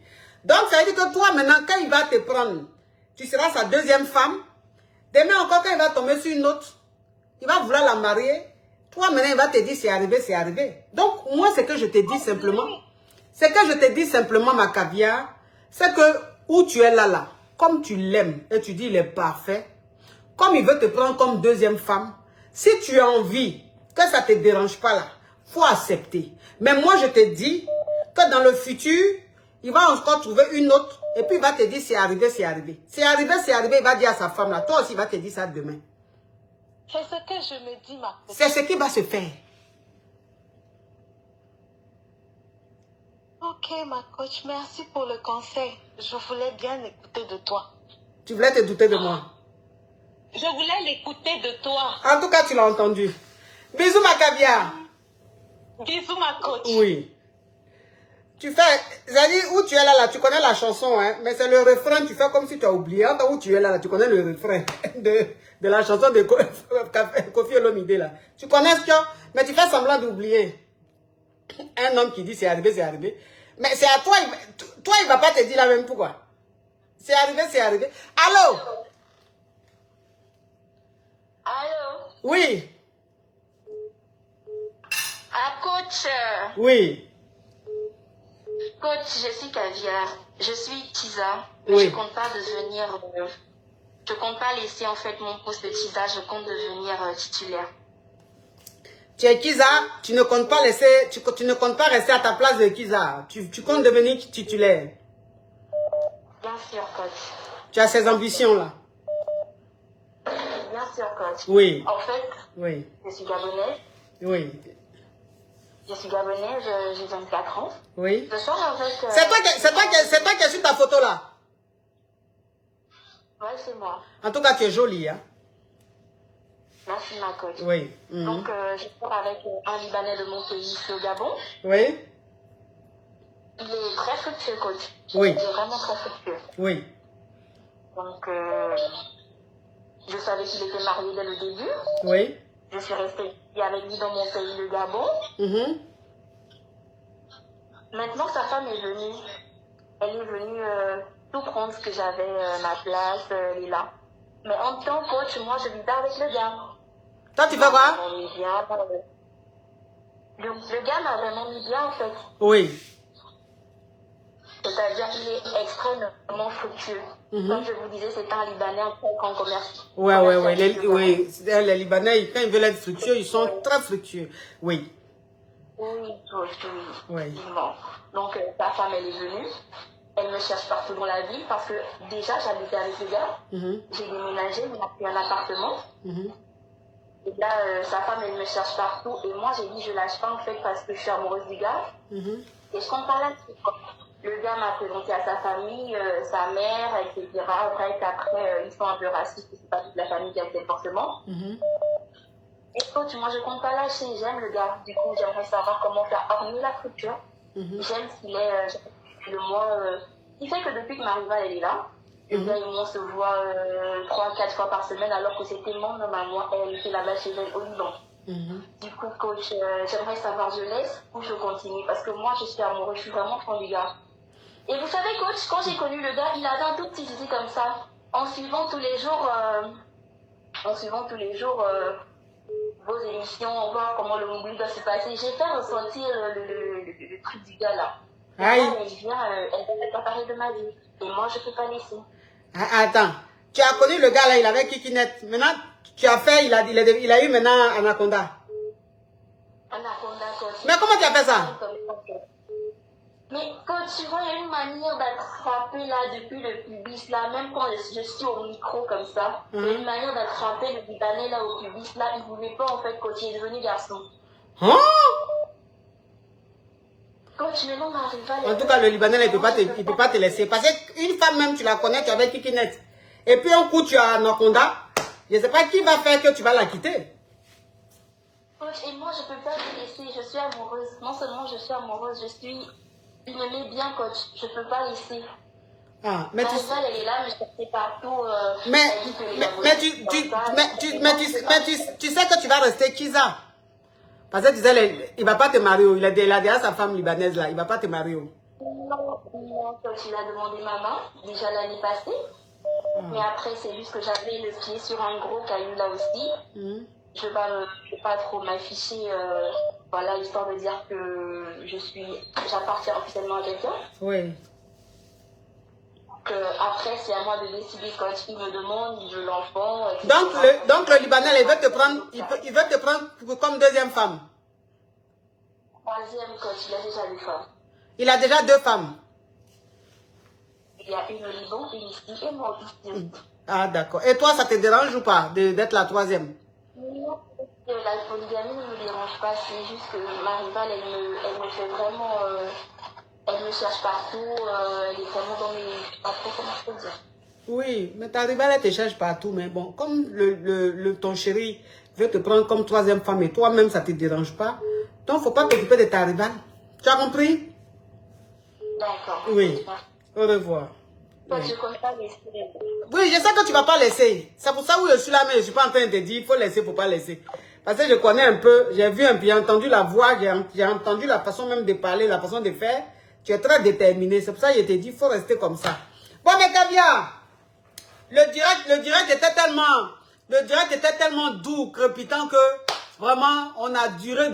Donc ça veut dire que toi maintenant quand il va te prendre, tu seras sa deuxième femme. Demain encore quand il va tomber sur une autre, il va vouloir la marier. Toi, maintenant, il va te dire, c'est arrivé, c'est arrivé. Donc, moi, ce que je te dis simplement, ma caviar, c'est que, où tu es là, comme tu l'aimes, et tu dis, il est parfait, comme il veut te prendre comme deuxième femme, si tu as envie, que ça ne te dérange pas là, faut accepter. Mais moi, je te dis, que dans le futur, il va encore trouver une autre, et puis il va te dire, c'est arrivé, c'est arrivé. C'est arrivé, il va dire à sa femme là, toi aussi, il va te dire ça demain. C'est ce que je me dis, ma coach. C'est ce qui va se faire. Ok, ma coach, merci pour le conseil. Je voulais bien écouter de toi. Tu voulais te douter de moi? Je voulais l'écouter de toi. En tout cas, tu l'as entendu. Bisous, ma caviar. Bisous, ma coach. Oui. Tu fais, c'est-à-dire où tu es là, tu connais la chanson, hein, mais c'est le refrain, tu fais comme si tu as oublié. Où tu es là, tu connais le refrain de la chanson de Kofi Olomide, là. Tu connais ce que, mais tu fais semblant d'oublier. Un homme qui dit c'est arrivé, c'est arrivé. Mais c'est à toi, il va pas te dire la même pourquoi. C'est arrivé, c'est arrivé. Allô? Allô? Oui. Ah, coach. Oui. Coach, je suis Caviar. Je suis Tisa. Oui. Je compte pas devenir... je compte pas laisser en fait mon poste de Tisa. Je compte devenir titulaire. Tu es Kiza, tu ne comptes pas laisser, tu ne comptes pas rester à ta place de Kiza. Tu comptes devenir titulaire. Bien sûr, coach. Tu as ces ambitions-là. Bien sûr, coach. Oui. En fait, Oui. je suis gabonaise. Oui. Je suis gabonaise, j'ai 24 ans. Oui. Je sors avec... C'est toi qui es sur ta photo là. Ouais, c'est moi. En tout cas, tu es jolie, hein. Merci, ma coach. Oui. Donc, je sors avec un Libanais de mon pays, le Gabon. Oui. Il est très fructueux, coach. Oui. Il est vraiment très fructueux. Oui. Donc, je savais qu'il était marié dès le début. Oui. Je suis restée avec lui dans mon pays, le Gabon. Maintenant, sa femme est venue. Elle est venue tout prendre ce que j'avais, ma place, elle est là. Mais en tant que coach, moi, je vis pas avec le gars. Toi, tu fais quoi? Le gars m'a vraiment mis bien, en fait. Oui. C'est-à-dire qu'il est extrêmement fructueux. Comme je vous disais, c'est un Libanais en très grand commerce. Ouais. Les Libanais, quand ils veulent être fructueux, ils sont très fructueux. Oui. Oui. Oui. Donc, sa femme, elle est venue. Elle me cherche partout dans la ville parce que déjà, j'habitais avec le gars. J'ai déménagé, on a pris un appartement. Et là, sa femme, elle me cherche partout. Et moi, j'ai dit, je lâche pas en fait parce que je suis amoureuse du gars. Et je compte pas là-dessus. Le gars m'a présenté à sa famille, sa mère, etc. Après, ils sont un peu racistes, c'est pas toute la famille qui accepte forcément. Et coach, moi, je compte pas lâcher, j'aime le gars. Du coup, j'aimerais savoir comment faire hormis la structure. J'aime qu'il est le mois. Il fait que depuis que Mariva elle est là, le gars, on se voit 3-4 fois par semaine, alors que c'est tellement normalement, elle était là-bas chez elle au Liban. Du coup, coach, j'aimerais savoir, je laisse ou je continue? Parce que moi, je suis amoureuse, je suis vraiment fan du gars. Et vous savez, coach, quand j'ai connu le gars, il avait un tout petit zizi comme ça. En suivant tous les jours, vos émissions, voir comment le mobile doit se passer, j'ai fait ressentir le truc du gars là. Aïe. Elle vient, elle va parler de ma vie. Et moi, je ne peux pas laisser. Attends, tu as connu le gars là, il avait Kikinet. Maintenant, tu as fait, il a eu maintenant Anaconda. Anaconda, coach. Mais comment tu as fait ça? Mais coach, tu vois, il y a une manière d'attraper là depuis le pubis là, même quand je suis au micro comme ça, il y a une manière d'attraper le Libanais là au pubis là, il ne voulait pas en fait, coach, il est devenu garçon. Coach, mais non, en tout cas, le Libanais, il ne peut pas te laisser. Parce qu'une femme même, tu la connais, tu es avec Kikinet. Et puis un coup, tu as Anaconda. Je ne sais pas qui va faire que tu vas la quitter. Coach, et moi, je ne peux pas te laisser. Je suis amoureuse. Non seulement je suis amoureuse, je m'aimais bien, coach. Je ne peux pas laisser. Ah, mais elle est là, mais je sais partout. Tu sais que tu vas rester Kiza. Parce que tu disais, il ne va pas te marier. Il a déjà sa femme libanaise là. Il ne va pas te marier. Non, coach, il a demandé ma main, déjà l'année passée. Mais après, c'est juste que j'avais le pied sur un gros caillou là aussi. Je ne vais pas trop m'afficher, voilà, histoire de dire que j'appartiens officiellement à quelqu'un. Oui. Après, c'est à moi de décider quand il me demande, il veut l'enfant. Donc le Libanais, il veut te prendre comme deuxième femme. Troisième coach, il a déjà 2 femmes. Il a déjà 2 femmes. Il y a une au Liban, une ici et moi ici. Ah d'accord. Et toi, ça te dérange ou pas d'être la troisième? Non, la polygamie ne me dérange pas, c'est juste que ma rivale, elle me fait vraiment... elle me cherche partout, elle est vraiment dans mes... Après, comment je peux dire? Oui, mais ta rivale, elle te cherche partout. Mais bon, comme ton chéri veut te prendre comme troisième femme et toi-même, ça ne te dérange pas, donc il ne faut pas t'occuper de ta rivale. Tu as compris? D'accord. Oui. Au revoir. Donc, je ne compte pas laisser. Oui, je sais que tu ne vas pas laisser. C'est pour ça où je suis là, mais je ne suis pas en train de te dire, il faut laisser, il ne faut pas laisser. Parce que je connais un peu, j'ai entendu la voix, j'ai entendu la façon même de parler, la façon de faire. Tu es très déterminé. C'est pour ça que je t'ai dit, il faut rester comme ça. Bon, mes caviars, le direct était tellement doux, crépitant que vraiment, on a duré.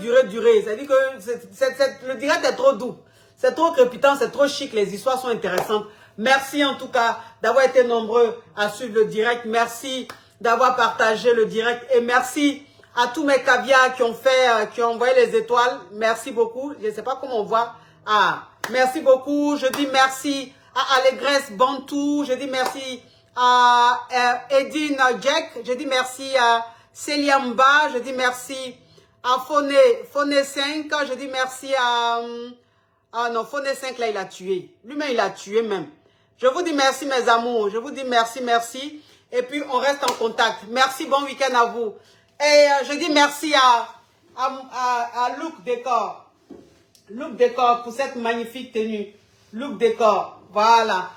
C'est-à-dire que le direct est trop doux. C'est trop crépitant, c'est trop chic. Les histoires sont intéressantes. Merci en tout cas d'avoir été nombreux à suivre le direct. Merci d'avoir partagé le direct. Et merci à tous mes caviars qui ont envoyé les étoiles. Merci beaucoup. Je ne sais pas comment on voit. Ah, merci beaucoup. Je dis merci à Allégresse Bantou. Je dis merci à Edine Jack. Je dis merci à Céliamba. Je dis merci à Phoné 5. Je dis merci à... Ah non, Phoné 5 là, il a tué. Lui-même, il a tué même. Je vous dis merci mes amours. Je vous dis merci. Et puis, on reste en contact. Merci, bon week-end à vous. Et je dis merci à Look Décor. Look Décor pour cette magnifique tenue. Look Décor, voilà.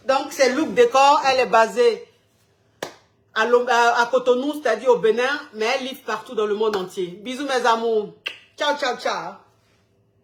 Donc, c'est Look Décor. Elle est basée à Cotonou, c'est-à-dire au Bénin. Mais elle livre partout dans le monde entier. Bisous mes amours. Ciao.